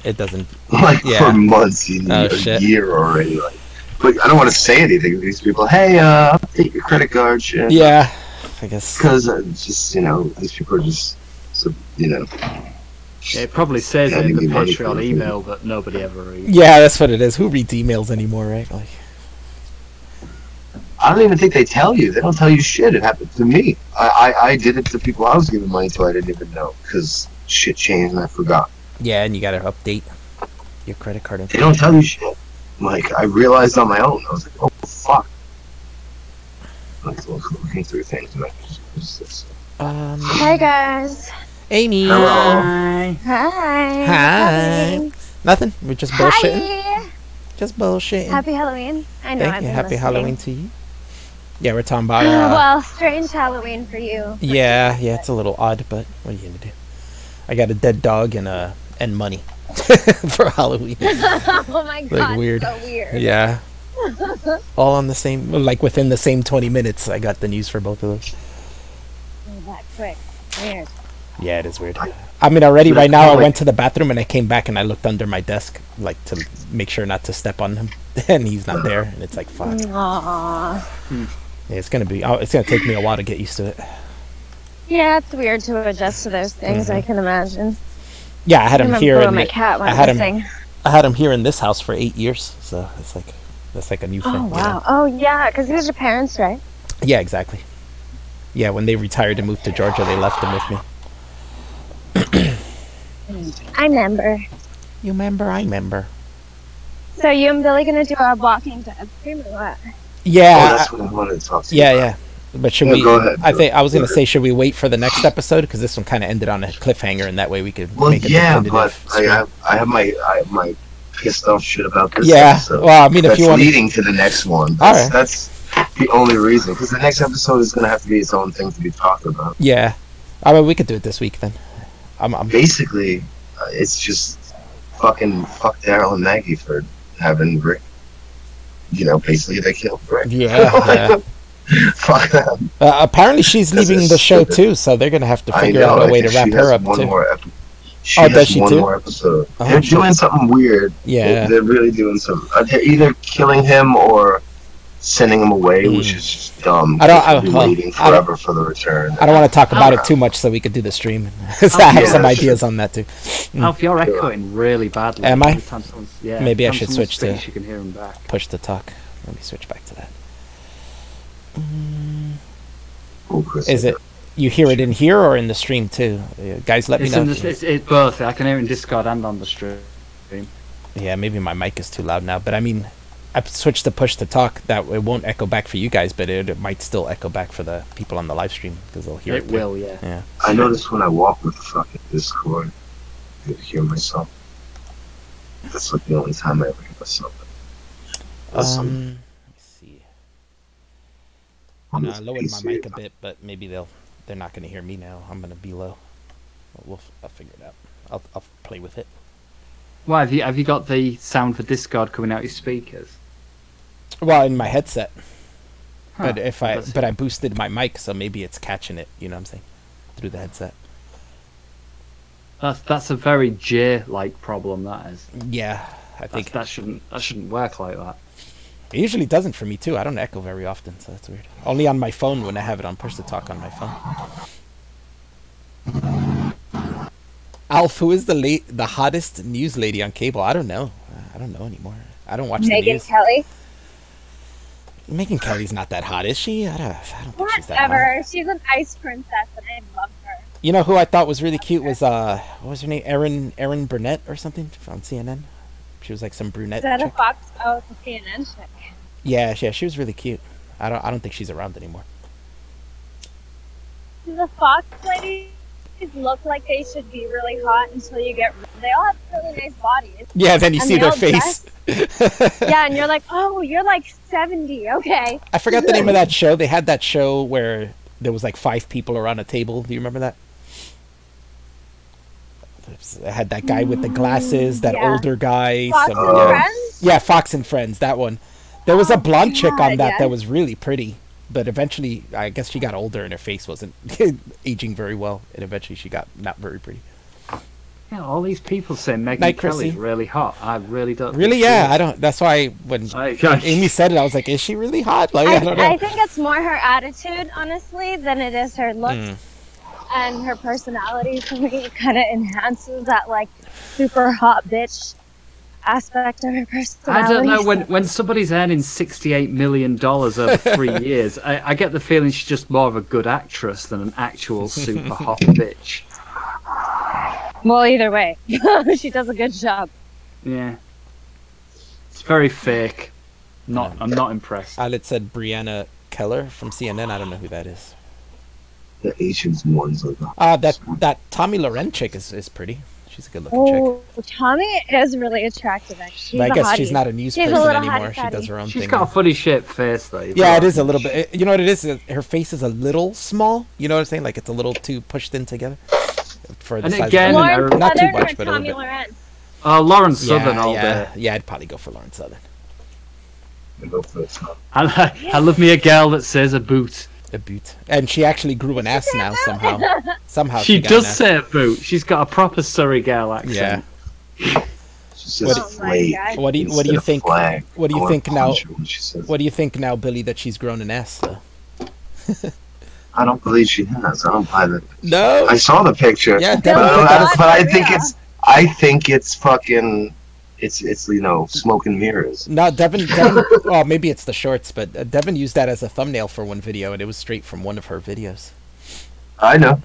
it doesn't. Like for months, a year already. Like, but I don't want to say anything to these people. Hey, update your credit card shit. Yeah, I guess. Because just these people are just Yeah, it probably says it in the Patreon email that nobody ever reads. Yeah, that's what it is. Who reads emails anymore, right? Like, I don't even think they tell you. They don't tell you shit. It happened to me. I did it to people I was giving money to. I didn't even know because shit changed and I forgot. Yeah, and you gotta update your credit card information. They don't tell you shit. Like, I realized on my own. I was like, oh, fuck. Like, looking through things. And Hi, guys. Amy. Hello. Hi. Hi. Nothing. We're just bullshitting. Hi. Just bullshitting. Happy Halloween. I know. Thank you. Happy Halloween to you. Yeah, we're talking about. Well, strange Halloween for you. Yeah, it's a little odd, but what are you gonna do? I got a dead dog and money for Halloween. Oh my god, like, weird. So weird. Yeah. All on the same, like within the same 20 minutes. I got the news for both of those. quick. Weird. Yeah, it is weird. I mean, already right now I went to the bathroom and I came back and I looked under my desk, like to make sure not to step on him, and he's not there. And it's like, fuck. Aww. Yeah, it's gonna take me a while to get used to it. Yeah, it's weird to adjust to those things. I can imagine. Yeah, I had him here. My cat went I had him here in this house for 8 years, so it's like that's like a new thing. Oh wow! You know? Oh yeah, because he was your parents, right? Yeah, exactly. Yeah, when they retired and moved to Georgia, they left him with me. I remember. You remember? I remember. So you and Billy gonna do our walking to stream or what? Yeah. Oh, that's what I wanted to talk to you about. Yeah. But should we? Go ahead. I was gonna say, should we wait for the next episode because this one kind of ended on a cliffhanger, and that way we could. Well, make a yeah, definitive but stream. I have my pissed off shit about this. Yeah. Episode. Well, I mean, if that's you want leading to the next one. That's the only reason, because the next episode is gonna have to be its own thing to be talked about. Yeah. I mean, we could do it this week then. I'm basically, it's just fuck Daryl and Maggie for having Rick. You know, basically they killed Rick. Yeah. Fuck them. Apparently she's leaving the show too, so they're gonna have to figure out a way to wrap her up too. Does she too? More episode. They're doing something weird. Yeah. They're really doing something. They're either killing him or sending him away, which is just dumb. I'm waiting forever for the return. I don't want to talk about it too much, so we could do the stream. So I have some ideas on that too. Alf, you're echoing really badly. Am I? Yeah. Maybe I should switch to. You can hear him back. Push to talk. Let me switch back to that. Is it? You hear it in here or in the stream too? Guys, let me know. It's both. I can hear it in Discord and on the stream. Yeah, maybe my mic is too loud now, but I mean, I switched to push to talk. That it won't echo back for you guys, but it might still echo back for the people on the live stream because they'll hear it. It will, yeah. I notice when I walk with the fucking Discord, I can hear myself. That's like the only time I ever hear myself. Let me see. I lowered my mic a bit, but maybe they're not gonna hear me now. I'm gonna be low. I'll figure it out. I'll play with it. Why have you got the sound for Discord coming out your speakers? Well, in my headset. But I boosted my mic, so maybe it's catching it. You know what I'm saying? Through the headset. That's a very J-like problem. That is. Yeah, I think that shouldn't work like that. It usually doesn't for me too. I don't echo very often, so that's weird. Only on my phone when I have it on push to talk on my phone. Alf, who is the hottest news lady on cable? I don't know. I don't know anymore. I don't watch the news. Megyn Kelly. Megyn Kelly's not that hot, is she? I don't think she's that hot. Whatever. She's an ice princess, and I love her. You know who I thought was really cute was what was her name? Erin Burnett or something on CNN. She was like some brunette. Is that chick. a Fox? Oh, it's a CNN chick. Yeah, she was really cute. I don't think she's around anymore. The Fox ladies look like they should be really hot until you get. They all have really nice bodies. Yeah, then you see their face. Yeah, and you're like, oh, you're like 70. Okay. I forgot the name of that show. They had that show where there was like 5 people around a table. Do you remember that? They had that guy with the glasses, that older guy. Fox and Friends? Yeah, Fox and Friends, that one. There was a blonde chick on that was really pretty, but eventually, I guess she got older and her face wasn't aging very well, and eventually she got not very pretty. Yeah, all these people say Megyn Kelly's really hot. I really don't. Really, yeah, I don't. That's why when Amy said it, I was like, "Is she really hot?" Like, I don't know. I think it's more her attitude, honestly, than it is her looks. And her personality for me kind of enhances that like super hot bitch aspect of her personality. I don't know, when somebody's earning $68 million over 3 years, I get the feeling she's just more of a good actress than an actual super hot bitch. Well, either way, she does a good job. Yeah, it's very fake. I'm not impressed. It said Brianna Keller from CNN. I don't know who that is. The Asians ones like that Tommy Loren chick is pretty. She's a good looking chick. Oh, Tommy is really attractive, actually. But I guess she's not a news person anymore. She does her own thing. She's got a funny shaped face, though. Yeah, it is a little bit. You know what it is? Her face is a little small. You know what I'm saying? Like it's a little too pushed in together. For the size again, not too much, but a little bit. Lawrence Southern all day. Yeah, I'd probably go for Lawrence Southern. I go for it. I love me a girl that says a boot. A boot. And she actually grew an ass now somehow. Somehow She got does an ass. say a boot. She's got a proper Surrey girl accent. Yeah. She says Oh my flake. God. What do you instead of think? flag. What do I you wanna think now? punch her when she says What do you think now, Billy, that she's grown an ass? Though? I don't believe she has. I don't buy that. No. I saw the picture. Yeah, but, Devin put that. but I think it's fucking. It's you know, smoke and mirrors. No, Devin. Oh, maybe it's the shorts, but Devin used that as a thumbnail for one video, and it was straight from one of her videos. I know.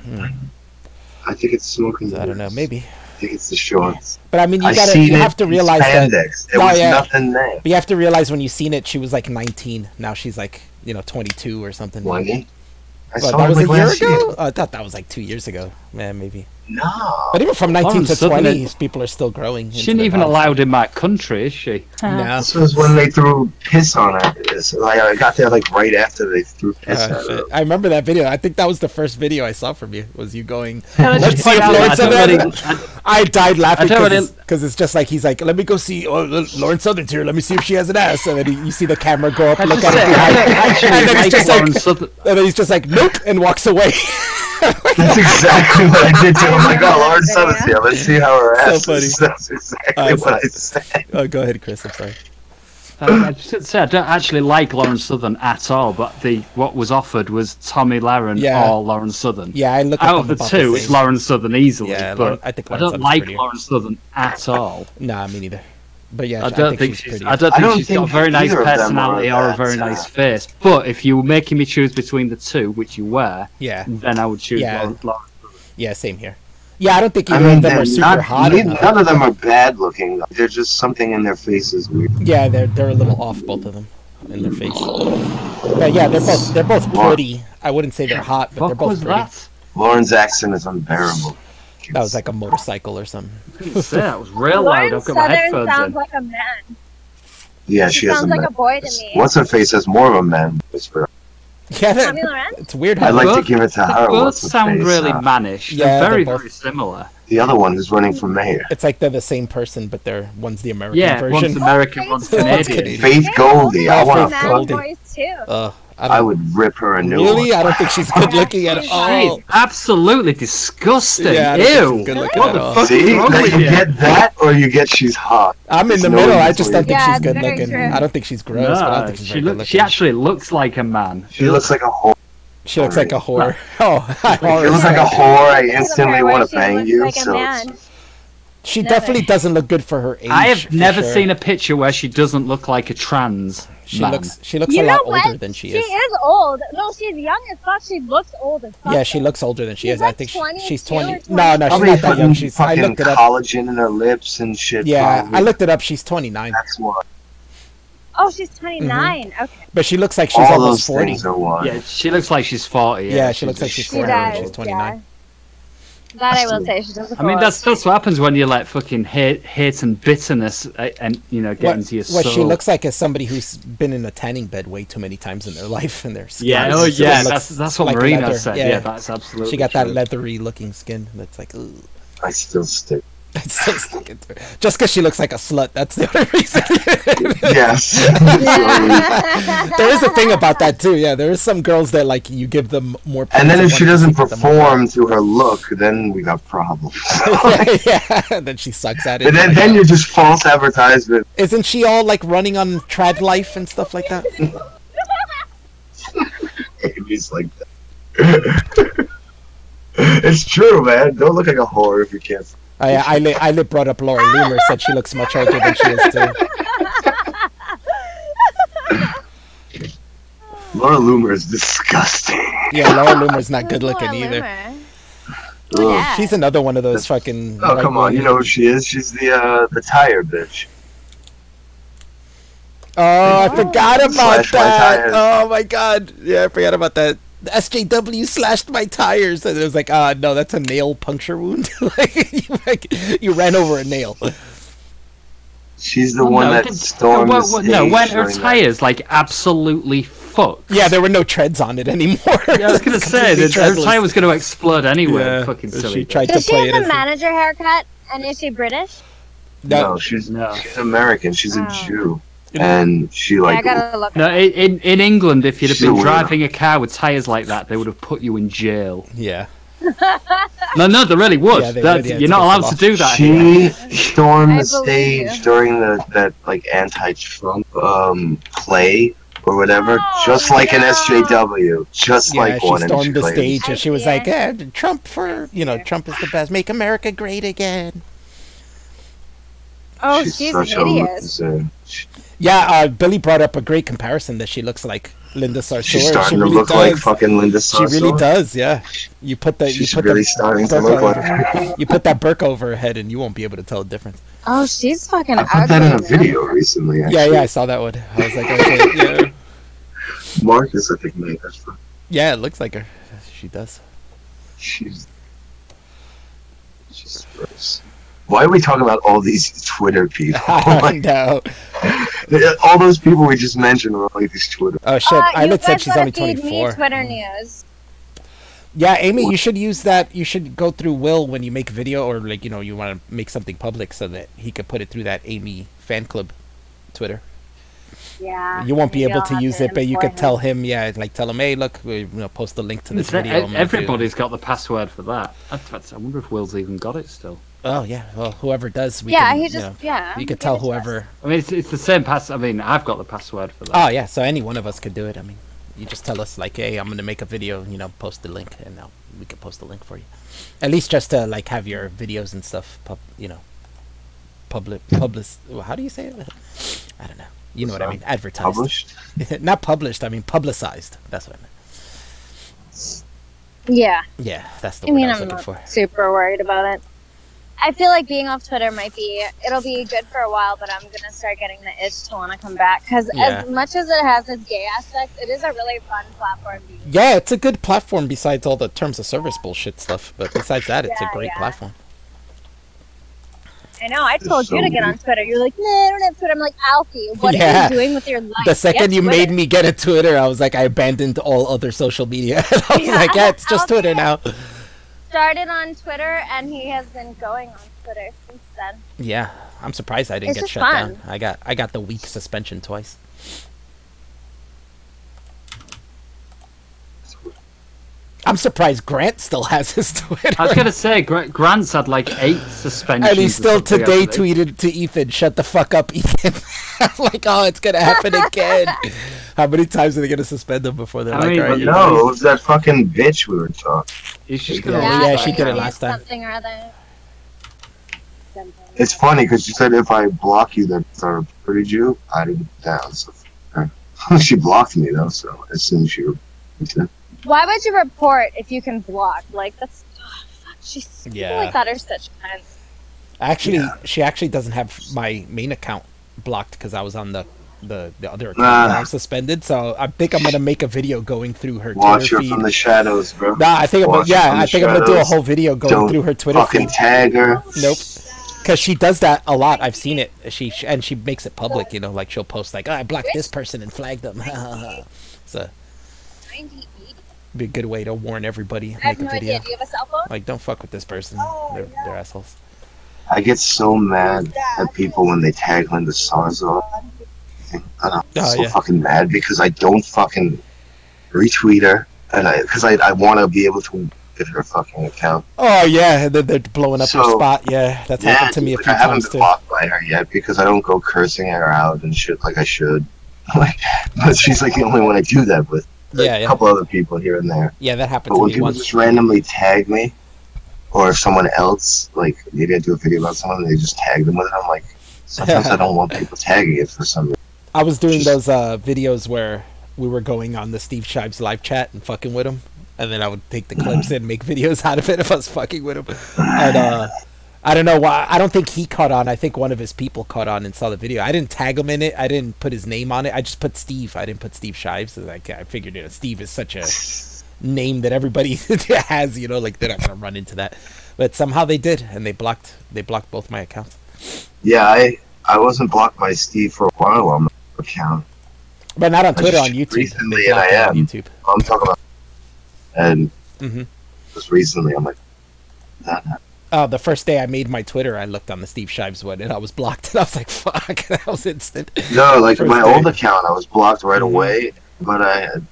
I think it's smoke and So mirrors. I don't know, maybe. I think it's the shorts. But I mean, I you seen have to it in realize that. spandex. There Oh, was yeah. nothing there. But you have to realize when you seen it, she was like 19. Now she's like, 22 or something. 20? I What, saw that it was like a year last ago? year. I thought that was like 2 years ago. Man, maybe. No. But even from 19 to Sudden 20, it- people are still growing. She ain't even allowed in my country, is she? No. This was when they threw piss on her. So, like, I got there like right after they threw piss at her. Shit. I remember that video. I think that was the first video I saw from you. Was you going? Let's Let's see if Lawrence Southern. I died laughing I don't because it's just like he's like, let me go see. Oh, Lawrence Southern's here. Let me see if she has an ass. And then you see the camera go up, look at it behind, and then he's just like, and then he's just like, nope, and walks away. That's exactly what I did too. I'm like, oh, Lauren Southern's here. Let's see how her ass So funny. is. That's exactly what I said. Oh, go ahead, Chris. I'm sorry. I should say I don't actually like Lawrence Southern at all, but what was offered was Tommy Lahren Yeah. or Lawrence Southern. Yeah, I look Out up of the about two, the it's same. Lawrence Southern easily, Yeah, but I think I Lawrence don't Southern's like prettier. Lawrence Southern at all. Nah, me neither. But yeah, I don't think she's she's. pretty. I don't I think don't she's got a think very nice either of them personality are or a that, very nice face. But if you were making me choose between the two, which you were, Yeah, then I would choose Yeah. Lawrence. yeah, same here. Yeah, I don't think I either mean, of them they're are super not, hot. none of them are bad looking. They're just something in their faces weird. Yeah, they're a little off, both of them, in their face. But yeah, they're both pretty. I wouldn't say they're hot, but they're What both was pretty. that? Lauren's accent is unbearable. That was like a motorcycle or something. I couldn't say that was real loud. I've Lawrence got my Southern headphones sounds in. like a man. Yeah, She she has a sounds like man. a boy to me. What's her face has more of a man whisper. Yeah, Tommy Lahren? it's weird I'd how like to Both- give it to They her. both What's her sound face? really mannish. Yeah, They're very, they're both- very similar. The other one who's running for mayor. it's like they're the same person, but one's the American Yeah, version. one's American, one's One's Canadian. Canadian. Faith Goldie. I Oh, want Faith to Man Goldie. voice too. I would rip her a new Really? one. I don't think she's good looking at She's all. She's absolutely disgusting. Yeah, I don't think Ew. she's good looking What at the all. fuck See, is wrong now with you you? get that, or you get she's hot. I'm in There's the no middle. in I just don't think Yeah, she's good very looking. true. I don't think she's gross, but I don't think she's very good looking. She actually looks like a man. She looks like a whore. She looks like a whore. Oh, If you look like a whore, I instantly want to She bang looks you. like a So man. she Never. definitely doesn't look good for her age. I have for never sure. seen a picture where she doesn't look like a trans She man. looks You a know lot what? older than she is. She is old. No, she's young as fuck. She looks old as fuck. Yeah, she looks older than she She's is. I like think 22 she's or 20. No, she's probably not that young. putting I fucking looked it up. collagen in her lips and shit. Yeah, probably. I looked it up. She's 29, That's why. Oh, she's 29. Okay. but she looks like she's All almost those 40. things are why. Yeah, she looks like she's 40. Yeah, she looks like she's She 40 when does. she's 29. Yeah. That I will say. She does. I mean, that's what happens when you let fucking hate and bitterness and get What, into your what soul. she looks like is somebody who's been in a tanning bed way too many times in their life, and their skin. Yeah, is- oh it yeah, looks that's what like Marina leather. said. Yeah, that's absolutely. She got that true. leathery looking skin that's like, ugh. I still stick. It's so sticking to her. Just because she looks like a slut, that's the only reason. Yes. There is a thing about that too. Yeah, there is some girls that like you give them more. And then points if she and doesn't want to keep them perform to her look, then we got problems. more. Yeah, then she sucks at it. And then you're just false advertisement. Isn't she all like running on Trad Life and stuff like that? It's like that. It's true, man. Don't look like a whore if you can't. I brought up Laura Loomer, said she looks much older than she is too. Laura Loomer is disgusting. Yeah, Laura Loomer's not good looking Laura either. Loomer. Ugh. Yeah. She's another one of those fucking. Oh white come on, women. you know who she is? She's the tire bitch. Oh, I forgot about Slash my that. tires. Oh my god. Yeah, I forgot about that. The SJW slashed my tires, and it was like, no, that's a nail puncture wound. like, you ran over a nail. She's the Well, one no, that did- stormed the stage. no, when her during that. tires like absolutely fucked. Yeah, there were no treads on it anymore. Yeah, I was gonna say Completely that her treadless. tire was gonna explode anyway. Yeah, Fucking she silly. tried Does to she play have it a as manager haircut? And is she British? No, she's No. American. She's a Oh. Jew. and she Yeah, I like gotta look. No, in England, if you'd have been Sure. driving a car with tyres like that, they would have put you in jail. Yeah. No, they really would. Yeah, they would, yeah, You're it's not allowed against to the do that. she stormed I the believe stage you. during that like anti-Trump play or whatever, Oh, just like an no. SJW, just Yeah, like she one. and stormed the claimed- stage I and she was see like, it. Trump for, Trump is the best. Make America great again. Oh, She's she's such a hideous. loser. Yeah, Billy brought up a great comparison that she looks like Linda Sarsour. She's She starting really to look does. like fucking Linda She Sarsour. really does, yeah. You put the She's you put really the starting to burqa look like over, her. you put that burqa over her head and you won't be able to tell the difference. Oh, she's fucking I ugly. put that in a man. video recently. Actually. Yeah, I saw that one. I was like, okay, yeah. Marcus, I think, made that. Yeah, it looks like her. She does. She's gross. Why are we talking about all these Twitter people? I know. All those people we just mentioned were like these Twitter. Oh shit! You Islet said guys she's gotta only feed me 24. Twitter news. Yeah, Amy, you should use that. You should go through Will when you make a video, or like you want to make something public so that he could put it through that Amy fan club Twitter. Yeah. You won't be maybe able I'll to have use it, but you employ could tell him. him, yeah, like tell him, hey, look, post the link to this It's- video. I'm gonna do." Everybody's got the password for that. I wonder if Will's even got it still. Oh yeah, well, whoever does, we Yeah, can, he just yeah. you give could tell it to us. whoever. I mean, it's the same pass. I mean, I've got the password for that. Oh yeah, so any one of us could do it. I mean, you just tell us like, hey, I'm gonna make a video, post the link, and we can post the link for you. At least just to like have your videos and stuff, public. How do you say it? I don't know. You know what I mean? Advertised. Published? Not published. I mean publicized. That's what I meant. Yeah. Yeah, that's the I word mean, I was I'm looking not for. super worried about it. I feel like being off Twitter it'll be good for a while, but I'm gonna start getting the itch to want to come back because Yeah. as much as it has its gay aspect, it is a really fun platform to use. Yeah, it's a good platform besides all the terms of service bullshit stuff. But besides that, it's a Yeah, great yeah. platform. I know. I told so you to get on Twitter. You're like, no, I don't have Twitter. I'm like, Alfie, what are Yeah. you doing with your life? The second Get you Twitter. made me get a Twitter, I was like, I abandoned all other social media. I was Yeah, like, yeah, it's just Alfie Twitter now. started on Twitter, and he has been going on Twitter since then. Yeah, I'm surprised I didn't It's get just shut fun. down. I got the week suspension twice. I'm surprised Grant still has his Twitter. I was gonna say Grant's had like 8 suspensions. And he or still something, today hasn't he? tweeted to Ethan, "Shut the fuck up, Ethan." I'm like, oh, it's gonna happen again. How many times are they gonna suspend him before they're I like, mean, all right, but you're No, it was that fucking bitch we were talking. He's just Yeah, gonna well, leave yeah, that. she did it It's last time. Something or other. It's funny because she said if I block you, that's I reported you. I didn't get down. So she blocked me though. So as soon as she Why would you report if you can block? Like that's fuck. She's people Yeah. like that are such cunts. Actually, she actually doesn't have my main account blocked because I was on the other account when I was suspended. So I think I'm gonna make a video going through her watch Twitter her feed. from the shadows, bro. Nah, I think Watch her from I the think I'm gonna do a shadows. whole video going Don't through her Twitter fucking feed. tag her. Nope. Because she does that a lot. I've seen it. She makes it public. Like she'll post like, oh, I blocked this person and flagged them. So 98. be a good way to warn everybody. I have Make a no video. idea. Do you have a cell phone? Like, don't fuck with this person. They're assholes. I get so mad at people when they tag Linda Sarsour. I'm Oh, so yeah. fucking mad because I don't fucking retweet her, and because I want to be able to get her fucking account. Oh yeah, they're blowing up your So, spot. Yeah, that's happened to me a like, few I haven't times been too. blocked by her yet because I don't go cursing her out and shit like I should. Like, but she's like the only one I do that with. Like, Yeah, a yeah. couple other people here and there. Yeah, that happened But to when me people once. just randomly tag me, or if someone else, like maybe I do a video about someone and they just tag them with it, I'm like, sometimes I don't want people tagging it for some reason. I was doing those videos where we were going on the Steve Shives live chat and fucking with him, and then I would take the clips and make videos out of it if I was fucking with him. And I don't know why. I don't think he caught on. I think one of his people caught on and saw the video. I didn't tag him in it. I didn't put his name on it. I just put Steve. I didn't put Steve Shives. Like I figured, Steve is such a name that everybody has. Like they're not gonna run into that. But somehow they did, and they blocked both my accounts. Yeah, I wasn't blocked by Steve for a while on my account. But not on Twitter, just on YouTube. recently, They blocked and I it on am. YouTube. I'm talking about, and Mhm. just recently, I'm like, that happened. The first day I made my Twitter, I looked on the Steve Shives one, and I was blocked. And I was like, "Fuck!" That was instant. No, like First my day. old account, I was blocked right away. But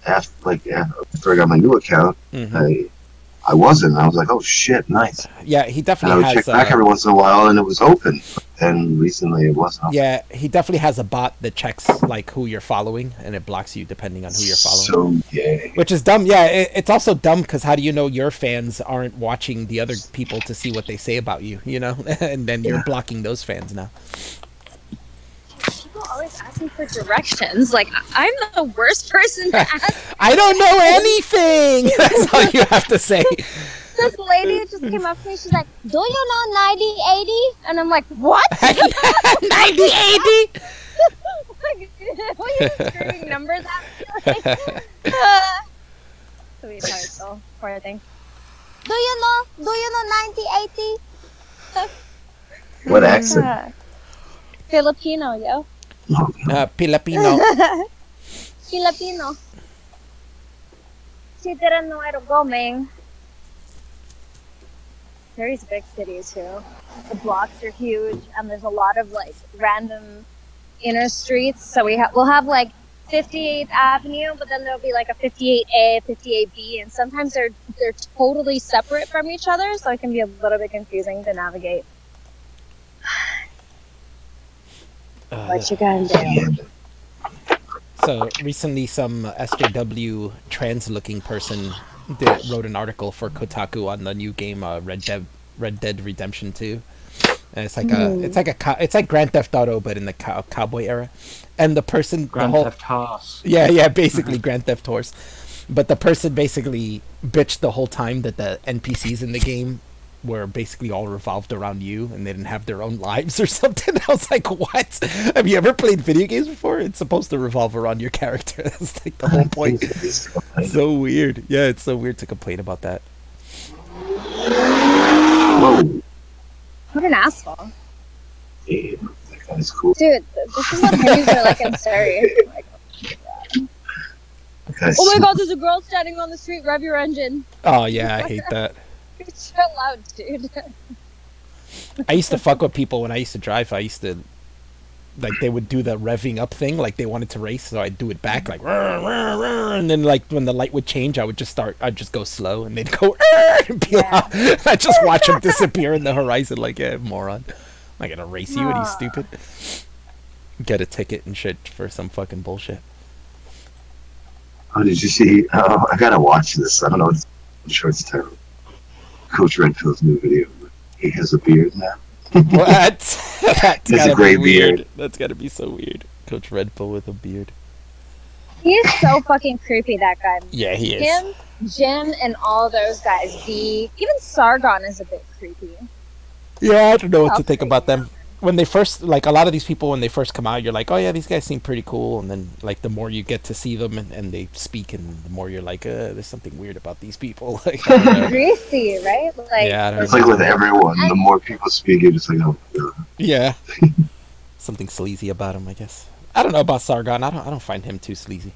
after I got my new account, I wasn't. I was like, "Oh shit, nice." Yeah, he And I definitely would check has. back every once in a while, and it was open. And recently, it wasn't. Yeah, he definitely has a bot that checks like who you're following, and it blocks you depending on who you're following. So gay. Which is dumb. Yeah, it's also dumb because how do you know your fans aren't watching the other people to see what they say about you? You know, and then you're blocking those fans now. People always ask me for directions. Like, I'm the worst person to ask. I don't know anything. That's all you have to say. This lady just came up to me. She's like, "Do you know 9080?" And I'm like, "What?" 9080. Like, what are you screaming numbers at me? Like, sweetheart, though. Poor thing. Do you know 9080? What accent? Filipino, yo. Filipino. Filipino. Si didn't know where to go, man. Surrey's a big city too. The blocks are huge, and there's a lot of like random inner streets. So we'll have like 58th Avenue, but then there'll be like a 58A, 58B, and sometimes they're totally separate from each other, so it can be a little bit confusing to navigate. What you gonna do? So recently, some SJW trans-looking person wrote an article for Kotaku on the new game Red Dead Redemption 2. And it's like Grand Theft Auto, but in the cowboy era. And the person, Grand Theft Horse. Yeah, basically Grand Theft Horse. But the person basically bitched the whole time that the NPCs in the game were basically all revolved around you, and they didn't have their own lives or something. I was like, what? Have you ever played video games before? It's supposed to revolve around your character. That's like the whole point. So weird. Yeah, it's so weird to complain about that. Whoa. What an asshole. Yeah, that guy's cool. Dude, this is what homies are like in Surrey. Like, oh my god, there's a girl standing on the street, rev your engine. Oh yeah, I hate that. Chill out, dude. I used to fuck with people when I used to drive. I used to, like, they would do the revving up thing, like they wanted to race, so I'd do it back, like, rrr, rrr, rrr, and then like when the light would change, I'd just go slow, and they'd go and peel out. I'd just watch them disappear in the horizon, like, yeah, moron. I'm not gonna race you, are you stupid? Get a ticket and shit for some fucking bullshit. Oh, did you see? Oh, I gotta watch this. I don't know. I'm sure it's terrible. Coach Redfield's new video. He has a beard now. What? That's a great beard. That's gotta be so weird. Coach Redfield with a beard. He is so fucking creepy, that guy. Yeah, he is. Him, Jim, and all those guys. Even Sargon is a bit creepy. Yeah, I don't know what to think about them. When they first, like, a lot of these people, when they first come out, you're like, oh yeah, these guys seem pretty cool, and then, like, the more you get to see them and they speak, and the more you're like, there's something weird about these people. Like, greasy, right? Like, yeah, I don't It's know. like with everyone. The more people speak, you're just like, oh, God. Yeah. Something sleazy about him, I guess. I don't know about Sargon. I don't find him too sleazy.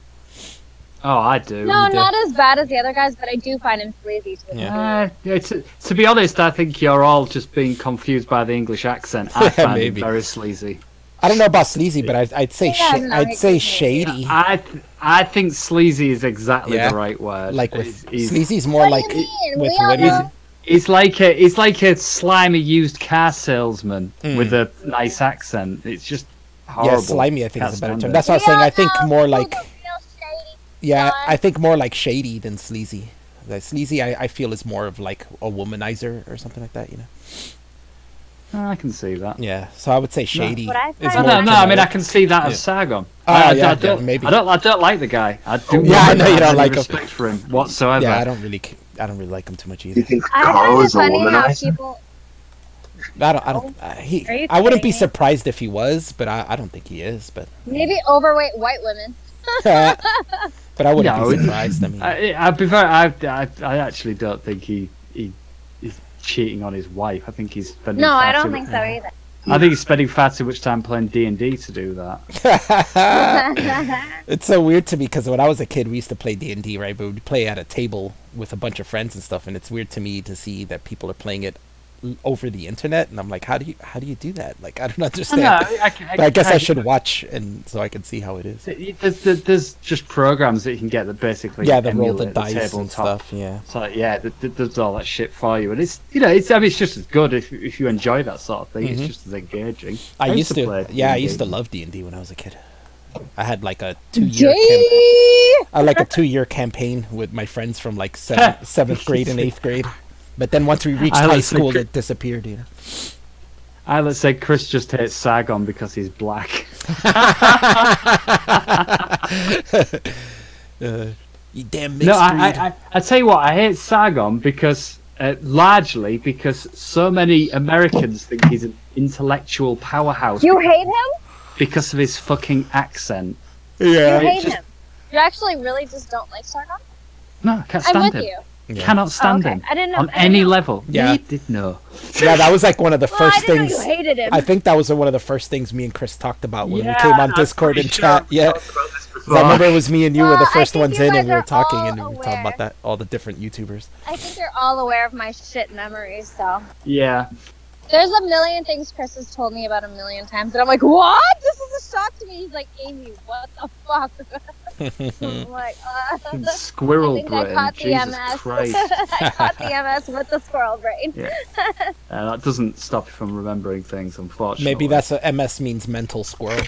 Oh, I do. No, not as bad as the other guys, but I do find him sleazy too. Yeah. To be honest, I think you're all just being confused by the English accent. I find him very sleazy. I don't know about sleazy, but I'd say I'd say shady. I think sleazy is exactly the right word. Like with sleazy's more like with women. It's like a slimy used car salesman with a nice accent. It's just horrible. Yeah, slimy I think is a better term. That's what I was saying. I think more like I think more like shady than sleazy. Like sleazy I feel is more of like a womanizer or something like that, you know. I can see that. Yeah, so I would say shady. No, I mean I can see that as Sargon. I don't like the guy. I know you don't like him. Respect for him whatsoever. Yeah, I don't really like him too much either. You think Carl is a womanizer? I wouldn't be surprised if he was, but I don't think he is. But maybe overweight white women. But I wouldn't be surprised. I mean, I actually don't think he is cheating on his wife. I think he's spending. No, I don't think so either. I think he's spending far too much time playing D&D to do that. It's so weird to me because when I was a kid, we used to play D&D, right? But we'd play at a table with a bunch of friends and stuff, and it's weird to me to see that people are playing it over the internet, and I'm like, how do you do that? Like, I don't understand. But I guess I should watch, and so I can see how it is. There's just programs that you can get that basically they roll the emulate dice tabletop. and stuff. Yeah. So yeah, there's all that shit for you, and it's it's just as good if you enjoy that sort of thing. It's just as engaging. I used to play I used to love D&D when I was a kid. I had like a 2-year campaign with my friends from like 7th grade and 8th grade. But then once we reached high school, it disappeared. You know. Let's say Chris just hates Sargon because he's black. You damn mixed breed. I tell you what, I hate Sargon because largely because so many Americans think he's an intellectual powerhouse. You hate him? Because of his fucking accent. Yeah. You hate him. You actually really just don't like Sargon? No, I can't stand I'm him. with you. Yeah. Cannot stand him. I didn't know. On any level. Yeah. You did know. Yeah, that was like one of the first I didn't things. know you hated him. I think that was one of the first things me and Chris talked about when we came on Discord and chat. Yeah. I remember it was me and you were the first ones in, and we were talking, and we were talking about that, all the different YouTubers. I think you're all aware of my shit memories, so. Yeah. There's a million things Chris has told me about a million times, and I'm like, what? This is a shock to me. He's like, Amy, what the fuck? I'm like, Squirrel I think brain. I caught the Jesus MS. Christ. I caught the MS with the squirrel brain. Yeah. That doesn't stop you from remembering things, unfortunately. Maybe that's what MS means, mental squirrel.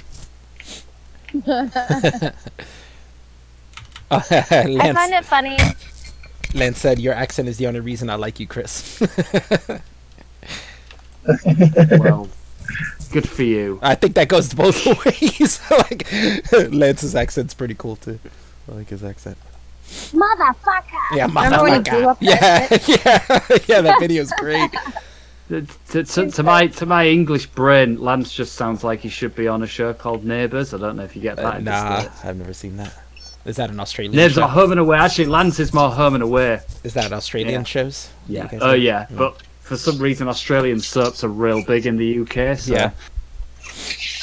I find it funny. Lance said, your accent is the only reason I like you, Chris. Well, good for you. I think that goes both ways. Like, Lance's accent's pretty cool, too. I like his accent. Motherfucker. Yeah, Remember when he blew up yeah, that yeah, that video's great. To my English brain, Lance just sounds like he should be on a show called Neighbours. I don't know if you get that. in the Nah, States. I've never seen that. Is that an Australian Neighbours show? are Home and Away. Actually, Lance is more Home and Away. Is that Australian Yeah. shows? Yeah. You guys Oh, know? yeah. But for some reason, Australian soaps are real big in the UK. So. Yeah.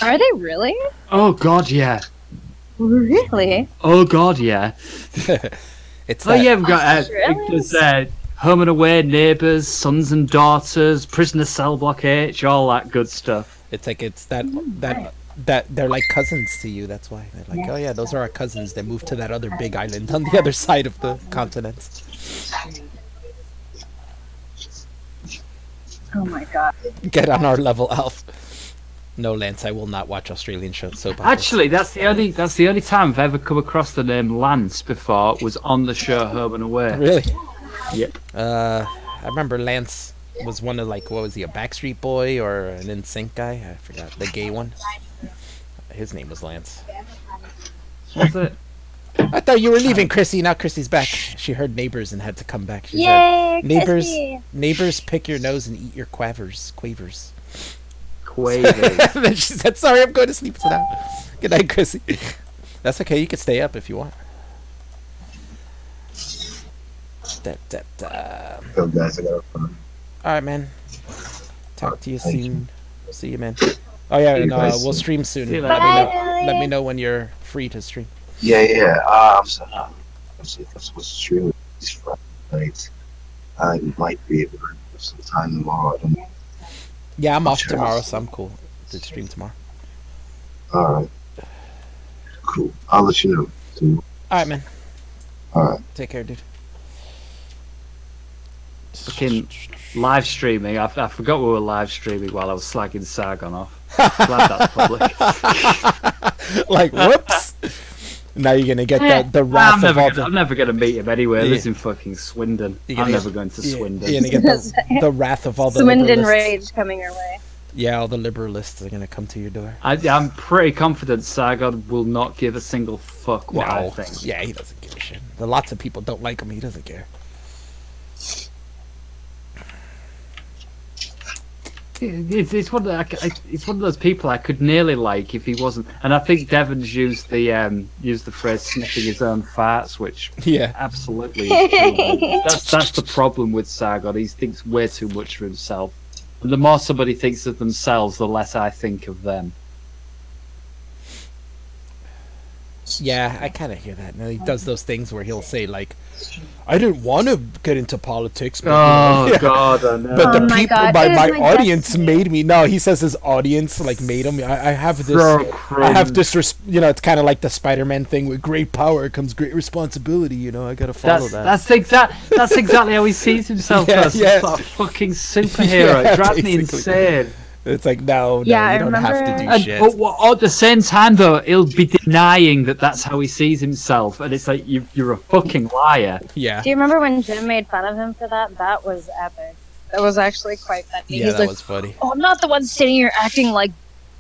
Are they really? Oh, God, yeah. Really? Oh, God, yeah. It's Oh, that, yeah, we've got Australians? there's, Home and Away, Neighbours, Sons and Daughters, Prisoner Cell Block H, all that good stuff. It's like it's that they're like cousins to you. That's why they're like, oh yeah, those are our cousins. They moved to that other big island on the other side of the continent. Oh my god. Get on our level, Alf. No, Lance, I will not watch Australian shows. So Actually, that's the only time I've ever come across the name Lance before was on the show Home and Away. really, Yeah. I remember Lance was one of like, what was he, a Backstreet Boy or an NSYNC guy? I forgot, the gay one. His name was Lance. Was it? I thought you were leaving, Chrissy. Now Chrissy's back. She heard Neighbors and had to come back. She Yay, said, Neighbors, Chrissy. neighbors, pick your nose and eat your quavers. Quavers. Then she said, sorry, I'm going to sleep now. Good night, Chrissy. That's okay. You can stay up if you want. Yo, guys, I gotta run. All right, man. Talk to you soon. See you, man. Oh yeah, See you and guys we'll soon. stream soon. See you Let later. me know. Let me know when you're free to stream. Yeah. I'm sorry. I'm supposed to stream this Friday night. I might be able to have some time tomorrow. I don't know. Yeah, I'm off Sure. tomorrow, so I'm cool to stream tomorrow. Alright. Cool. I'll let you know. Too. All right, man. Alright. Take care, dude. Fucking live streaming. I forgot we were live streaming while I was slagging Sargon off. Glad that's public. Like, whoops. Now you're gonna get the wrath of all the. I'm never gonna meet him anywhere. Yeah. Lives in fucking Swindon. You're I'm gonna never get- going to Yeah, Swindon. You're gonna get the wrath of all the Swindon liberalists. rage coming your way. Yeah, all the liberalists are gonna come to your door. I'm pretty confident Sargon will not give a single fuck what I think. Yeah, he doesn't give a shit. Lots of people don't like him. He doesn't care. It's one of it's one of those people I could nearly like if he wasn't. And I think Devon's used the phrase sniffing his own farts, which Yeah. absolutely is true. That's the problem with Sargon. He thinks way too much of himself. And the more somebody thinks of themselves, the less I think of them. Yeah, I kind of hear that. And he does those things where he'll say like, "I didn't want to get into politics, but Oh God, I know. but the Oh my people, God, my it is my audience destiny." made me." No, he says his audience like made him. I have this. So I have cringe. this. You know, it's kind of like the Spider-Man thing. With great power comes great responsibility. You know, I gotta follow that. That's exactly how he sees himself. Yeah, As yeah. a sort of fucking superhero. Yeah, It drives me basically. insane. It's like no, Yeah, I you don't have to remember- do And, shit. but at the same time, though, he'll be denying that that's how he sees himself, and it's like you're a fucking liar. Yeah, Do you remember when Jim made fun of him for that? That was epic. That was actually quite funny. yeah, He's that like, was funny. "Oh, I'm not the one sitting here acting like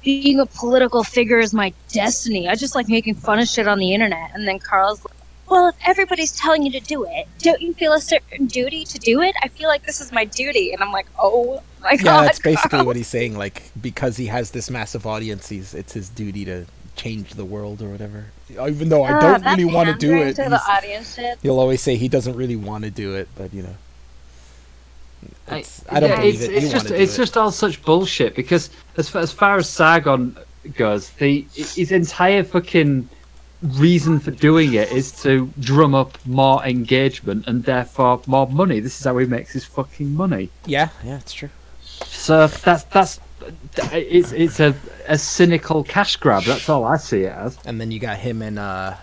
being a political figure is my destiny. I just like making fun of shit on the internet." And then Carl's like, "Well, if everybody's telling you to do it, don't you feel a certain duty to do it? I feel like this is my duty." And I'm like, "Oh my God." Yeah, that's basically Carl." what he's saying. Like, because he has this massive audience, it's his duty to change the world or whatever. Even though I don't that really want to do pandering it, to the audience shit. he'll always say he doesn't really want to do it, but you know. I don't Yeah, believe it. It's just all such bullshit because as far as Sargon goes, his entire fucking reason for doing it is to drum up more engagement and therefore more money. This is how he makes his fucking money. yeah, it's true. So it's a cynical cash grab. That's all I see it as. And then you got him and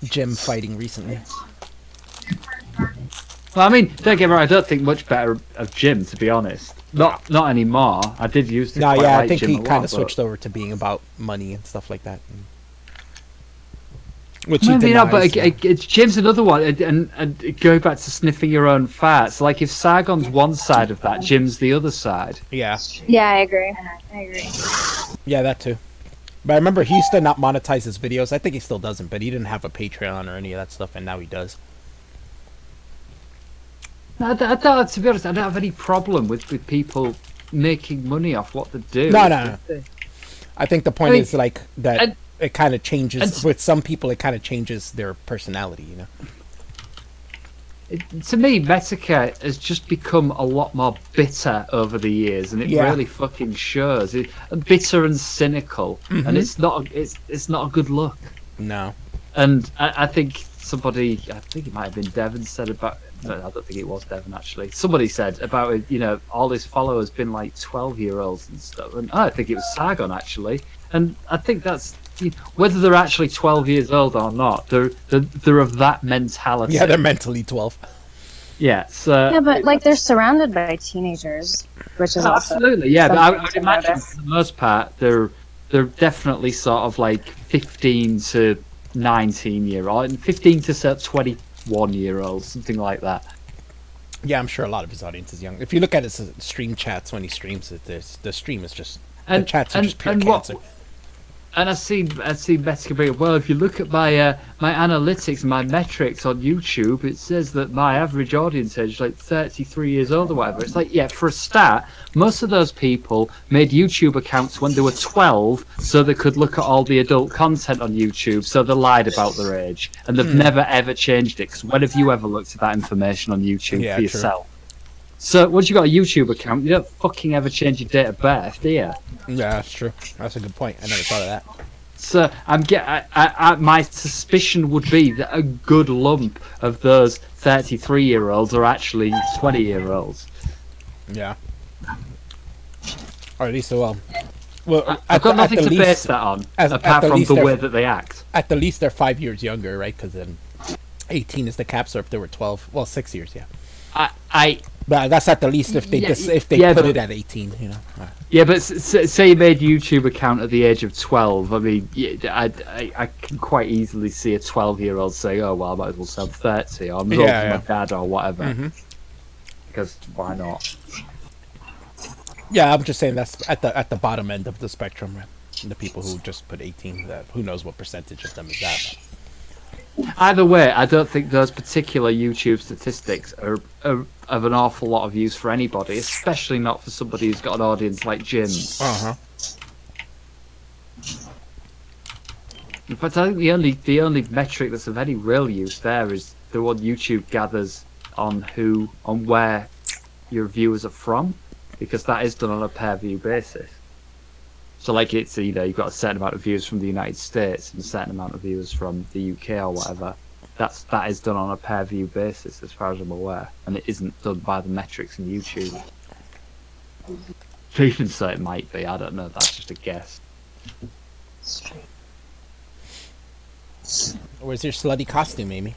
Jim fighting recently. Well, I mean, don't get me wrong. I don't think much better of Jim, to be honest. Not anymore. I did use to No, quite yeah, I like think Jim he a lot, kind of but- switched over to being about money and stuff like that. Which Maybe he not, but denies. Jim's another one. And going back to sniffing your own farts, like if Sargon's one side of that, Jim's the other side. Yeah, Yeah, I agree. I agree. yeah, that too. But I remember he used to not monetize his videos. I think he still doesn't, but he didn't have a Patreon or any of that stuff, and now he does. I don't, to be honest, I don't have any problem with people making money off what they do. No. I think the point I mean, is like that and- it kind of changes and- with some people. It kind of changes their personality, you know. To me, Metica has just become a lot more bitter over the years, and it Yeah. really fucking shows. Bitter and cynical, Mm-hmm. and it's not a good look. No. And I think somebody, I think it might have been Devon, said about. No, I don't think it was Devon actually. Somebody said about it, all his followers been like 12-year-olds and stuff. And I think it was Sargon actually. And I think that's whether they're actually 12 years old or not. They're of that mentality. Yeah, they're mentally 12. Yeah. So Yeah, but like they're surrounded by teenagers, which is also absolutely, yeah. But I something would to imagine notice. for the most part they're definitely sort of like 15 to 19-year-old, and 15 to 21-year-olds, something like that. Yeah, I'm sure a lot of his audience is young. If you look at his stream chats when he streams it, the stream is just the chats are just pure cancer. And I see Metica bring up, well, if you look at my my analytics, my metrics on YouTube, it says that my average audience age is like 33 years old or whatever. It's like, yeah, for a start, most of those people made YouTube accounts when they were 12 so they could look at all the adult content on YouTube, so they lied about their age. And they've never ever changed it, because when have you ever looked at that information on YouTube Yeah, for true. yourself? So once you've got a YouTube account, you don't fucking ever change your date of birth, do you? Yeah, that's true. That's a good point. I never thought of that. So my suspicion would be that a good lump of those 33-year-olds are actually 20-year-olds. Yeah. Or at least, well, I've got nothing to base that on, apart from the way that they act. At the least, they're 5 years younger, right? Because then 18 is the cap. So if they were 12, well, 6 years, yeah. But that's at the least if they put it at 18, you know. Yeah, but say you made a YouTube account at the age of 12. I mean, I can quite easily see a 12-year-old say, "Oh well, I might as well sell 30, or I'm as old as my dad, or whatever." Because why not? Yeah, I'm just saying that's at the bottom end of the spectrum. Right? The people who just put 18, who knows what percentage of them is that? Either way, I don't think those particular YouTube statistics are of an awful lot of use for anybody, especially not for somebody who's got an audience like Jim's. In fact, I think the only metric that's of any real use there is the one YouTube gathers on where your viewers are from, because that is done on a per view basis. So like it's you've got a certain amount of viewers from the United States and a certain amount of viewers from the UK or whatever. That is done on a per view basis, as far as I'm aware, and it isn't done by the metrics in YouTube. Even so, it might be. I don't know. That's just a guess. Where's your slutty costume, Amy?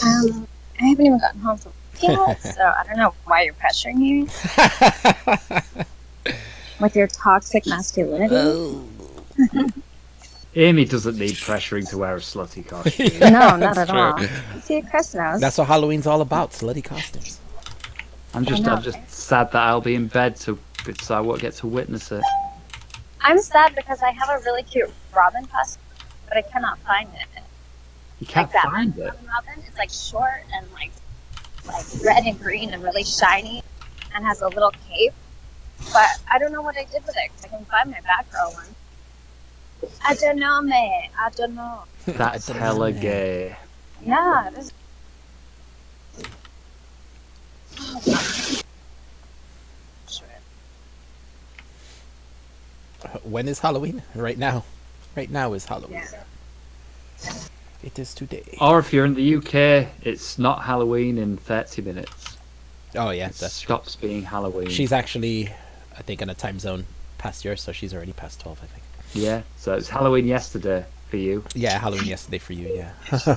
I haven't even gotten home from yet, so I don't know why you're pressuring me with your toxic masculinity. Amy doesn't need pressuring to wear a slutty costume. No, not at all. See, Chris knows. That's what Halloween's all about, slutty costumes. I'm just sad that I'll be in bed so I won't get to witness it. I'm sad because I have a really cute Robin costume, but I cannot find it. You can't like find it. Robin is like short and like red and green and really shiny, and has a little cape. But I don't know what I did with it because I can find my Batgirl one. I don't know, man. I don't know. That's hella gay. Yeah, it is. When is Halloween? Right now. Right now is Halloween. Yeah. It is today. Or if you're in the UK, it's not Halloween in 30 minutes. Oh yeah, It that's stops being Halloween. She's actually, I think, in a time zone past yours, so she's already past 12, I think. Yeah, so it's Halloween yesterday for you. Yeah, Halloween yesterday for you, yeah.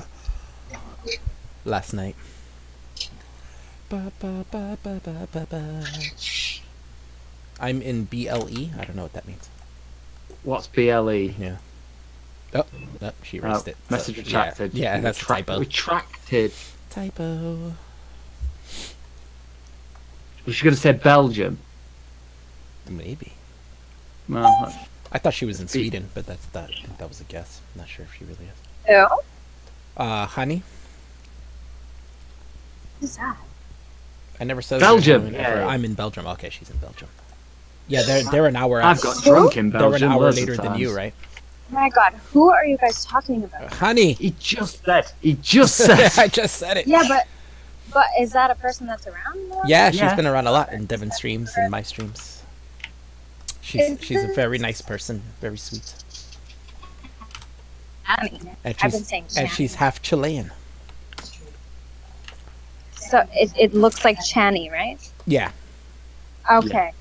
Last night. Ba, ba, ba, ba, ba, ba, ba. I'm in BLE. I don't know what that means. What's BLE? Yeah. Oh, she erased it. Message So, retracted. Yeah, that's a typo. Retracted. Typo. Was she going to say Belgium? Maybe. Well, I thought she was in Sweden, but I think that was a guess. I'm not sure if she really is. Who? Honey? Who's that? I never said Belgium. Yeah. I'm in Belgium. Okay, she's in Belgium. Yeah, they're an hour. I've got drunk in Belgium. They're an hour loads of later than times. you, right? Oh my god, who are you guys talking about? Honey. He just said. I just said it. Yeah, but is that a person that's around more? Yeah, she's Yeah. been around a lot in Devon's streams and my streams. She's a very nice person, very sweet. I mean, And I've been saying and she's half Chilean. So it looks like Channy, right? Yeah, Okay.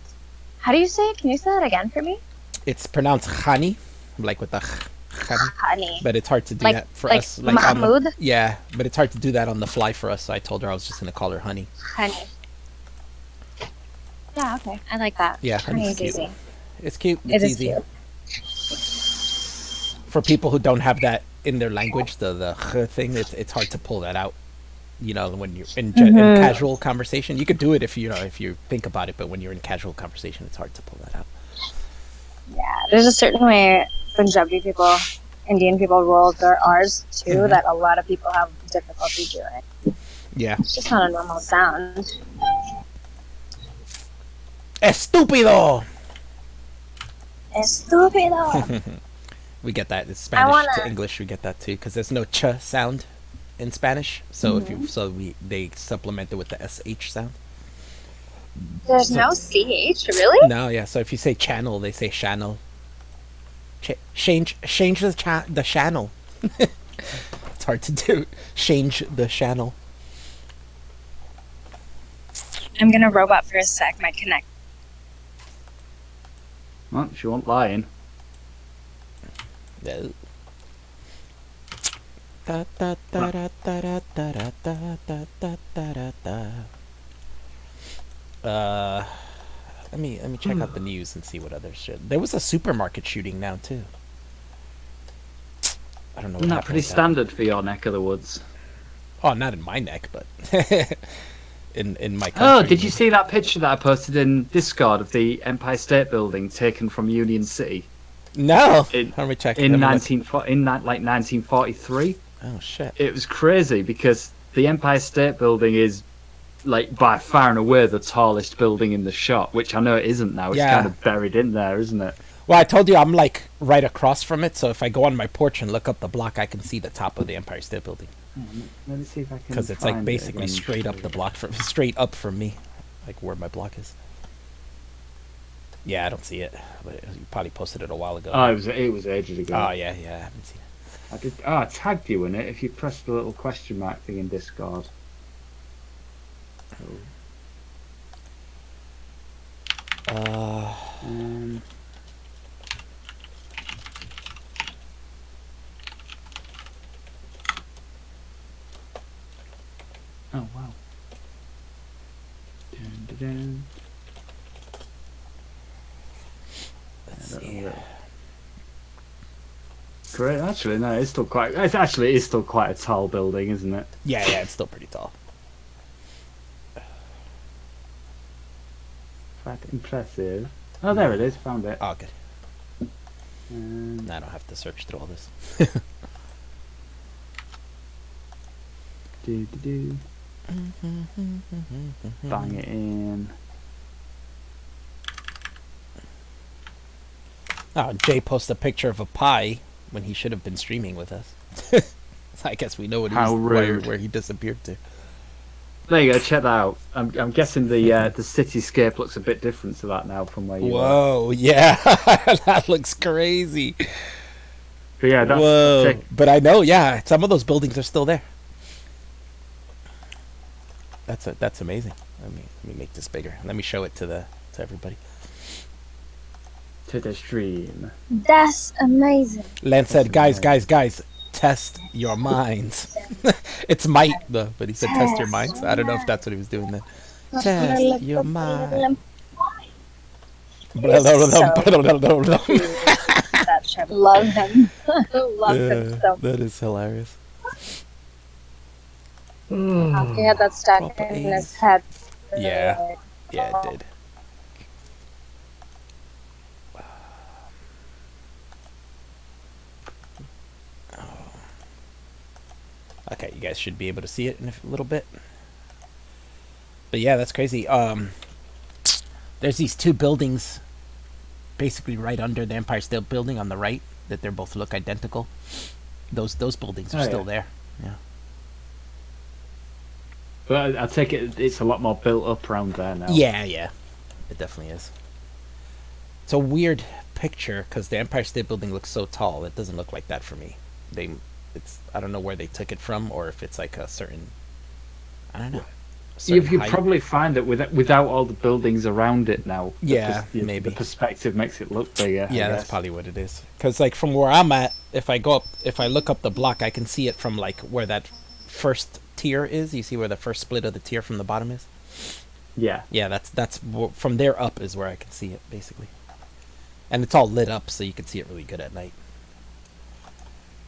How do you say it? Can you say that again for me? it's pronounced Hani, like with the Hani, Honey. but it's hard to do Like- that for like us. Like on the, Mahmoud? yeah, but it's hard to do that on the fly for us. So I told her I was just gonna call her Honey. Honey. Yeah, okay. I like that. Yeah, Honey Honey's is cute. easy. It's cute. It It's is easy. cute. For people who don't have that in their language, the thing, it's hard to pull that out. You know, when you're in casual conversation, you could do it if you think about it, but when you're in casual conversation, it's hard to pull that out. Yeah, there's a certain way Punjabi people, Indian people roll their R's too that a lot of people have difficulty doing. Yeah. It's just not a normal sound. Estúpido. Estúpido. We get that. It's Spanish wanna- to English. We get that too because there's no ch sound in Spanish. So they supplement it with the sh sound. There's no CH, really? No, yeah. So if you say channel, they say channel. Change the channel. It's hard to do. Change the channel. I'm gonna robot for a sec. My connect. Well, she won't lying. No. Da, da, da, da, da, da, da, da, da, da, da, da. Let me check out the news and see what other shit. There was a supermarket shooting now too. I don't know. What Isn't that happened pretty with that. standard for your neck of the woods? Oh, not in my neck, but in my country. Oh, did you see that picture that I posted in Discord of the Empire State Building taken from Union City No. in- Let me check. in Let me look. 1943? Oh shit. It was crazy because the Empire State Building is like by far and away the tallest building in the shot, which I know it isn't now. It's Yeah. kind of buried in there, isn't it? Well, I told you I'm like right across from it, so if I go on my porch and look up the block, I can see the top of the Empire State Building Let me see if I can. because it's like find it basically again. straight up the block from straight up from me, like where my block is. Yeah, I don't see it. But you probably posted it a while ago. Oh, it was ages ago. Oh yeah, I haven't seen it. I did. Oh, I tagged you in it. If you press the little question mark thing in Discord. Oh wow. Dun, dun, dun. Let's see. Great. Actually, no, it's still quite. It is still quite a tall building, isn't it? Yeah, it's still pretty tall. Quite impressive. Oh, there it is. Found it. Oh, good. I don't have to search through all this. Bang it in. Oh, Jay posted a picture of a pie when he should have been streaming with us. So I guess we know where he disappeared to. There you go. Check that out. I'm guessing the cityscape looks a bit different to that now from where you Whoa, yeah, that looks crazy. But yeah, that's but I know, yeah, some of those buildings are still there. That's amazing. Let me make this bigger. Let me show it to everybody. To the stream. That's amazing. Lance said, guys, test your minds. It's might though, but he said test your minds. I don't know if that's what he was doing then. Test your mind. Love him. Love him so. That is hilarious. He had that stuck in his head. Yeah, it did. Okay, you guys should be able to see it in a little bit. But yeah, that's crazy. There's these two buildings basically right under the Empire State Building on the right that they both look identical. Those buildings are still there. Yeah. But I take it's a lot more built up around there now. Yeah, it definitely is. It's a weird picture because the Empire State Building looks so tall. It doesn't look like that for me. I don't know where they took it from, or if it's like a certain, I don't know. You probably find that without all the buildings around it now. Yeah, maybe the perspective makes it look bigger. Yeah, that's probably what it is. Because like from where I'm at, if I look up the block, I can see it from like where that first tier is. You see where the first split of the tier from the bottom is. Yeah. Yeah, that's from there up is where I can see it basically, and it's all lit up, so you can see it really good at night.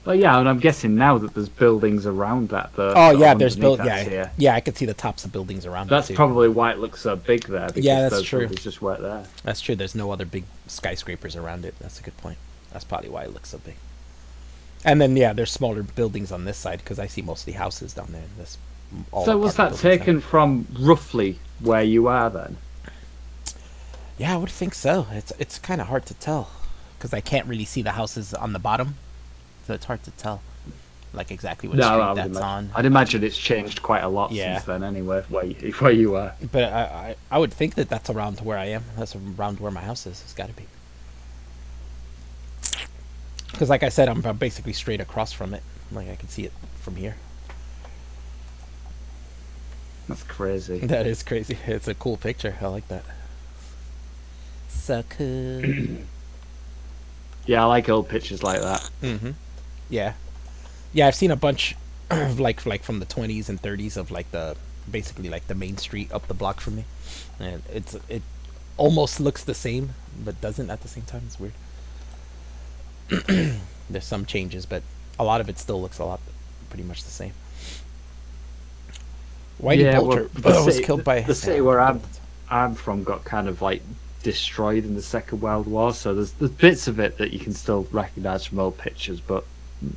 Well, yeah, and I'm guessing now that there's buildings around that. Oh yeah, there's yeah, I can see the tops of buildings around. That's probably why it looks so big there. Because yeah, that's true. It's just right there. That's true. There's no other big skyscrapers around it. That's a good point. That's probably why it looks so big. And then yeah, there's smaller buildings on this side because I see mostly houses down there. So was that taken from roughly where you are then? Yeah, I would think so. It's kind of hard to tell because I can't really see the houses on the bottom. So it's hard to tell, like exactly what street that's on. I'd imagine it's changed quite a lot since then, anyway. Where you are. But I would think that that's around where I am. That's around where my house is. It's got to be. Because, like I said, I'm basically straight across from it. Like I can see it from here. That's crazy. That is crazy. It's a cool picture. I like that. So cool. Yeah, I like old pictures like that. Mm-hmm. Yeah, I've seen a bunch of like from the 20s and 30s of like basically like the main street up the block from me, and it almost looks the same but doesn't at the same time. It's weird. There's some changes, but a lot of it still looks pretty much the same. Whitey Bulger was killed by the city where I'm from got kind of like destroyed in the Second World War, so there's bits of it that you can still recognize from old pictures, but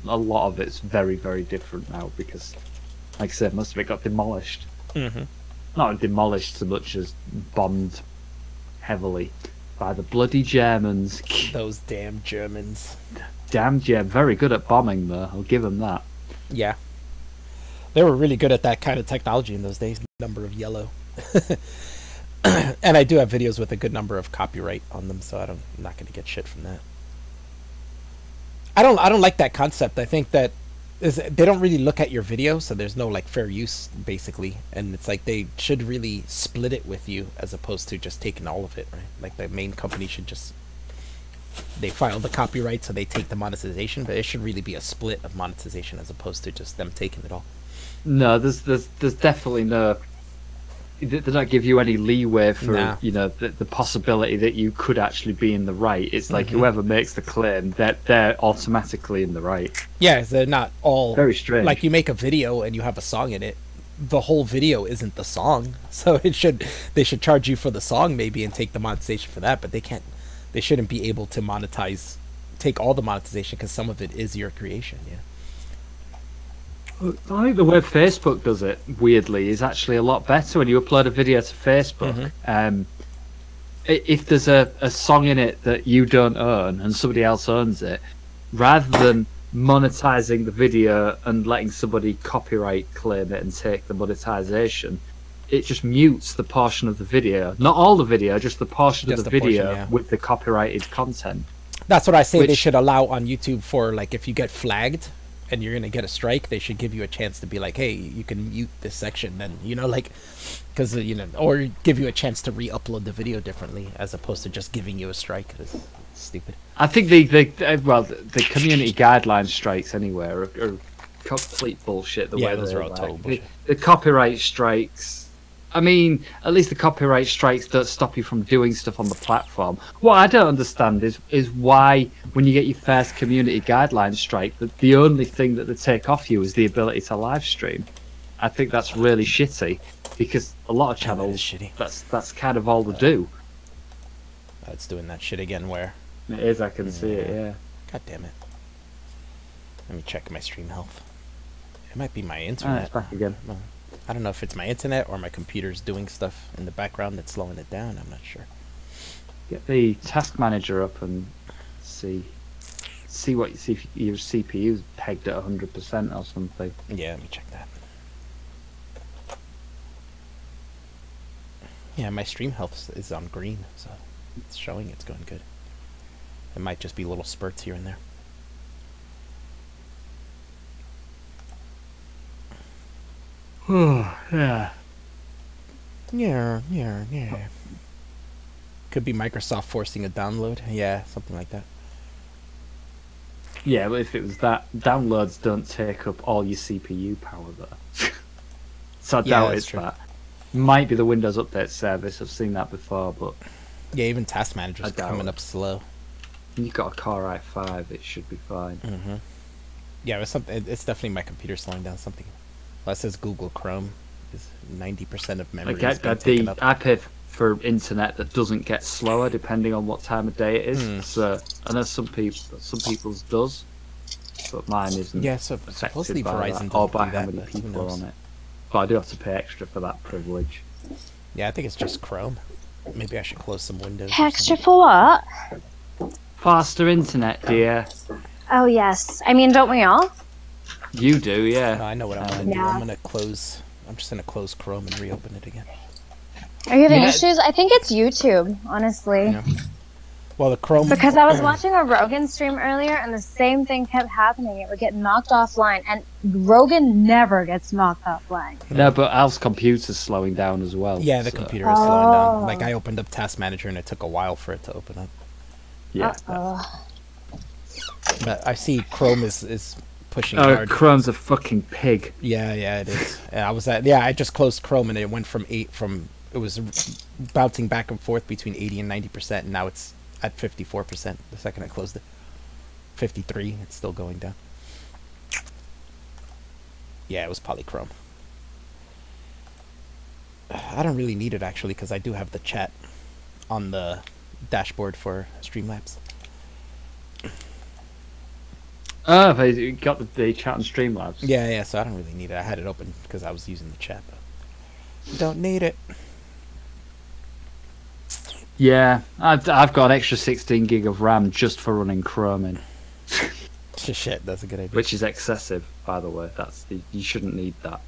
a lot of it's very, very different now because, like I said, most of it got demolished. Mm-hmm. Not demolished so much as bombed heavily by the bloody Germans. Those damn Germans. Damn Germans. Very good at bombing, though. I'll give them that. Yeah. They were really good at that kind of technology in those days. Number of yellow. And I do have videos with a good number of copyright on them, so I'm not going to get shit from that. I don't like that concept. I think that they don't really look at your video, so there's no like fair use basically, and it's like they should really split it with you as opposed to just taking all of it, right? Like the main company should just, they file the copyright, so they take the monetization, but it should really be a split of monetization as opposed to just them taking it all. No, there's definitely no. They don't give you any leeway for the possibility that you could actually be in the right. It's like whoever makes the claim, that they're automatically in the right. Yeah, they're not all very strange. Like you make a video and you have a song in it, the whole video isn't the song, so they should charge you for the song maybe and take the monetization for that, but they shouldn't be able to take all the monetization because some of it is your creation. Yeah. I think the way Facebook does it, weirdly, is actually a lot better when you upload a video to Facebook. If there's a song in it that you don't own and somebody else owns it, rather than monetizing the video and letting somebody copyright claim it and take the monetization, it just mutes the portion of the video. Not all the video, just the portion of the video with the copyrighted content. That's what I say they should allow on YouTube for, like, if you get flagged and you're gonna get a strike, they should give you a chance to be like, hey, you can mute this section, then, like, because or give you a chance to re-upload the video differently as opposed to just giving you a strike. It's stupid. I think the community guideline strikes anywhere are complete bullshit. The way those are all total bullshit. The copyright strikes, I mean, at least the copyright strikes don't stop you from doing stuff on the platform. What I don't understand is why, when you get your first community guidelines strike, the only thing that they take off you is the ability to live stream. I think that's really shitty, because a lot of channels, that's kind of all they do. It's doing that shit again where? It is, I can see it, yeah. God damn it. Let me check my stream health. It might be my internet. It's back again. No. I don't know if it's my internet or my computer's doing stuff in the background that's slowing it down. I'm not sure. Get the task manager up and see if your CPU's pegged at 100% or something. Yeah, let me check that. Yeah, my stream health is on green, so it's showing it's going good. It might just be little spurts here and there. Yeah. Yeah. Could be Microsoft forcing a download. Yeah, something like that. Yeah, but if it was that, downloads don't take up all your CPU power though. So I doubt it's true. That. Might be the Windows Update service. I've seen that before, but yeah, even Task Manager's coming up slow. You've got a Core i5, it should be fine. Yeah, it's definitely my computer slowing down something. Well, it says Google Chrome is 90% of memory. I pay for internet that doesn't get slower depending on what time of day it is. So I know some people's does, but mine isn't. Yeah, so supposedly Verizon or by how many people are on it. But I do have to pay extra for that privilege. Yeah, I think it's just Chrome. Maybe I should close some windows. Extra for what? Faster internet, dear. Oh yes, I mean, don't we all? You do, yeah. No, I know what I'm gonna do. I'm just gonna close Chrome and reopen it again. Are you having issues? I think it's YouTube, honestly. Yeah. Well, the Chrome... Because I was watching a Rogan stream earlier, and the same thing kept happening. It would get knocked offline, and Rogan never gets knocked offline. No, but Al's computer's slowing down as well. Yeah, the computer is slowing down. Like, I opened up Task Manager, and it took a while for it to open up. Yeah. But I see Chrome is pushing hard. Chrome's a fucking pig. Yeah, it is. I just closed Chrome, and it went it was bouncing back and forth between 80 and 90%, and now it's at 54% the second I closed it. 53, it's still going down. Yeah, it was Polychrome. I don't really need it, actually, because I do have the chat on the dashboard for Streamlabs. Oh, they got the chat on Streamlabs. Yeah, so I don't really need it. I had it open because I was using the chat, but don't need it. Yeah, I've got an extra 16 gig of RAM just for running Chrome in. Shit, that's a good idea. Which is excessive, by the way. You shouldn't need that.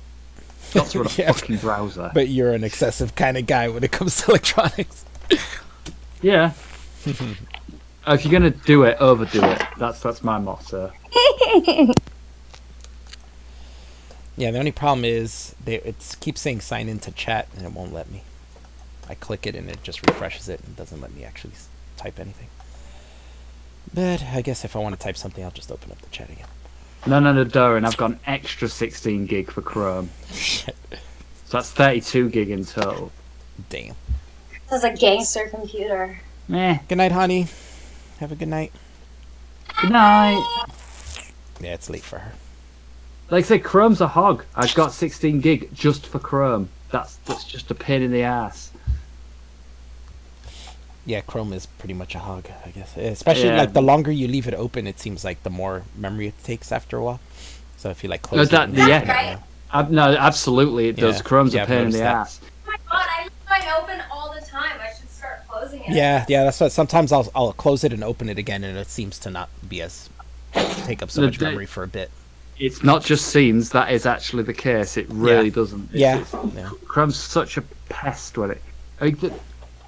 Got to run a Yeah. fucking browser. But you're an excessive kind of guy when it comes to electronics. Yeah. If you're gonna do it, overdo it. That's my motto. Yeah, the only problem is it keeps saying sign into chat and it won't let me. I click it and it just refreshes it and doesn't let me actually type anything. But I guess if I want to type something, I'll just open up the chat again. No, Doran, I've got an extra 16 gig for Chrome. Shit. So that's 32 gig in total. Damn. This is a gangster computer. Meh. Good night, honey. Have a good night. Good night. Yeah, it's late for her. Like I say, Chrome's a hog. I've got 16 gig just for Chrome. That's just a pain in the ass. Yeah, Chrome is pretty much a hog, I guess. Especially Yeah. like the longer you leave it open, it seems like the more memory it takes after a while. So if you like close that- it, yeah. No, absolutely it does. Yeah. Chrome's Yeah, a I've pain in noticed the that. ass. Oh my god, I leave mine open all the time. I should start closing it. Yeah, that's what. Sometimes I'll close it and open it again, and it seems to not be as take up so much memory for a bit. It's not just seems, that is actually the case. It really Yeah. doesn't. Yeah. Chrome's such a pest when it. I mean,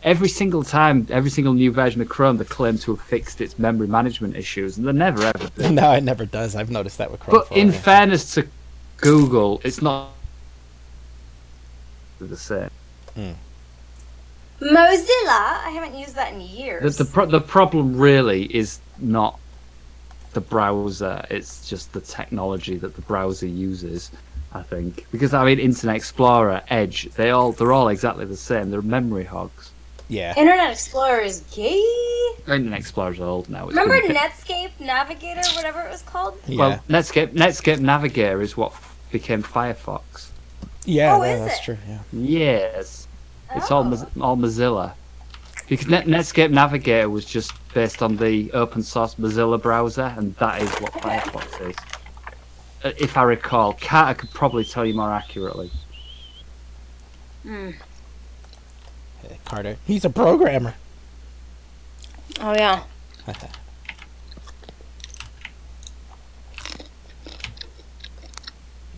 every single time, every single new version of Chrome, they claim to have fixed its memory management issues, and they never ever do. No, it never does. I've noticed that with Chrome. But in fairness to Google, it's not the same. Mozilla? I haven't used that in years. The problem really is not the browser, it's just the technology that the browser uses, I think. Because I mean, Internet Explorer, Edge, they're all exactly the same. They're memory hogs. Yeah. Internet Explorer is gay. Internet Explorer's old now. It's Remember been- Netscape Navigator, whatever it was called? Yeah. Well, Netscape Navigator is what became Firefox. Yeah, Oh, is that's it? true. Yeah. Yes, it's Oh. all Mozilla. Because Netscape Navigator was just based on the open source Mozilla browser, and that is what Firefox is. If I recall, Carter could probably tell you more accurately. Mm. Hey, Carter, he's a programmer. Oh, yeah.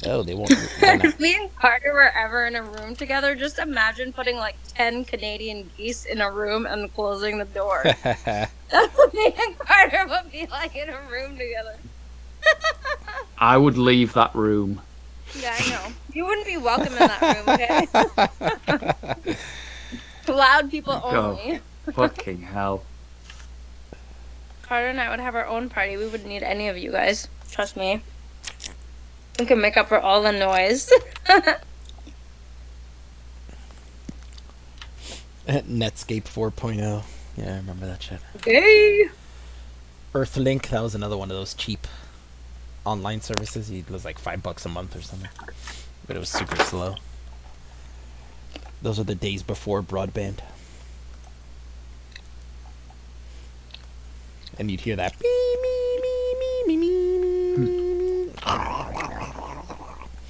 Oh, they won't. If me and Carter were ever in a room together, just imagine putting like 10 Canadian geese in a room and closing the door. That's what me and Carter would be like in a room together. I would leave that room. Yeah, I know. You wouldn't be welcome in that room, okay? Loud people Go. only. Fucking hell. Carter and I would have our own party. We wouldn't need any of you guys. Trust me. We can make up for all the noise. Netscape 4.0. Yeah, I remember that shit. Okay. Earthlink, that was another one of those cheap online services. It was like $5 a month or something. But it was super slow. Those are the days before broadband. And you'd hear that.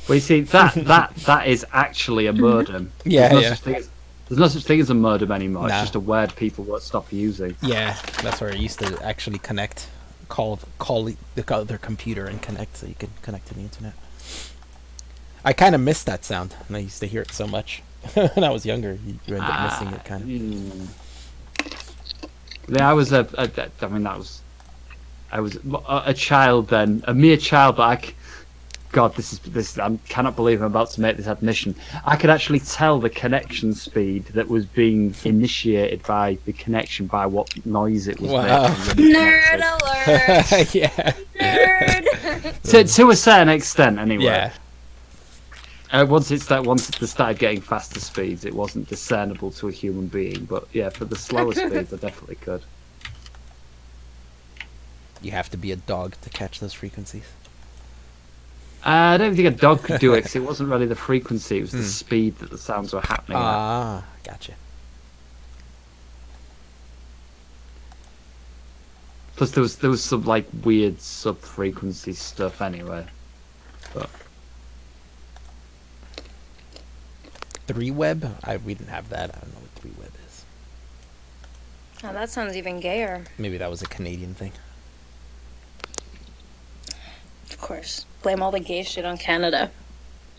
Well, you see, that is actually a modem. Yeah, There's no yeah. such thing there's no such thing as a modem anymore. Nah. It's just a word people won't stop using. Yeah, that's where I used to actually connect, call the other computer and connect, so you could connect to the internet. I kind of missed that sound, and I used to hear it so much when I was younger. You end up missing it, kind of. Yeah, I was I was a child then, a mere child, but God, this I cannot believe I'm about to make this admission. I could actually tell the connection speed that was being initiated by the connection by what noise it was Wow. making. Nerd alert. Yeah. Nerd. To a certain extent, anyway. Yeah. Once they started getting faster speeds, it wasn't discernible to a human being. But yeah, for the slower speeds, I definitely could. You have to be a dog to catch those frequencies. I don't think a dog could do it because it wasn't really the frequency; it was the speed that the sounds were happening at. Ah, gotcha. Plus, there was some like weird sub-frequency stuff anyway. But 3Web? We didn't have that. I don't know what 3Web is. Oh, that sounds even gayer. Maybe that was a Canadian thing. Of course. Blame all the gay shit on Canada.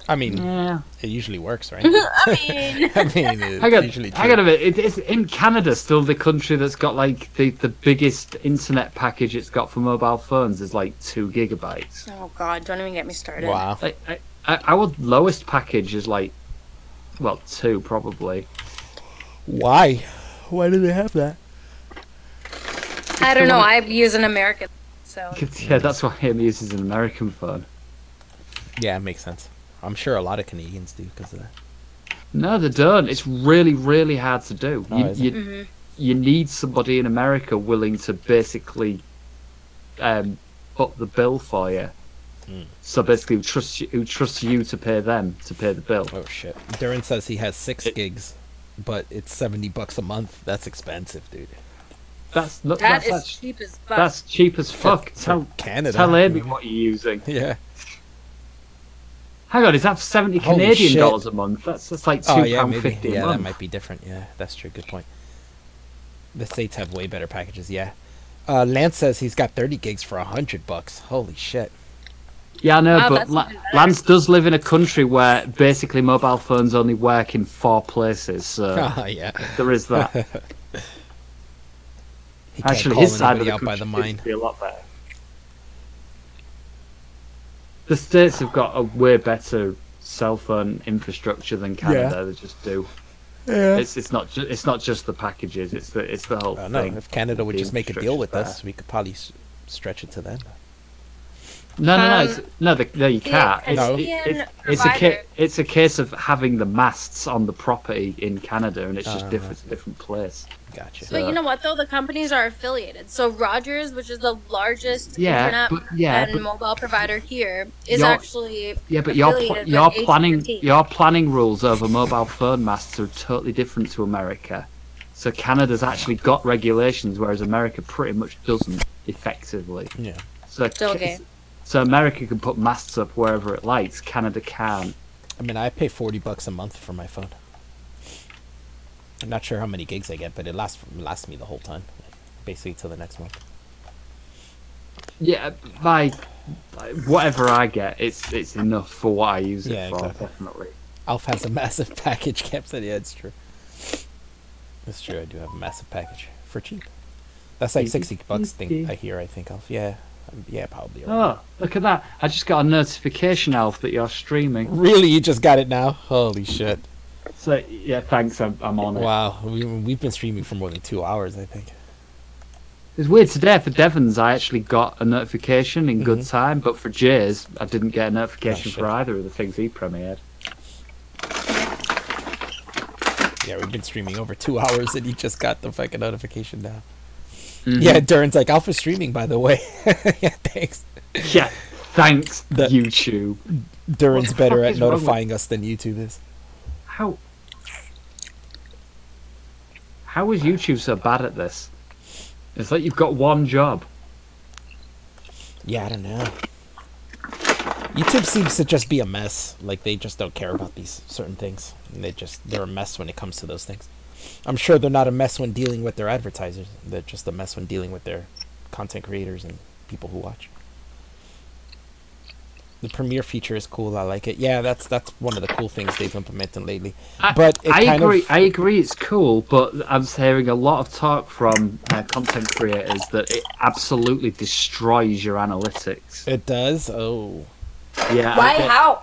I mean, Yeah. it usually works, right? I mean, it's usually true. I got a bit. It's in Canada still the country that's got like the biggest internet package it's got for mobile phones is like 2 gigabytes. Oh God! Don't even get me started. Wow. Our lowest package is like, well, 2 probably. Why? Why do they have that? I don't know. I use an American, so. Yeah, that's why him uses an American phone. Yeah, it makes sense. I'm sure a lot of Canadians do because of that. No, they don't. It's really, really hard to do. Oh, is it? You need somebody in America willing to basically put the bill for you. So basically, who trusts you to pay them to pay the bill. Oh shit! Darren says he has 6 gigs, but it's $70 a month. That's expensive, dude. That's cheap as fuck. That's cheap as fuck. For Canada. Tell Amy what you're using. Yeah. Hang on, is that 70 Holy Canadian shit. dollars a month? That's like £2.50 a month. Yeah, that might be different. Yeah, that's true. Good point. The States have way better packages. Yeah. Lance says he's got 30 gigs for $100. Holy shit. Yeah, I know, Wow, but that's even better. Lance does live in a country where basically mobile phones only work in 4 places, so Yeah. there is that. He can't Actually, call his side of anybody the out by the country mine. seems to be a lot better. The States have got a way better cell phone infrastructure than Canada. Yeah. They just do. Yeah. It's not just the packages. It's the whole No, thing. if Canada would The just make a deal with infrastructure's us, we could probably stretch it to them. No, you the can't. Canadian It's provider- it's a case of having the masts on the property in Canada, and it's just Uh-huh. different place. Gotcha. But you know what though? The companies are affiliated. So Rogers, which is the largest Yeah, internet and but mobile provider here, is You're- actually yeah, but affiliated your with planning AT&T. your planning rules over mobile phone masts are totally different to America. So Canada's actually got regulations, whereas America pretty much doesn't effectively. Yeah. So Still gay. So America can put masts up wherever it likes. Canada can't. I mean, I pay $40 a month for my phone. I'm not sure how many gigs I get, but it lasts me the whole time, basically till the next month. Yeah, by whatever I get, it's enough for what I use Yeah, it for. exactly. Definitely. Alf has a massive package. Cap said, yeah, it's true. It's true. I do have a massive package for cheap. That's like $60 thing I hear. I think Alf. Yeah, yeah, probably. Oh, look at that! I just got a notification, Alf, that you're streaming. Really, you just got it now? Holy shit! So yeah, thanks. I'm on it. Wow, we've been streaming for more than 2 hours, I think. It's weird today for Devon's. I actually got a notification in good time, but for Jay's, I didn't get a notification Oh, for either of the things he premiered. Yeah, we've been streaming over 2 hours, and you just got the fucking notification now. Mhm. Yeah, Duran's like, Alpha's streaming, by the way. Yeah, thanks. Yeah, thanks, The- YouTube. Duran's What the better fuck at is wrong with- notifying us than YouTube is. How is YouTube so bad at this? It's like you've got one job. Yeah, I don't know. YouTube seems to just be a mess. Like, they just don't care about these certain things. And they're a mess when it comes to those things. I'm sure they're not a mess when dealing with their advertisers. They're just a mess when dealing with their content creators and people who watch. The premiere feature is cool. I like it. Yeah, that's one of the cool things they've implemented lately. But it I kind agree. of, I agree. It's cool, but I'm hearing a lot of talk from content creators that it absolutely destroys your analytics. it does. Oh, Yeah. Why? How?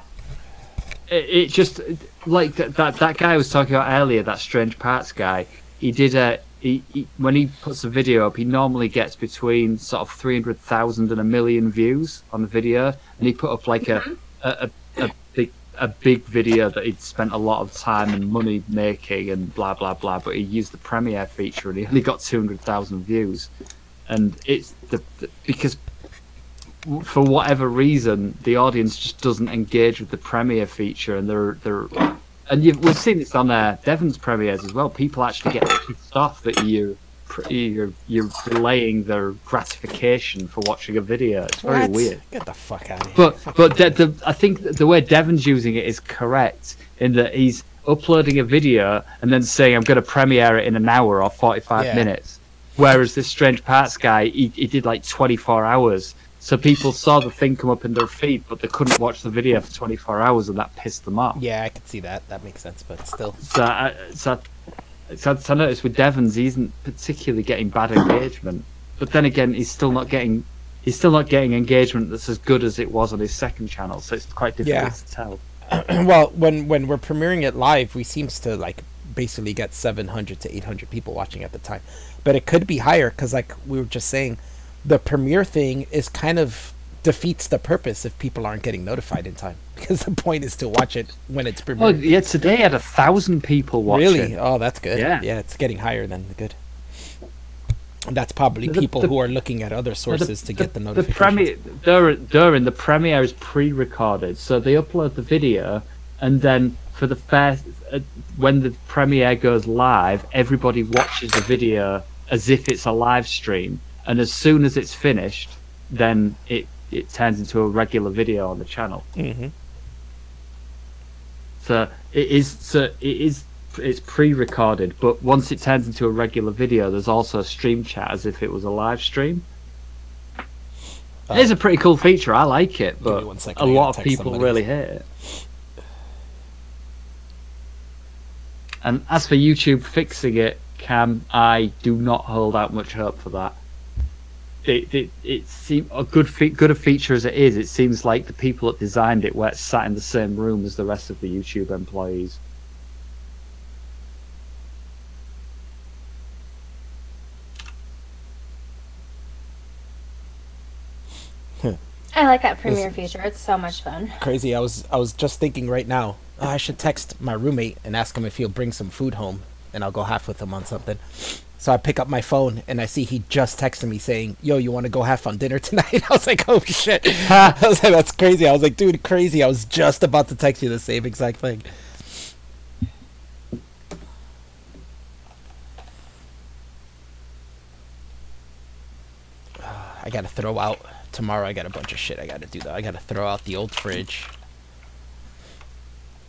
It just like that guy I was talking about earlier. That Strange Parts guy. He did he when he puts a video up, he normally gets between sort of 300,000 and 1 million views on the video, and he put up like a big video that he'd spent a lot of time and money making and blah blah blah. But he used the Premiere feature and he only got 200,000 views, and it's because for whatever reason the audience just doesn't engage with the Premiere feature, and we've seen this on Devon's premieres as well. People actually get pissed off that you're delaying their gratification for watching a video. It's very what? weird. Get the fuck out of here. But I think that the way Devon's using it is correct in that he's uploading a video and then saying I'm going to premiere it in an hour or 45 Yeah. minutes. Whereas this Strange Parts guy, he did like 24 hours So people saw the thing come up in their feed, but they couldn't watch the video for 24 hours, and that pissed them off. Yeah, I could see that. That makes sense, but still. So I noticed with Devons, he isn't particularly getting bad engagement. But then again, he's still not getting engagement that's as good as it was on his second channel. So it's quite difficult to tell. Well, when we're premiering it live, we seems to like basically get 700 to 800 people watching at the time, but it could be higher because, like we were just saying, the premiere thing is kind of defeats the purpose if people aren't getting notified in time, because the point is to watch it when it's premiering. Oh yeah, today I had 1,000 people watching. Really? Oh, that's good. Yeah, it's getting higher than the good. And that's probably people who are looking at other sources to get the notifications. During the premiere is pre-recorded, so they upload the video, and then for the first, when the premiere goes live, everybody watches the video as if it's a live stream, and as soon as it's finished, then it turns into a regular video on the channel. Mm-hmm. So it's pre-recorded, but once it turns into a regular video, there's also a stream chat as if it was a live stream. It's a pretty cool feature. I like it, but a lot of people really hate it. And as for YouTube fixing it, Cam, I do not hold out much hope for that. It seems good a feature as it is. It seems like the people that designed it were sat in the same room as the rest of the YouTube employees. I like that premiere feature. It's so much fun. Crazy. I was just thinking right now, I should text my roommate and ask him if he'll bring some food home, and I'll go half with him on something. So I pick up my phone and I see he just texted me saying, "Yo, you want to go half on dinner tonight?" I was like, "Oh shit!" I was like, "That's crazy." I was like, "Dude, crazy!" I was just about to text you the same exact thing. I gotta throw out tomorrow. I got a bunch of shit I gotta do though. I gotta throw out the old fridge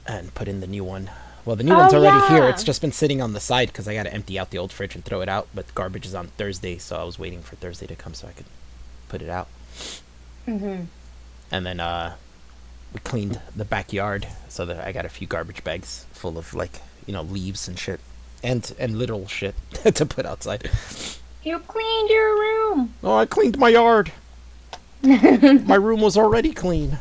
and put in the new one. Well, the new one's already here. It's just been sitting on the side because I got to empty out the old fridge and throw it out. But garbage is on Thursday, so I was waiting for Thursday to come so I could put it out. Mm-hmm. And then we cleaned the backyard, so that I got a few garbage bags full of, like, you know, leaves and shit, and literal shit to put outside. You cleaned your room. Oh, I cleaned my yard. My room was already clean.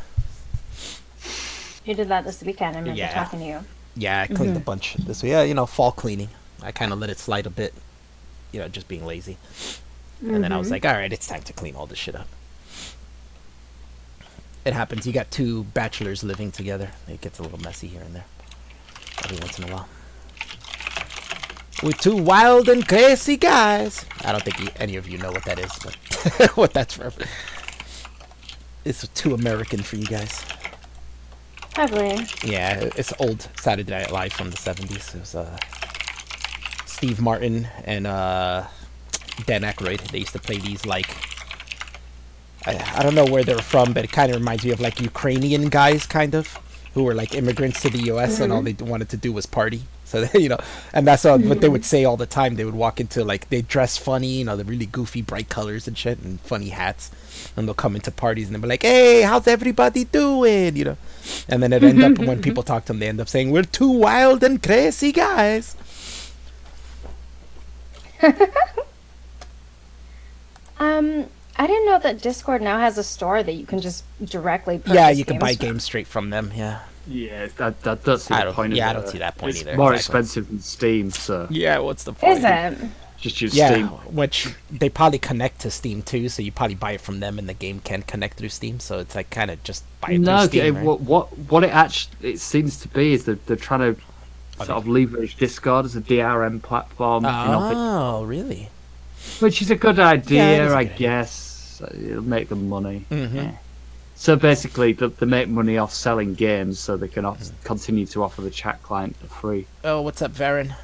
You did that this weekend. I remember talking to you. Yeah, I cleaned a bunch this week. Yeah, you know, fall cleaning. I kind of let it slide a bit, you know, just being lazy. And then I was like, all right, it's time to clean all this shit up. It happens. You got two bachelors living together. It gets a little messy here and there every once in a while. We're two wild and crazy guys. I don't think any of you know what that is, but what that's from. It's too American for you guys. Probably. Yeah, it's old Saturday Night Live from the 70s. It was Steve Martin and Dan Aykroyd. They used to play these, like, I don't know where they were from, but it kind of reminds me of, like, Ukrainian guys, kind of, who were, like, immigrants to the U.S. and all they wanted to do was party. So, you know, and that's what they would say all the time. They would walk into, like, they dress funny, you know, the really goofy, bright colors and shit, and funny hats. And they'll come into parties and they'll be like, "Hey, how's everybody doing?" You know, and then it end up, when people talk to them, they end up saying, "We're two wild and crazy guys." I didn't know that Discord now has a store that you can just directly purchase. Yeah, you can buy from. games straight from them. Yeah. Yeah, that does see the point. Yeah, I don't see that point it's either. More expensive than Steam, so. Yeah, what's the point? Is it? Just use Steam. Which they probably connect to Steam too, so you probably buy it from them, and the game can connect through Steam. So it's like kind of just buy it through Steam. No, what it actually seems to be is that they're trying to sort of leverage Discord as a DRM platform. Oh, really? Which is a good idea, I guess. It'll make them money. Yeah. So basically, they make money off selling games, so they can continue to offer the chat client for free. Oh, what's up, Varen?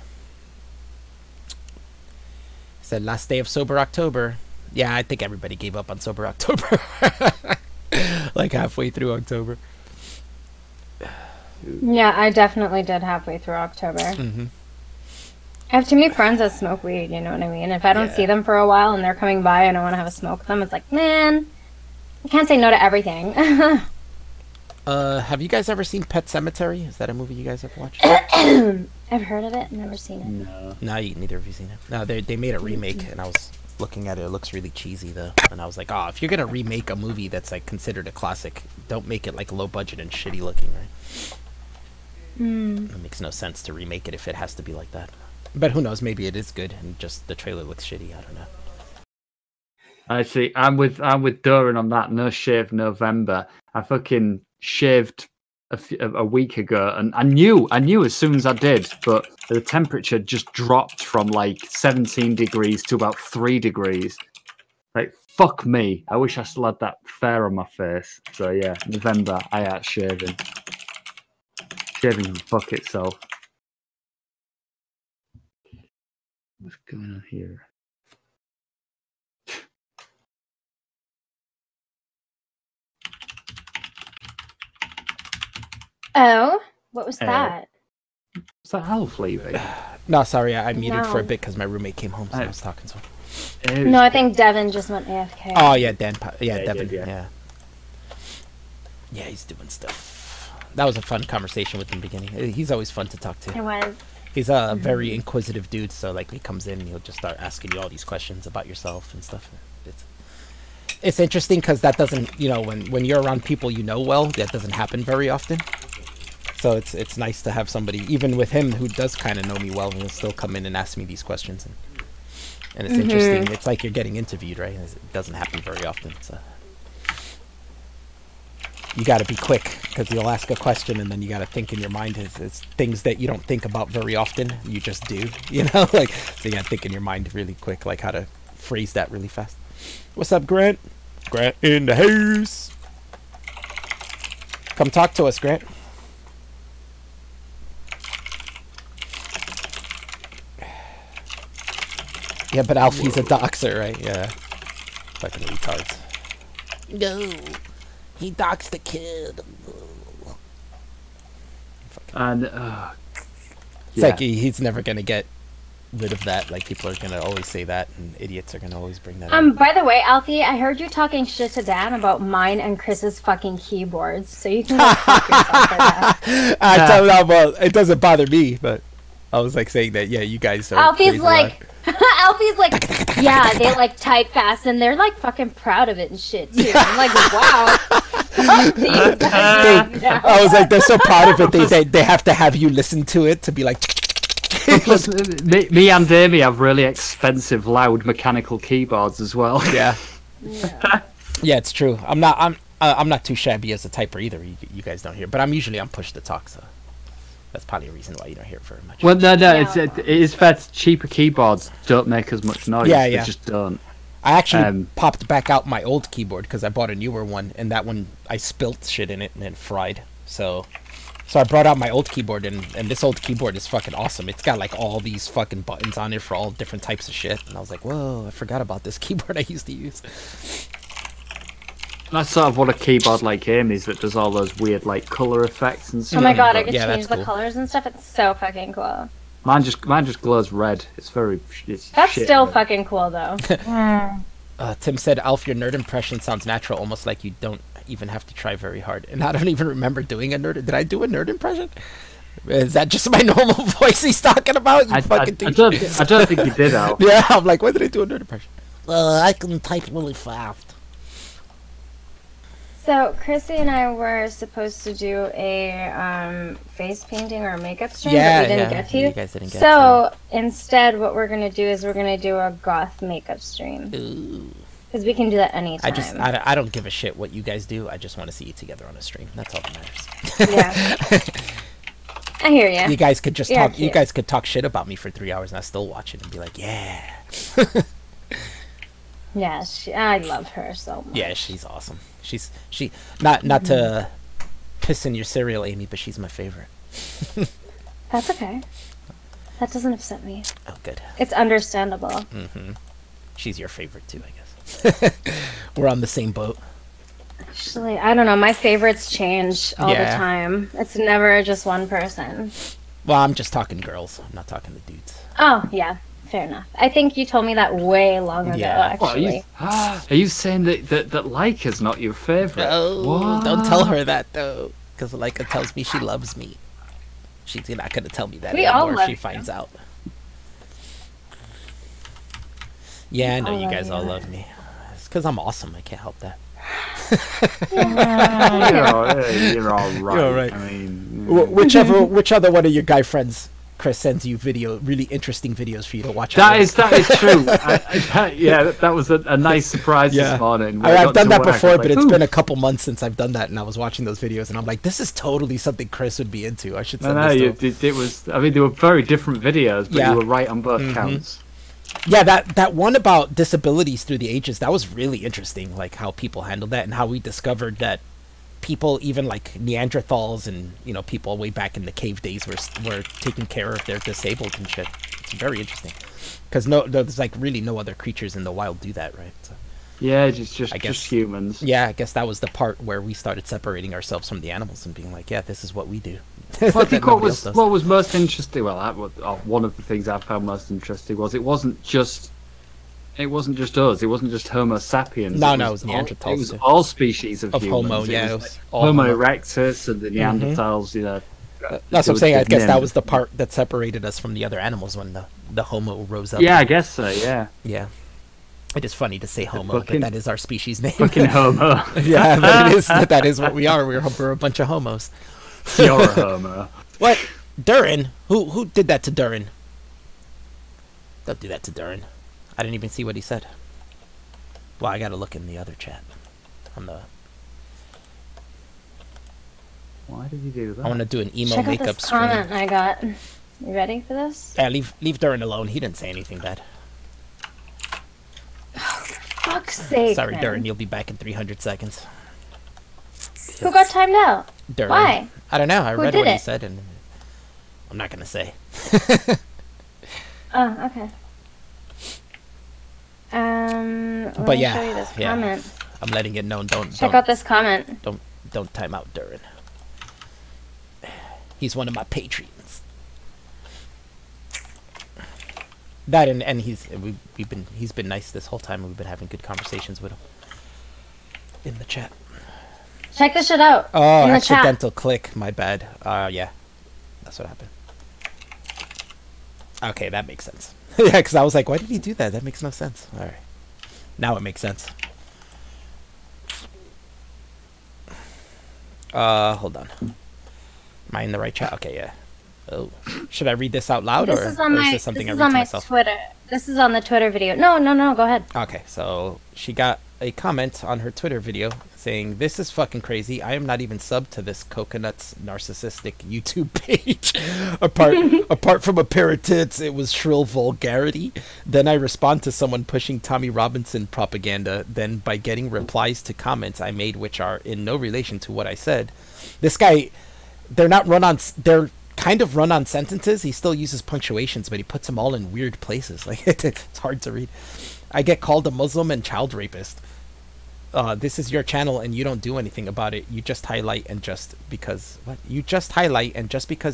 Said last day of Sober October. Yeah, I think everybody gave up on Sober October. Like halfway through October. Yeah, I definitely did halfway through October. I have too many friends that smoke weed, you know what I mean? If I don't see them for a while and they're coming by and I want to have a smoke with them, it's like, man, I can't say no to everything. Have you guys ever seen Pet Sematary? Is that a movie you guys have watched? I've heard of it, never seen it. No. No, neither of you seen it. No, they made a remake, and I was looking at it. It looks really cheesy though, and I was like, oh, if you're gonna remake a movie that's like considered a classic, don't make it like low budget and shitty looking, right? It makes no sense to remake it if it has to be like that. But who knows? Maybe it is good, and just the trailer looks shitty. I don't know. Actually, I'm with Doran on that. No shave November. I fucking shaved a week ago, and I knew as soon as I did, but the temperature just dropped from like 17 degrees to about 3 degrees. Like, fuck me. I wish I still had that fur on my face. So yeah, November, I out shaving. Shaving can fuck itself. What's going on here? Oh, what was that? Is that Alf leaving? No, sorry, I muted for a bit because my roommate came home, so I was talking to him. No, I think Devin just went AFK. Oh yeah, Devin. did, Yeah, he's doing stuff. That was a fun conversation with him in the beginning. He's always fun to talk to. It was. He's a very inquisitive dude, so like he comes in and he'll just start asking you all these questions about yourself and stuff. It's interesting because that doesn't, when you're around people you know well, that doesn't happen very often. So it's nice to have somebody, even with him, who does kind of know me well, and he'll still come in and ask me these questions. And it's interesting. It's like you're getting interviewed, right? It doesn't happen very often. So you got to be quick because you'll ask a question and then you got to think in your mind. It's things that you don't think about very often. You just do, like, so you got to think in your mind really quick, like how to phrase that really fast. What's up, Grant? Grant in the house. Come talk to us, Grant. Yeah, but Alfie's a doxer, right? Yeah. Fucking retards. No. He doxed the kid. And, it's like he's never going to get rid of that. Like, people are going to always say that, and idiots are going to always bring that up. By the way, Alfie, I heard you talking shit to Dan about mine and Chris's fucking keyboards, so you can go fuck yourself for that. I tell him, well, it doesn't bother me, but I was like saying that, yeah, you guys are Alfie's like, yeah, they like type fast and they're like fucking proud of it and shit too. I'm like, wow. I was like, they're so proud of it. They have to have you listen to it to be like. Plus, me and Amy have really expensive, loud mechanical keyboards as well. Yeah. Yeah, it's true. I'm not too shabby as a typer either. You guys don't hear, but I'm usually on push to talk, so. That's probably a reason why you don't hear it very much. Well, no, it is fair. Cheaper keyboards don't make as much noise. Yeah. They just don't. I actually popped back out my old keyboard because I bought a newer one, and that one I spilt shit in it and it fried. So I brought out my old keyboard, and this old keyboard is fucking awesome. It's got like all these fucking buttons on it for all different types of shit. And I was like, whoa, I forgot about this keyboard I used to use. That's sort of what a keyboard like Amy's that does all those weird like color effects and stuff. Oh my god, I can change the colors and stuff. It's so fucking cool. Mine just glows red. That's still fucking cool though. Tim said, Alf, your nerd impression sounds natural, almost like you don't even have to try very hard. And I don't even remember doing a nerd. Did I do a nerd impression? Is that just my normal voice he's talking about? I don't think you did, Alf. Yeah, I'm like, when did I do a nerd impression? I can type really fast. So Chrissy and I were supposed to do a face painting or a makeup stream, but we didn't get to. You guys didn't get to. Instead, what we're gonna do is we're gonna do a goth makeup stream. Ooh. Because we can do that anytime. I don't give a shit what you guys do. I just want to see you together on a stream. That's all that matters. Yeah. I hear you. You guys could just talk. You guys could talk shit about me for 3 hours, and I still watch it and be like, yeah. Yeah, I love her so much. Yeah, she's awesome. She not to piss in your cereal, Amy, but she's my favorite. That's okay. That doesn't upset me. Oh, good. It's understandable. Mm-hmm. She's your favorite too, I guess. We're on the same boat. Actually, I don't know. My favorites change all the time. It's never just one person. Well, I'm just talking girls. I'm not talking the dudes. Oh, yeah. Fair enough. I think you told me that way long ago, actually. Are you saying that Leica's not your favorite? No, don't tell her that though, because Leica tells me she loves me. She's not gonna tell me that anymore if she finds out. Yeah, I know you guys all love me. It's because I'm awesome. I can't help that. You're all right. You're all right. I mean, which other one of your guy friends, Chris, sends you really interesting videos for you to watch? That is true. That was a nice surprise this morning. I've done that before, but it's been a couple months since I've done that, and I was watching those videos, and I'm like, this is totally something Chris would be into. I should send this to him. It was. I mean, they were very different videos, but you were right on both counts. Yeah, that one about disabilities through the ages, that was really interesting, like how people handled that and how we discovered that people, even like Neanderthals and, you know, people way back in the cave days were taking care of their disabled and shit. It's very interesting. Because there's like really no other creatures in the wild do that, right? So, yeah, just humans. Yeah, I guess that was the part where we started separating ourselves from the animals and being like, yeah, this is what we do. Well, I think what was most interesting, one of the things I found most interesting was it wasn't just us. It wasn't just Homo sapiens. No, it was Neanderthals. It was all species of humans. Homo. Yeah, it was Homo erectus and the Neanderthals. You know, that's what I'm saying. I guess that was the part that separated us from the other animals when the Homo rose up. Yeah, I guess so. Yeah. Yeah. It is funny to say Homo, but that is our species name. Fucking Homo. Yeah, but it is. That is what we are. We're a bunch of homos. You're a homo. What? Durin? Who did that to Durin? Don't do that to Durin. I didn't even see what he said. Well, I gotta look in the other chat. Why did you do that? I want to do an emo Check makeup out this stream. comment I got. You ready for this? Yeah, leave Durin alone. He didn't say anything bad. Fuck's sake. Sorry, man. Durin. You'll be back in 300 seconds. Who got timed out? Durin. Why? I don't know. I read did what he it? said, and I'm not gonna say. Oh, okay. Let But me yeah, show you this comment. I'm letting it known. Check out this comment. Don't time out Durin. He's one of my patrons. That and he's been nice this whole time. We've been having good conversations with him in the chat. Check this shit out. Oh, in the accidental chat. click. My bad. Yeah, that's what happened. Okay, that makes sense. Yeah, because I was like, why did he do that? That makes no sense. All right, now it makes sense. Hold on. Am I in the right chat? Okay, yeah. Oh, should I read this out loud, or is this something I read to myself? Twitter. This is on the Twitter video. No, go ahead. Okay, so she got a comment on her Twitter video saying, "This is fucking crazy. I am not even subbed to this coconut's narcissistic YouTube page. apart from a pair of tits, it was shrill vulgarity. Then I respond to someone pushing Tommy Robinson propaganda. Then by getting replies to comments I made which are in no relation to what I said. This guy, they're kind of run on sentences. He still uses punctuations, but he puts them all in weird places. Like it's hard to read. I get called a Muslim and child rapist. This is your channel and you don't do anything about it. You just highlight and just because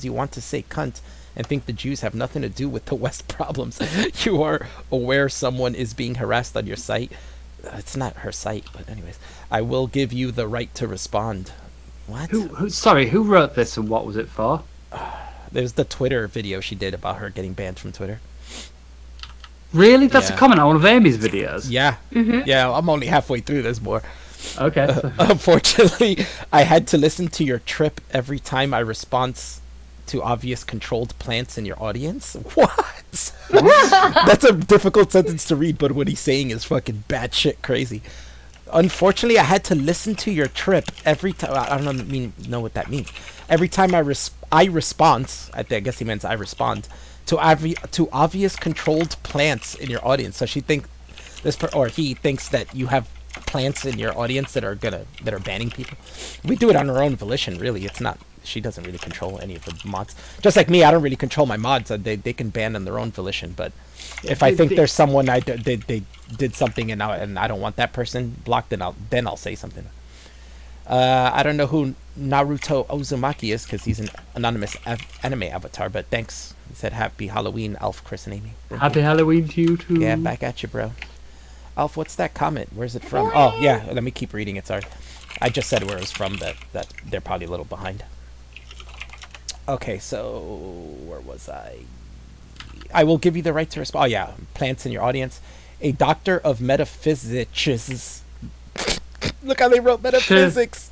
you want to say cunt and think the Jews have nothing to do with the West problems. You are aware someone is being harassed on your site. It's not her site, but anyways, I will give you the right to respond." What? Who wrote this and what was it for? There's the Twitter video she did about her getting banned from Twitter. Really? That's a comment on one of Amy's videos? Yeah. Yeah, I'm only halfway through this more. Okay. Unfortunately, I had to listen to your trip every time I respond to obvious controlled plants in your audience. What? That's a difficult sentence to read, but what he's saying is fucking batshit crazy. Unfortunately, I had to listen to your trip every time. I don't know what that means. Every time I respond, I guess he meant I respond to obvious controlled plants in your audience. So he thinks that you have plants in your audience that are banning people. We do it on our own volition, really. It's not. She doesn't really control any of the mods. Just like me, I don't really control my mods. They can ban on their own volition. But if I think there's someone they did something and I don't want that person blocked, then I'll say something. I don't know who Naruto Uzumaki is because he's an anonymous anime avatar, but thanks. He said happy Halloween, Alf, Chris, and Amy. Happy Halloween to you too. Yeah, back at you, bro. Alf, what's that comment? Where's it from? Oh, yeah, let me keep reading it, sorry. I just said where it was from, that they're probably a little behind. Okay, so where was I? I will give you the right to respond. Oh, yeah, plants in your audience. A doctor of metaphysics. Look how they wrote metaphysics.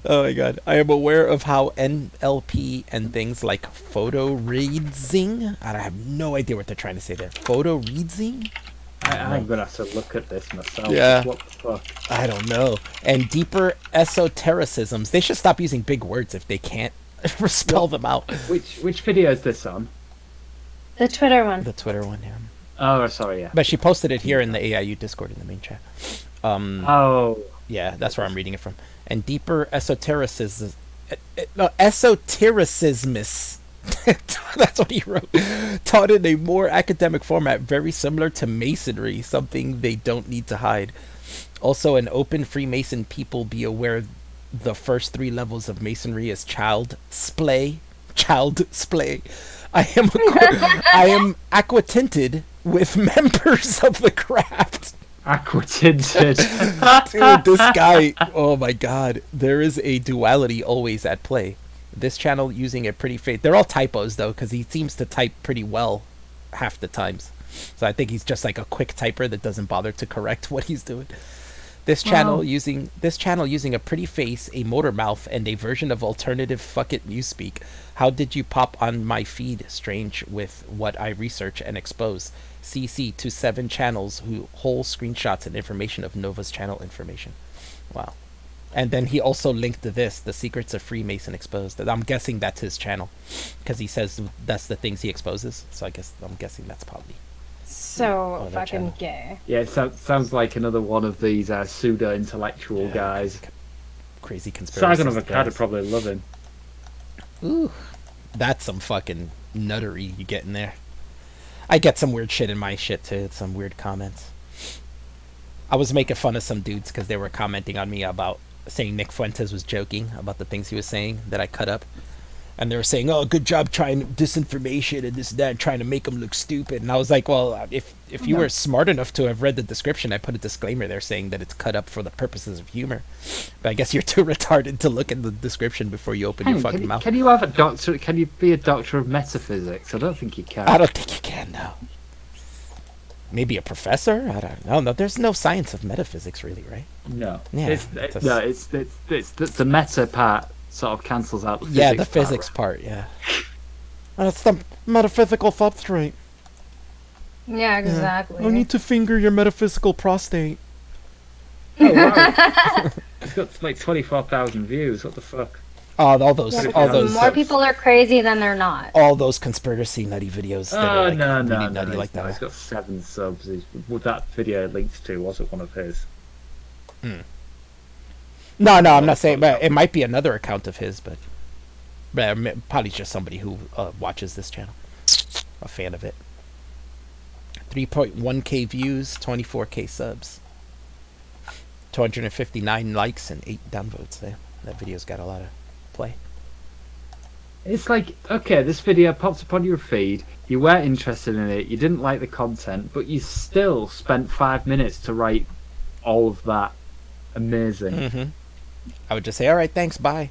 Oh my god. I am aware of how NLP and things like photo reading. I have no idea what they're trying to say there. Photo reading? I'm gonna have to look at this myself. Yeah. What the fuck? I don't know. And deeper esotericisms. They should stop using big words if they can't spell them out. Which video is this on? The Twitter one. The Twitter one, yeah. Oh, sorry, yeah. But she posted it here in the AIU Discord in the main chat. Oh. Yeah, that's where I'm reading it from. And deeper esotericism. No, esotericismus. That's what he wrote. Taught in a more academic format, very similar to masonry, something they don't need to hide. Also, an open Freemason people be aware the first 3 levels of masonry is child splay. Child splay. I am aquatinted with members of the craft. Aquatinted. Dude, this guy, oh my god. There is a duality always at play. This channel using a pretty face. They're all typos though, because he seems to type pretty well half the times. So I think he's just like a quick typer that doesn't bother to correct what he's doing. This channel using a pretty face, a motor mouth, and a version of alternative fuck it newspeak. How did you pop on my feed? Strange with what I research and expose. CC to 7 channels who whole screenshots and information of Nova's channel information. Wow. And then he also linked to this, the secrets of Freemason exposed. I'm guessing that's his channel, because he says that's the things he exposes. So I'm guessing that's probably so fucking gay. Yeah, it sounds like another one of these pseudo-intellectual guys. Crazy conspiracy. Sargon of Akkad would probably love him. Ooh, that's some fucking nuttery you get in there. I get some weird shit in my shit too. Some weird comments. I was making fun of some dudes because they were commenting on me about saying Nick Fuentes was joking about the things he was saying that I cut up. And they were saying, oh, good job trying disinformation and this and that, trying to make him look stupid. And I was like, well, if you were smart enough to have read the description, I put a disclaimer there saying that it's cut up for the purposes of humor. But I guess you're too retarded to look at the description before you open your fucking mouth. Can you have a doctor? Can you be a doctor of metaphysics? I don't think you can. I don't think you can, no. Maybe a professor? I don't know. No, there's no science of metaphysics, really, right? No. Yeah, It's the meta part sort of cancels out the physics. Yeah, the physics part, yeah. That's the metaphysical substrate. Yeah, exactly. I need to finger your metaphysical prostate. Oh, wow. It's got like 24,000 views. What the fuck? All those, Yeah, all those. more people are crazy than they're not. All those conspiracy nutty videos. That are, like, no, really nutty like no. that. He's got 7 subs. What that video links to wasn't one of his. No, I'm not saying, but it might be another account of his, but probably just somebody who watches this channel, a fan of it. 3.1k views, 24k subs, 259 likes, and 8 downvotes. There, that video's got a lot of play. It's like, okay, this video popped up on your feed, you weren't interested in it, you didn't like the content, but you still spent 5 minutes to write all of that. Amazing. I would just say, all right, thanks, bye.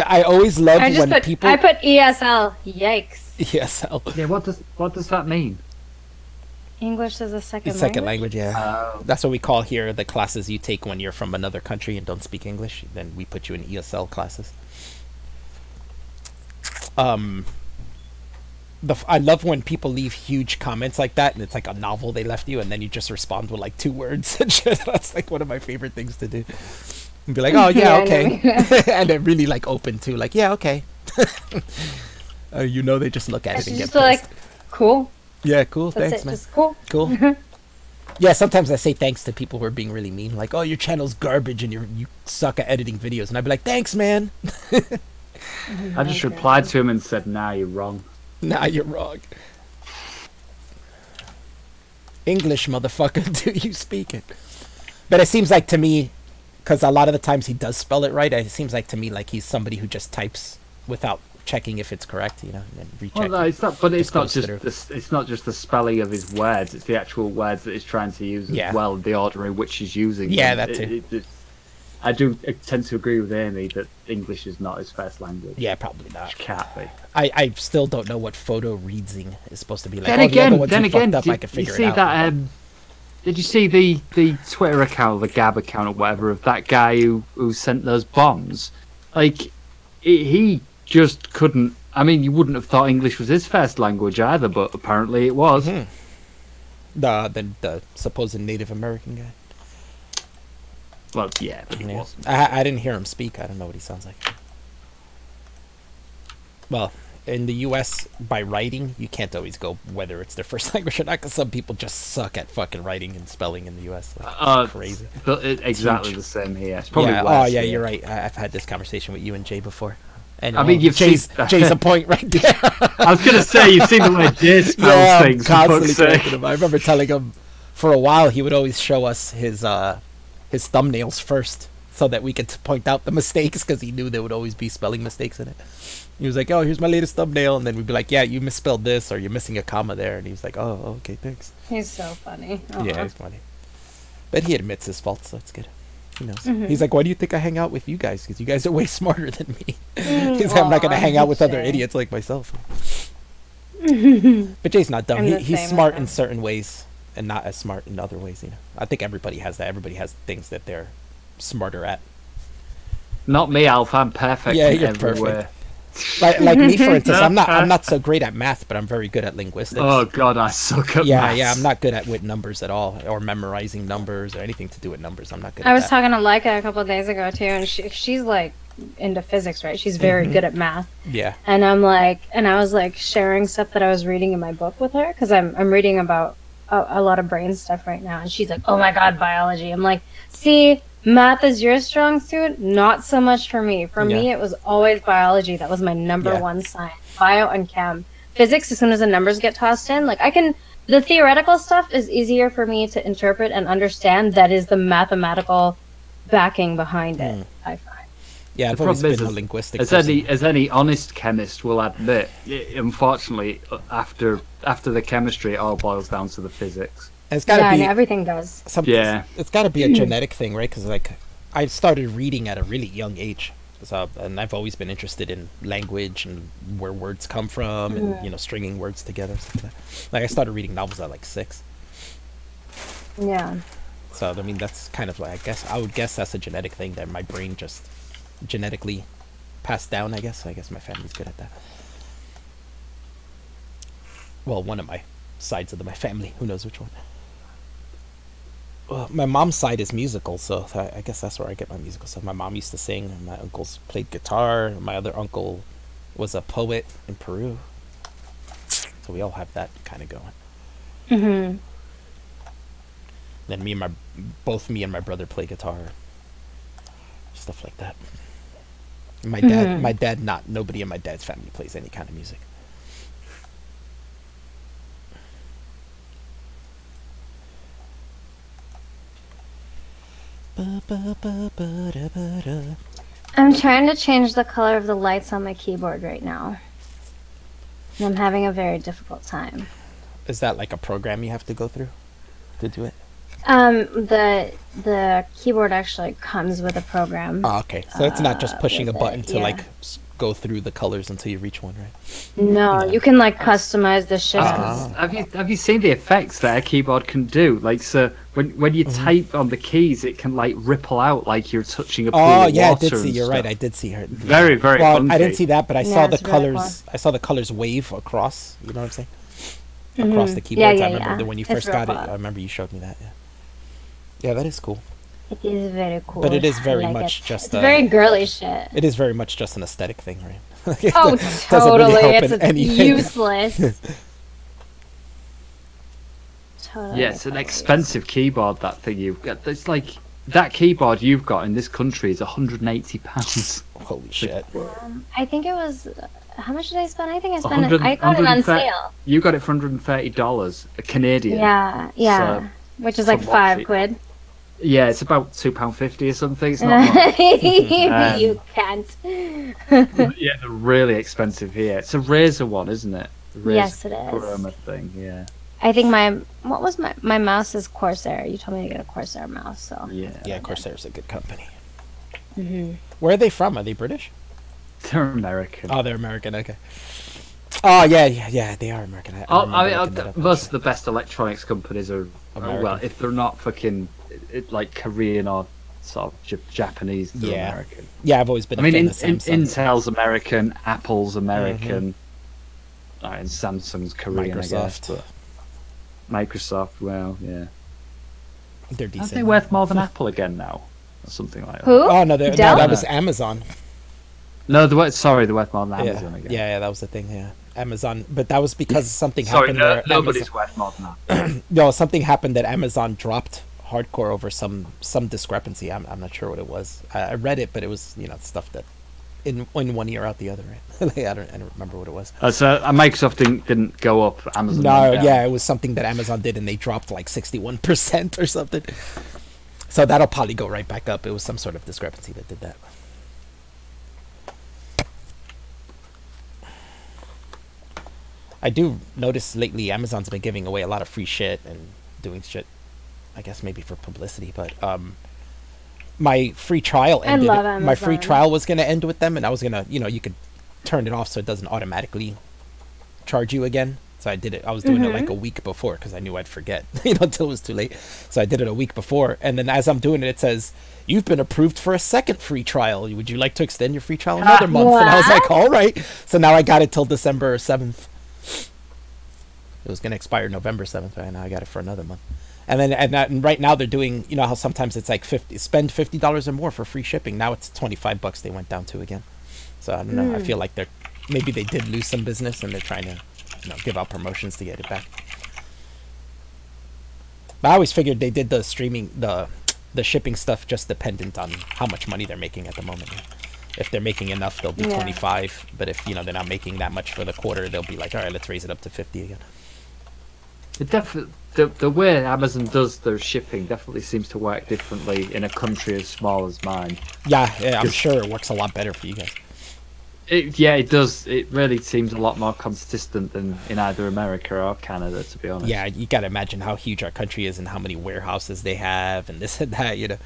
I always love when people... I put ESL. Yikes. ESL. Yeah, what does that mean? English is a second language? Second language, yeah. That's what we call here the classes you take when you're from another country and don't speak English. Then we put you in ESL classes. I love when people leave huge comments like that, and it's like a novel they left you, and then you just respond with like 2 words. That's like one of my favorite things to do. And be like, oh yeah, okay, and they're really like open to like, yeah, okay. You know, they just look at it and get just pissed. like, cool. Yeah, cool. That's Thanks, it, man. just cool. Cool. Yeah, sometimes I say thanks to people who are being really mean, like, oh, your channel's garbage and you suck at editing videos, and I'd be like, thanks, man. I just replied to him and said, nah, you're wrong. Nah, you're wrong. English, motherfucker, do you speak it? But it seems like to me, because a lot of the times he does spell it right. It seems like to me like he's somebody who just types without checking if it's correct, you know, and recheck. Well, no, it's not. But it's not just the spelling of his words. It's the actual words that he's trying to use as well, the order in which he's using. Yeah, them. that too. I do tend to agree with Amy that English is not his first language. Yeah, probably not. It can't be. I still don't know what photo reading is supposed to be like. Then again, did you see that? Did you see the Twitter account, the Gab account, or whatever, of that guy who sent those bombs? Like, he just couldn't. I mean, you wouldn't have thought English was his first language either, but apparently it was. The supposed Native American guy. Well, yeah, but I didn't hear him speak. I don't know what he sounds like. Well, in the U.S., by writing, you can't always go whether it's their first language or not, because some people just suck at fucking writing and spelling in the U.S. Like, crazy. Exactly the same here. It's probably worse, yeah, you're right. I've had this conversation with you and Jay before. And I mean, Jay's a point right there. I was gonna say, you've seen the way Jay spells things. Constantly correcting him. I remember telling him for a while he would always show us his thumbnails first, so that we could point out the mistakes, because he knew there would always be spelling mistakes in it. He was like, "Oh, here's my latest thumbnail," and then we'd be like, "Yeah, you misspelled this, or you're missing a comma there," and he was like, "Oh, okay, thanks." He's so funny. Yeah, he's funny. But he admits his faults, so it's good. He knows. He's like, "Why do you think I hang out with you guys? Because you guys are way smarter than me." He's like, "I'm not gonna hang out with other idiots like myself." But Jay's not dumb. He's smart in certain ways and not as smart in other ways. You know, I think everybody has that. Everybody has things that they're smarter at. Not me, Alf. I'm perfect. Yeah, you're everywhere. perfect. Like me, for instance, I'm not so great at math, but I'm very good at linguistics. Oh God, I suck at maths. Yeah, I'm not good with numbers at all, or memorizing numbers, or anything to do with numbers. I'm not good. I was talking to Leica a couple of days ago too, and she's like into physics, right? She's very good at math. Yeah. And I was like sharing stuff that I was reading in my book with her, because I'm reading about a lot of brain stuff right now, and she's like, "Oh my God, biology." I'm like, "See, math is your strong suit, not so much for me. For me, it was always biology. That was my number one science. Bio and chem. Physics, as soon as the numbers get tossed in, like the theoretical stuff is easier for me to interpret and understand. That is the mathematical backing behind it, I find. Yeah, I've always been a linguistic as any honest chemist will admit, unfortunately, after the chemistry, it all boils down to the physics. It's gotta be, everything does. It's got to be a genetic thing, right? Because like I started reading at a really young age, and I've always been interested in language and where words come from, and stringing words together. Stuff like that. Like I started reading novels at like 6. Yeah. So I mean, that's kind of like I would guess that's a genetic thing that my brain just genetically passed down. I guess my family's good at that. Well, one of my sides of my family. Who knows which one? Well, my mom's side is musical, so I guess that's where I get my musical stuff. My mom used to sing, and my uncles played guitar. My other uncle was a poet in Peru. So we all have that kind of going. Then both me and my brother play guitar. Stuff like that. My dad, nobody in my dad's family plays any kind of music. I'm trying to change the color of the lights on my keyboard right now, and I'm having a very difficult time. Is that like a program you have to go through to do it? The keyboard actually comes with a program. Oh, okay. So it's not just pushing a button to like go through the colors until you reach one, right? No, you can like customize the shift. Have you seen the effects that a keyboard can do? Like, so when you type on the keys, it can like ripple out like you're touching a pool of water. Oh yeah, I did see. You're right. I did see her. Very, very. Well, funky. I didn't see that, but I saw the colors. I saw the colors wave across. You know what I'm saying? Across the keyboards. I remember that when you first got it. I remember you showed me that. Yeah, that is cool. It is very cool. But it is very much just very girly shit. It is very much just an aesthetic thing, right? Oh, totally. It's useless. Totally. Yeah, it's an expensive keyboard, that thing you've got. It's like that keyboard you've got in this country is £180. Holy shit. I think it was. How much did I spend? I think I spent it. I got it on sale. You got it for $130, Canadian. Yeah. So, which is like £5. Yeah, it's about £2.50 or something. It's not much. You can't. Yeah, they're really expensive here. It's a Razer one, isn't it? Yes, it is. Chroma thing, yeah. I think what was my mouse is Corsair. You told me to get a Corsair mouse, so Yeah, Corsair's a good company. Mm-hmm. Where are they from? Are they British? They're American. Oh, they're American. Okay. Oh yeah, they are American. Most of the best electronics companies are well, if they're not fucking like Korean or sort of Japanese, they're American. Yeah, I've always been. Intel's American, Apple's American, and Samsung's Korean. Microsoft. I guess, but Microsoft, well, yeah. They're decent. Are they worth more than Apple again now, or something like that? Who? Oh no, that was Amazon. No, they're worth more than Amazon again. Yeah, that was the thing. Yeah, Amazon, but that was because something Sorry, happened. nobody's worth more than that. No, something happened that Amazon dropped hardcore over some discrepancy. I'm not sure what it was. I read it, but it was stuff that in one ear out the other. Right? I don't remember what it was. So Microsoft didn't go up. Amazon. No, yeah, it was something that Amazon did, and they dropped like 61% or something. So that'll probably go right back up. It was some sort of discrepancy that did that. I do notice lately Amazon's been giving away a lot of free shit and doing shit, I guess maybe for publicity, but my free trial ended. I love Amazon. My free trial was going to end with them, and I was going to, you could turn it off so it doesn't automatically charge you again. So I did it. I was doing it like a week before because I knew I'd forget, until it was too late. So I did it a week before, and then as I'm doing it, it says, "You've been approved for a second free trial. Would you like to extend your free trial another month?" And I was like, "All right." So now I got it till December 7th. It was going to expire November 7th, right? Now I got it for another month. And then and right now they're doing, how sometimes it's like spend $50 or more for free shipping. Now it's $25 they went down to again. So I don't know. I feel like maybe they did lose some business and they're trying to give out promotions to get it back. But I always figured they did the streaming, the shipping stuff just dependent on how much money they're making at the moment. If they're making enough, they'll be 25. But if they're not making that much for the quarter, they'll be like, all right, let's raise it up to 50 again. The way Amazon does their shipping definitely seems to work differently in a country as small as mine. Yeah, I'm sure it works a lot better for you guys. It does. It really seems a lot more consistent than in either America or Canada, to be honest. Yeah, you got to imagine how huge our country is and how many warehouses they have and this and that,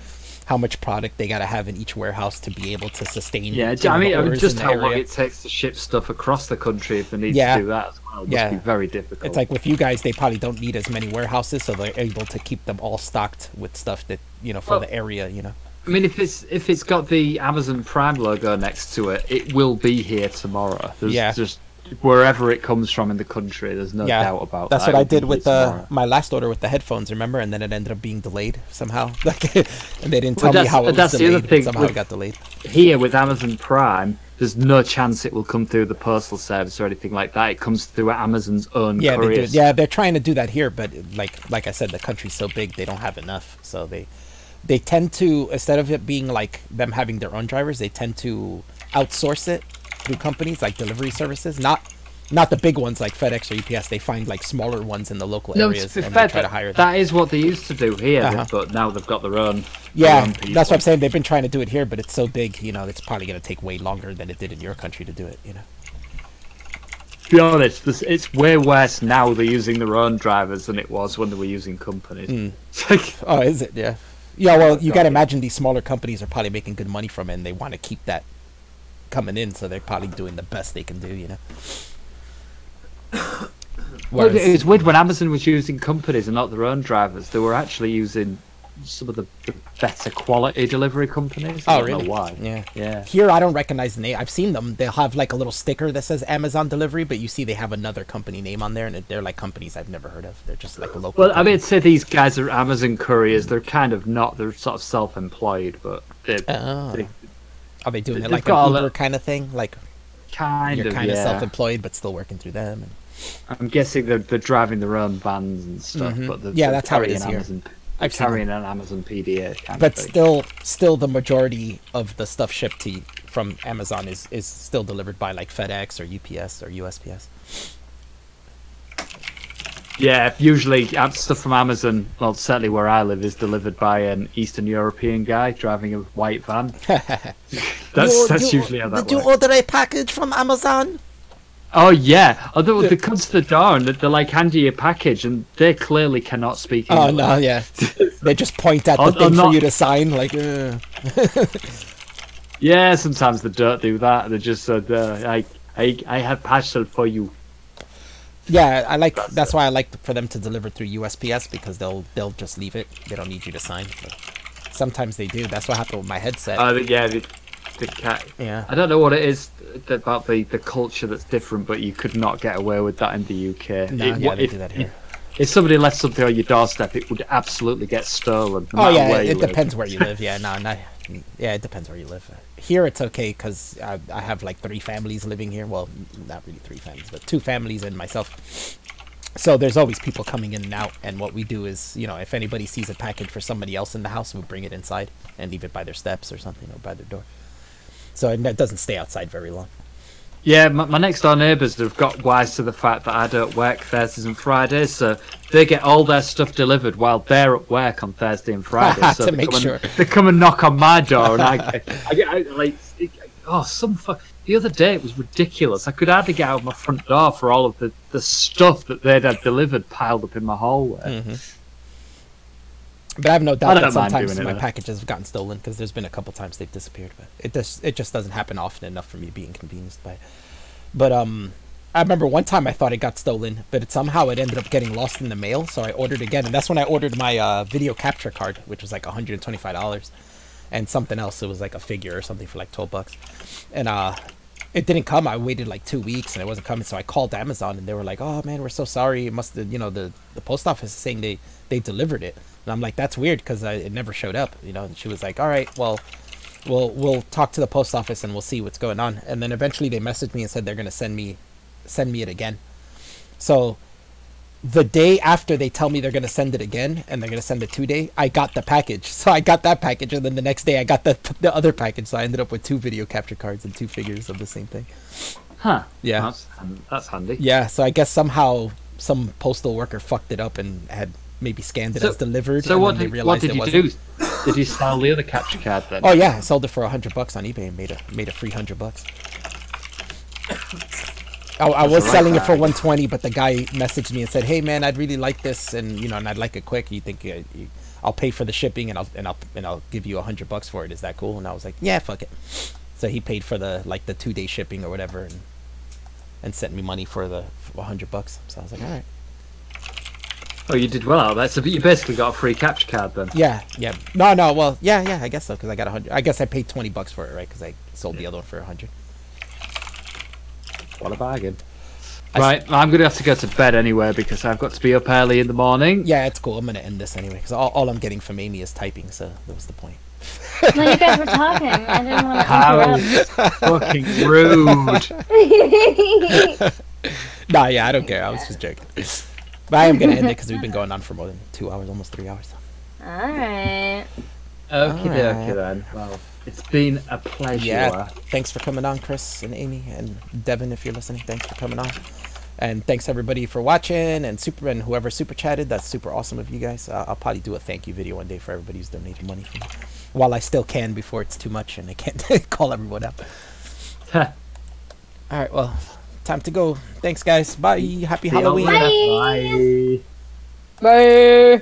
how much product they got to have in each warehouse to be able to sustain. Yeah, I mean just how long it takes to ship stuff across the country if they need to do that as well. It must be very difficult. It's like with you guys, they probably don't need as many warehouses, so they're able to keep them all stocked with stuff that, for the area, I mean, if it's got the Amazon Prime logo next to it, it will be here tomorrow. There's just wherever it comes from in the country, there's no doubt about that. That's what I did with my last order with the headphones, remember? And then it ended up being delayed somehow. And they didn't tell me how it was delayed. The other thing, somehow it got delayed. Here with Amazon Prime, there's no chance it will come through the postal service or anything like that. It comes through Amazon's own couriers. They're trying to do that here, but like I said, the country's so big, they don't have enough. So they tend to, instead of it being like them having their own drivers, they tend to outsource it through companies like delivery services, not the big ones like FedEx or UPS. They find like smaller ones in the local areas and they try to hire them. That is what they used to do here, but now they've got their own. Yeah, that's what I'm saying. They've been trying to do it here, but it's so big, it's probably going to take way longer than it did in your country to do it, To be honest, it's way worse now they're using their own drivers than it was when they were using companies. Oh, is it? Yeah. Yeah, well, you got to imagine these smaller companies are probably making good money from it, and they want to keep that coming in, so they're probably doing the best they can do, Well, it's weird when Amazon was using companies and not their own drivers. They were actually using some of the better quality delivery companies. I don't know why. Yeah. Here, I don't recognize the name. I've seen them. They'll have like a little sticker that says Amazon Delivery, but you see they have another company name on there, and they're like companies I've never heard of. They're just like a local. Well, I mean, say these guys are Amazon couriers. They're kind of not. They're sort of self-employed, but are they doing it like an Uber kind of thing? Like, you're kind of self-employed, but still working through them. I'm guessing they're driving their own vans and stuff. But that's how it is here. I'm carrying an Amazon PDA. But still, the majority of the stuff shipped from Amazon is still delivered by like FedEx or UPS or USPS. Yeah, usually stuff from Amazon, well, certainly where I live, is delivered by an Eastern European guy driving a white van. That's usually how that works. Did you order a package from Amazon? Oh, yeah. Although they come to the door and they're like, hand you your package, and they clearly cannot speak English. Oh, no, yeah. They just point at the thing for you to sign, like, Yeah, sometimes they don't do that. They just said, I have parcel for you. Yeah, that's why I like for them to deliver through USPS, because they'll just leave it. They don't need you to sign. But sometimes they do. That's what happened with my headset. Yeah, the cat. Yeah. I don't know what it is about the culture that's different, but you could not get away with that in the UK. No, they do that here. If somebody left something on your doorstep, it would absolutely get stolen. Oh yeah, it depends where you live. Yeah, yeah, it depends where you live. Here it's okay because I have like 3 families living here. Well, not really 3 families, but 2 families and myself. So there's always people coming in and out. And what we do is, if anybody sees a package for somebody else in the house, we'll bring it inside and leave it by their steps or something, or by their door. So it doesn't stay outside very long. Yeah, my next door neighbours have got wise to the fact that I don't work Thursdays and Fridays, so they get all their stuff delivered while they're at work on Thursday and Friday. So they come and knock on my door, and I get like, the other day it was ridiculous. I could hardly get out my front door for all of the stuff that they'd had delivered piled up in my hallway. Mm-hmm. But I have no doubt that sometimes my packages have gotten stolen, because there's been a couple times they've disappeared. But it just doesn't happen often enough for me to be inconvenienced by it. But I remember one time I thought it got stolen, but somehow it ended up getting lost in the mail. So I ordered again, and that's when I ordered my video capture card, which was like $125, and something else. It was like a figure or something for like $12, and it didn't come. I waited like 2 weeks and it wasn't coming. So I called Amazon and they were like, "Oh man, we're so sorry. It must have, the post office is saying they delivered it." And I'm like, "That's weird, because it never showed up." And she was like, "All right, well, we'll talk to the post office and we'll see what's going on." And then eventually they messaged me and said they're gonna send me it again. So the day after they tell me they're gonna send it again, and they're gonna send it 2 days, I got the package. So I got that package, and then the next day I got the other package. So I ended up with 2 video capture cards and 2 figures of the same thing. Huh. Yeah. That's handy. Yeah. So I guess somehow some postal worker fucked it up and had maybe scanned it as delivered. So what did you do? Wasn't. Did you sell the other capture card then? Oh yeah, I sold it for $100 on eBay and made a free $100. I was selling it for $120, but the guy messaged me and said, "Hey man, I'd really like this, and and I'd like it quick. You think I'll pay for the shipping, and I'll give you $100 for it? Is that cool?" And I was like, "Yeah, fuck it." So he paid for the 2-day shipping or whatever, and sent me money for $100. So I was like, all right. Oh, you did well out of that. So you basically got a free capture card then. Yeah. No. Well, yeah. I guess so, because I got 100. I guess I paid $20 for it, right? Because I sold the other one for 100. What a bargain. Right, I'm going to have to go to bed anyway, because I've got to be up early in the morning. Yeah, it's cool. I'm going to end this anyway, because all I'm getting from Amy is typing, so that was the point. No, you guys were talking. I didn't want to interrupt. Fucking rude. Nah, yeah, I don't care. I was just joking. But I am going to end it, because we've been going on for more than 2 hours, almost 3 hours. Alright. Okie dokie then. Well, it's been a pleasure. Yeah, thanks for coming on, Chris and Amy and Devin, if you're listening. Thanks for coming on. And thanks everybody for watching, and whoever super chatted. That's super awesome of you guys. I'll probably do a thank you video one day for everybody who's donated money for me, while I still can, before it's too much and I can't call everyone up. All right, well, time to go. Thanks, guys. Bye. Happy Halloween. Bye. Bye.